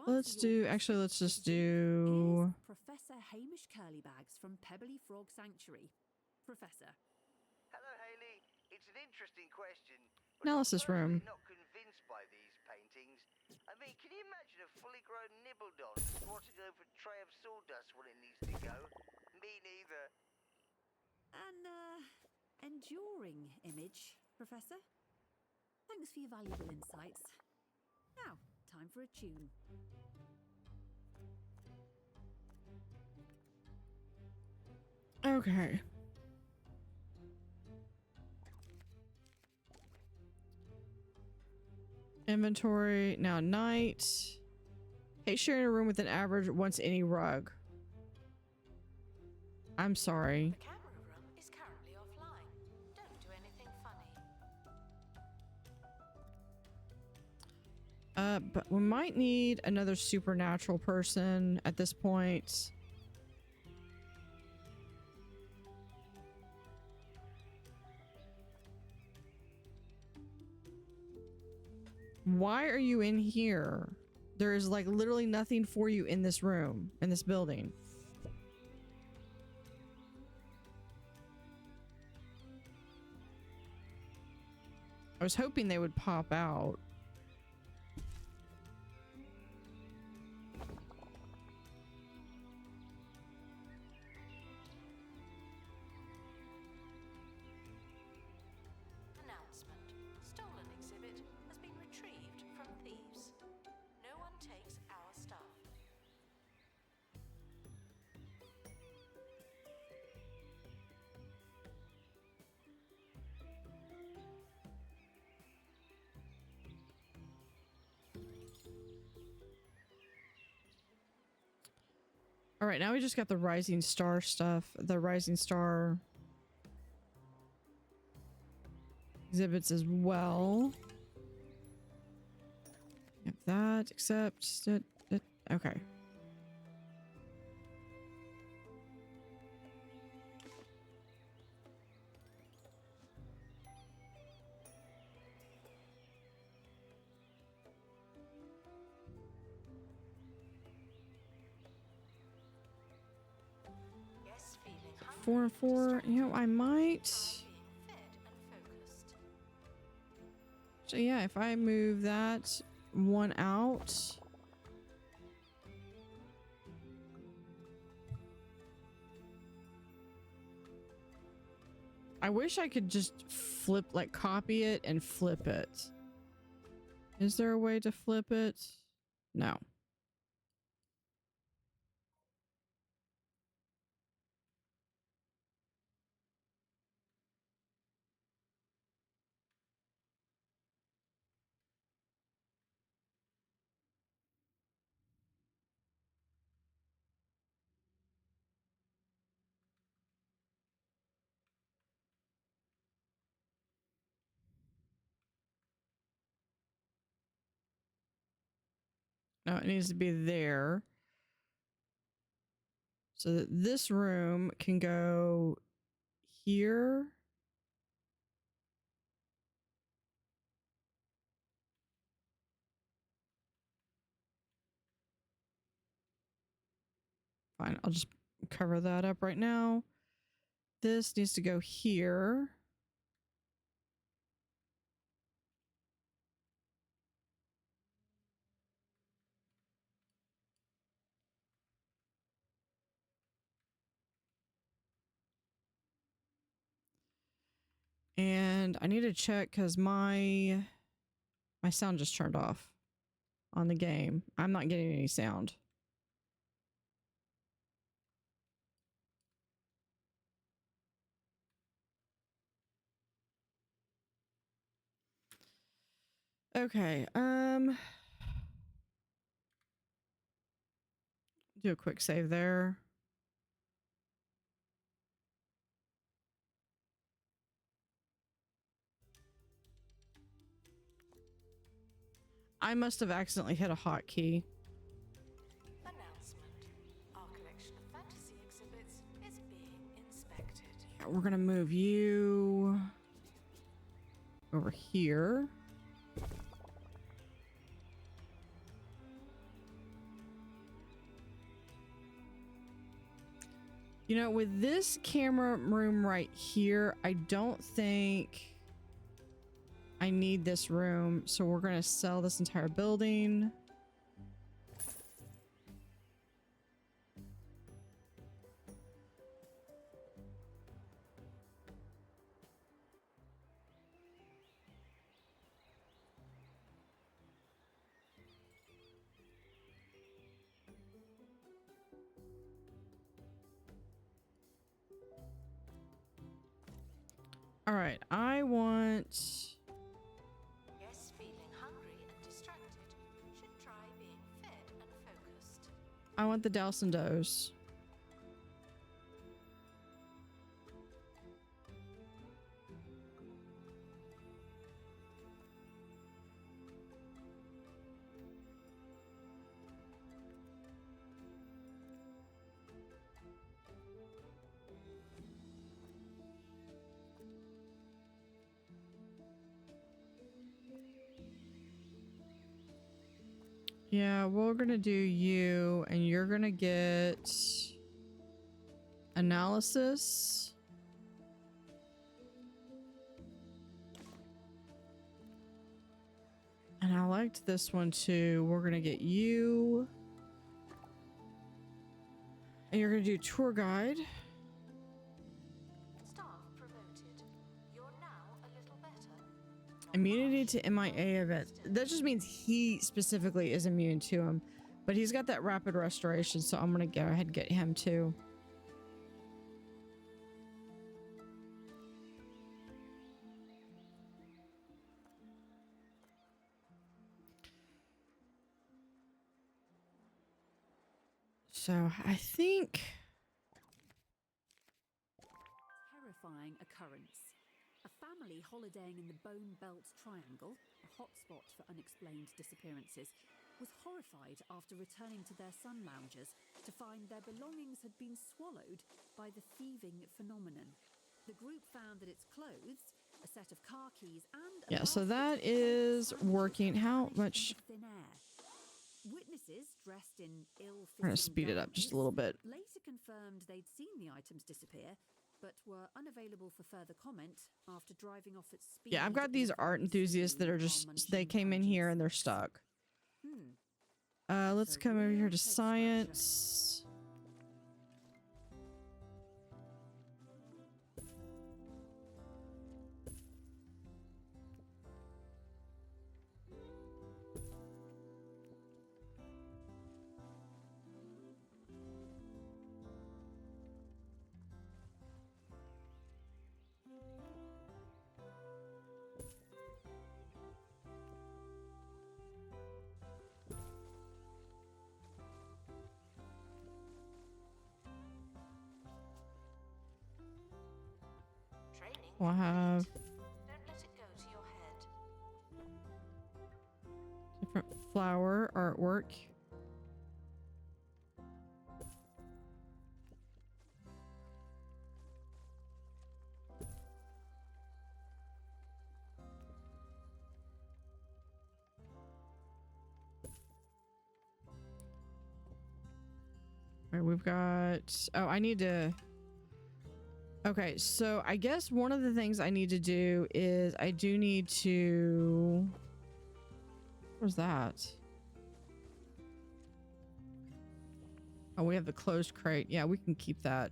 Let's do... Actually, let's just do... Professor Hamish Curlybags from Pebbly Frog Sanctuary. Professor. Hello, Hayley. It's an interesting question. Analysis room. I'm not convinced by these paintings. I mean, can you imagine a fully grown Nibbledon squatting over a tray of sawdust when it needs to go? Me neither. An enduring image, Professor. Thanks for your valuable insights. Now, time for a tune. Okay. Inventory. Now night. Hate sharing a room with an average once any rug. I'm sorry. The camera room is currently offline. Don't do anything funny. But we might need another supernatural person at this point. Why are you in here? There is like literally nothing for you in this room, in this building. I was hoping they would pop out. Announcement. Stolen exhibit has been retrieved from thieves. No one takes our stuff. All right, now we just got the Rising Star stuff. The Rising Star exhibits as well. Have that, except okay. Yes, feeling hungry. 4 and 4. You know, I might. Being fed and focused. So yeah, if I move that one out. I wish I could just flip, like copy it and flip it. Is there a way to flip it? No. No, it needs to be there. so that this room can go here. Fine, I'll just cover that up right now. This needs to go here. And I need to check because my sound just turned off on the game. I'm not getting any sound. Okay, do a quick save there. I must have accidentally hit a hotkey. Announcement. Our collection of fantasy exhibits is being inspected. Yeah, we're gonna move you over here. You know, with this camera room right here, I don't think I need this room, so we're gonna sell this entire building. All right, I want... Guests feeling hungry and distracted should try being fed and focused. I want the Douse and Does. Yeah, we're gonna do you, and you're gonna get analysis. And I liked this one too. We're gonna get you. And you're gonna do tour guide. Staff promoted. You're now a little better. Immunity to MIA events. That just means he specifically is immune to him. But he's got that rapid restoration, so I'm gonna go ahead and get him too. So I think... Terrifying occurrence. A family holidaying in the Bone Belt Triangle, a hotspot for unexplained disappearances, was horrified after returning to their sun loungers to find their belongings had been swallowed by the thieving phenomenon. The group found that its clothes, a set of car keys, and a Yeah, so basket that of is sandwiches working. How vanished much... into thin air. Witnesses dressed in ill-fitting We're gonna speed it up just a little bit. later confirmed they'd seen the items disappear, but were unavailable for further comment after driving off at speed. Yeah, I've got these in art front enthusiasts that are while just... munching They came in here and they're pumpkin stuck. seeds. Let's So come over real here to head science. Training We'll have Don't let it go to your head. different flower artwork. we've got... Oh, I need to... Okay, so I guess one of the things I need to do is I do need to... Where's that? Oh, we have the closed crate. Yeah, we can keep that.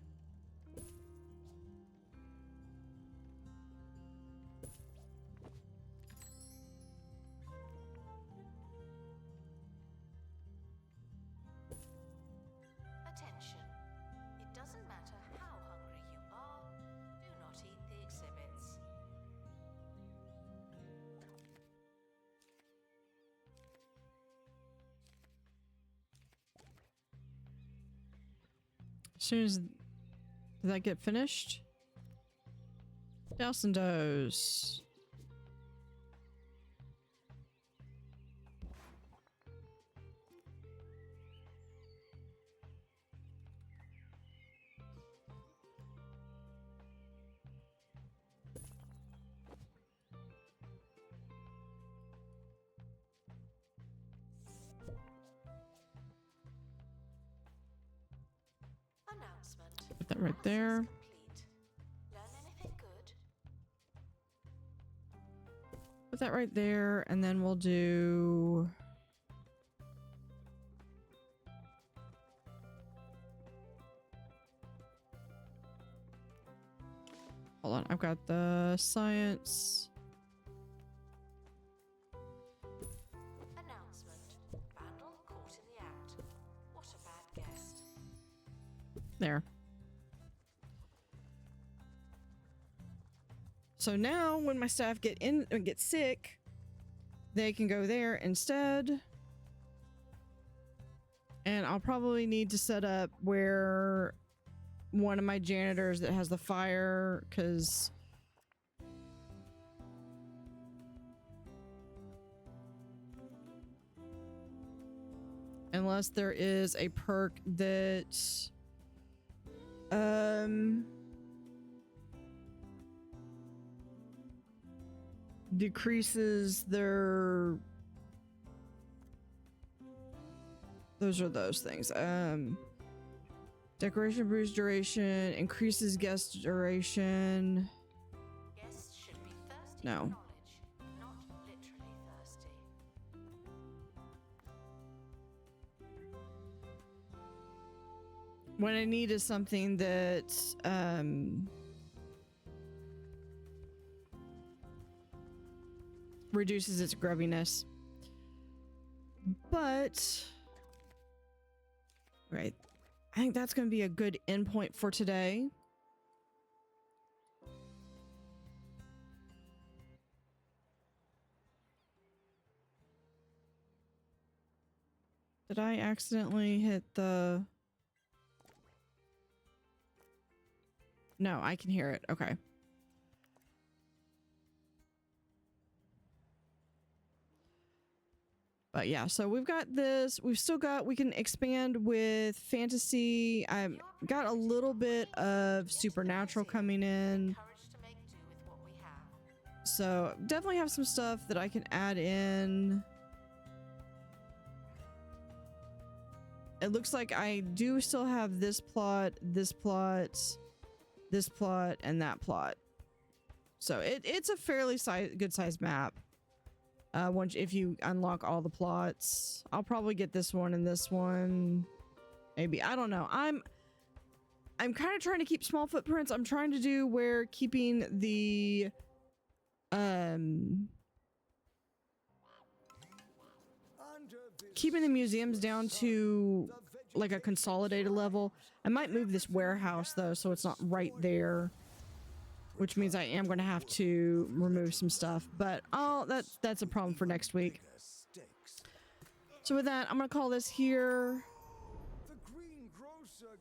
Attention. It doesn't matter how hungry you are, do not eat the exhibits. As soon as... Did that get finished? Douse and dose. Announcement. Put that right there. Complete. Learn anything good? Put that right there, and then we'll do... Hold on, I've got the science. Announcement. Vandal caught in the act. What a bad guest. There. So now when my staff get sick, they can go there instead. And I'll probably need to set up where one of my janitors that has the fire, because unless there is a perk that decreases their... Those are those things. Decoration boost duration, increases guest duration. Guests should be thirsty No. for knowledge, not literally thirsty. What I need is something that reduces its grubbiness. But right, I think that's going to be a good endpoint for today. Did I accidentally hit the... No, I can hear it. Okay. But yeah, so we've got this. We've still got... We can expand with fantasy. I've got a little bit of supernatural coming in. Encouraged to make do with what we have. So definitely have some stuff that I can add in. It looks like I do still have this plot, this plot, this plot, and that plot. So it's a fairly good sized map. Once if you unlock all the plots, I'll probably get this one and this one. Maybe, I don't know. I'm kind of trying to keep small footprints. I'm trying to do where keeping the keeping the museums down to like a consolidated level. I might move this warehouse though, so it's not right there, which means I am going to have to remove some stuff, but that's a problem for next week. So with that, I'm going to call this here.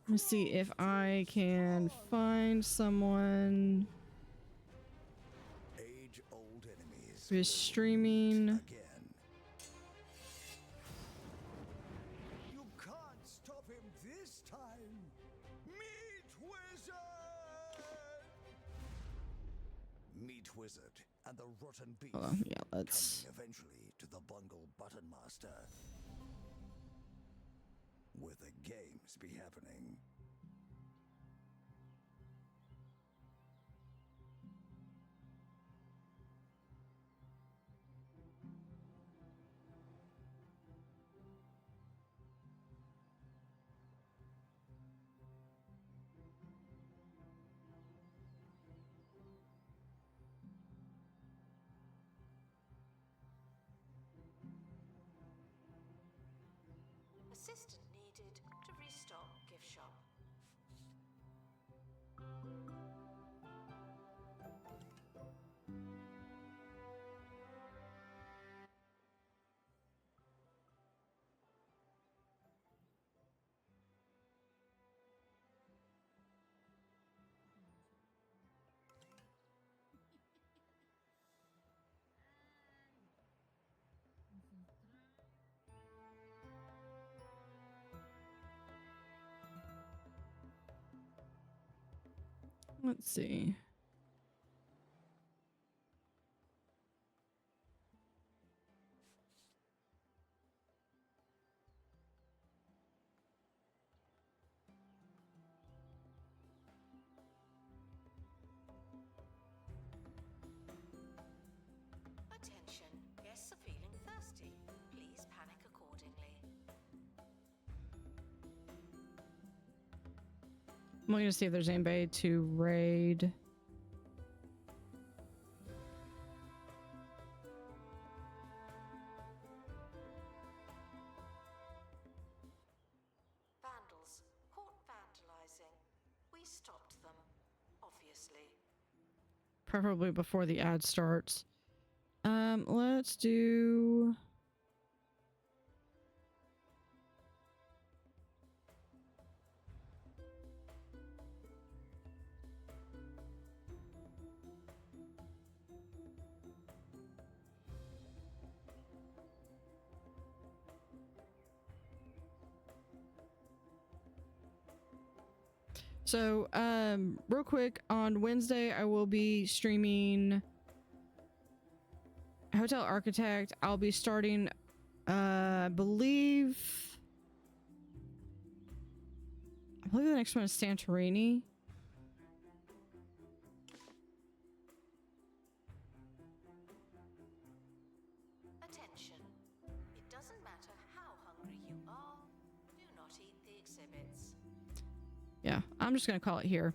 Let me see if I can find someone who is streaming. Wizard and the rotten beast. Hold on, yeah, let's... Coming eventually to the bungle button master. where the games be happening. Assistant needed to restock gift shop. Let's see. Attention, guests are feeling thirsty. Please panic accordingly. I'm looking to see if there's anybody to raid. Vandals caught vandalizing. We stopped them, obviously. Preferably before the ad starts. Let's do... So, real quick, on Wednesday, I will be streaming Hotel Architect. I'll be starting, I believe the next one is Santorini. Attention. It doesn't matter how hungry you are, do not eat the exhibits. Yeah, I'm just gonna call it here.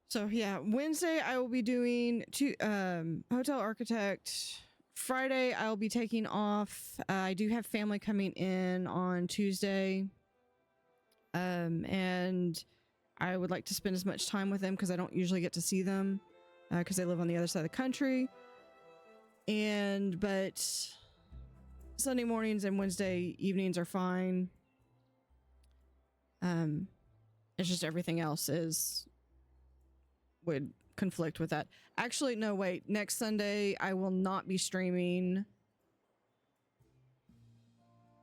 So yeah, Wednesday I will be doing Hotel Architect. Friday I'll be taking off. I do have family coming in on Tuesday. And I would like to spend as much time with them because I don't usually get to see them because they live on the other side of the country. But Sunday mornings and Wednesday evenings are fine. It's just everything else would conflict with that. Actually, no, wait. Next Sunday, I will not be streaming.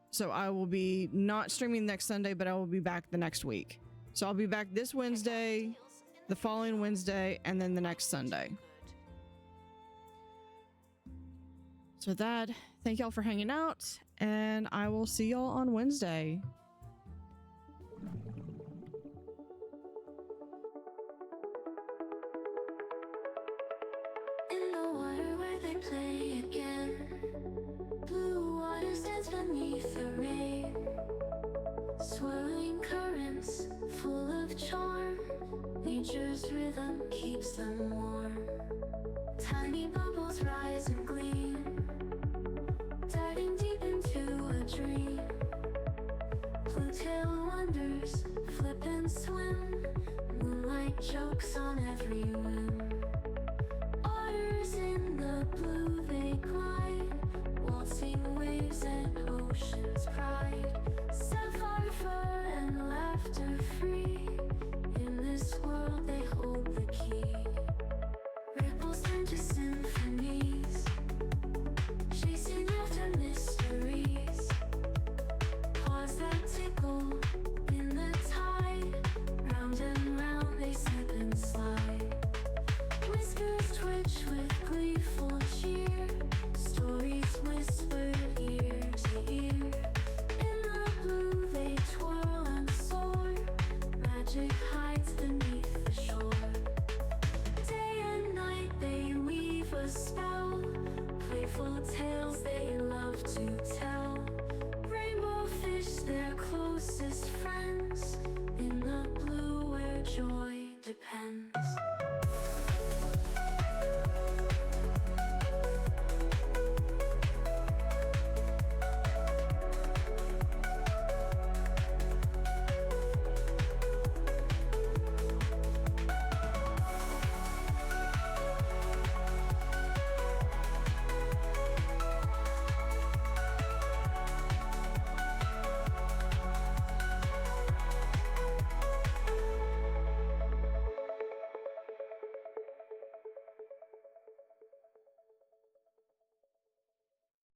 So I will be not streaming next Sunday, but I will be back the next week. So I'll be back this Wednesday, the following Wednesday, and then the next Sunday. So that, thank y'all for hanging out, and I will see y'all on Wednesday. In the water where they play again, blue water stands beneath the rain, swirling currents full of charm. Nature's rhythm keeps them warm. Tiny bubbles rise and gleam, diving deep into a dream. Blue tail wonders flip and swim, moonlight jokes on every whim. Otters in the blue they glide, waltzing waves and ocean's pride. Sapphire fur and laughter free, in this world they hold the key. Ripples turn to symphonies, chasing after mysteries. Paws that tickle in the tide, round and round they slip and slide. Whiskers twitch with gleeful cheer, stories whispered ear to ear. closest friends in the blue where joy depends.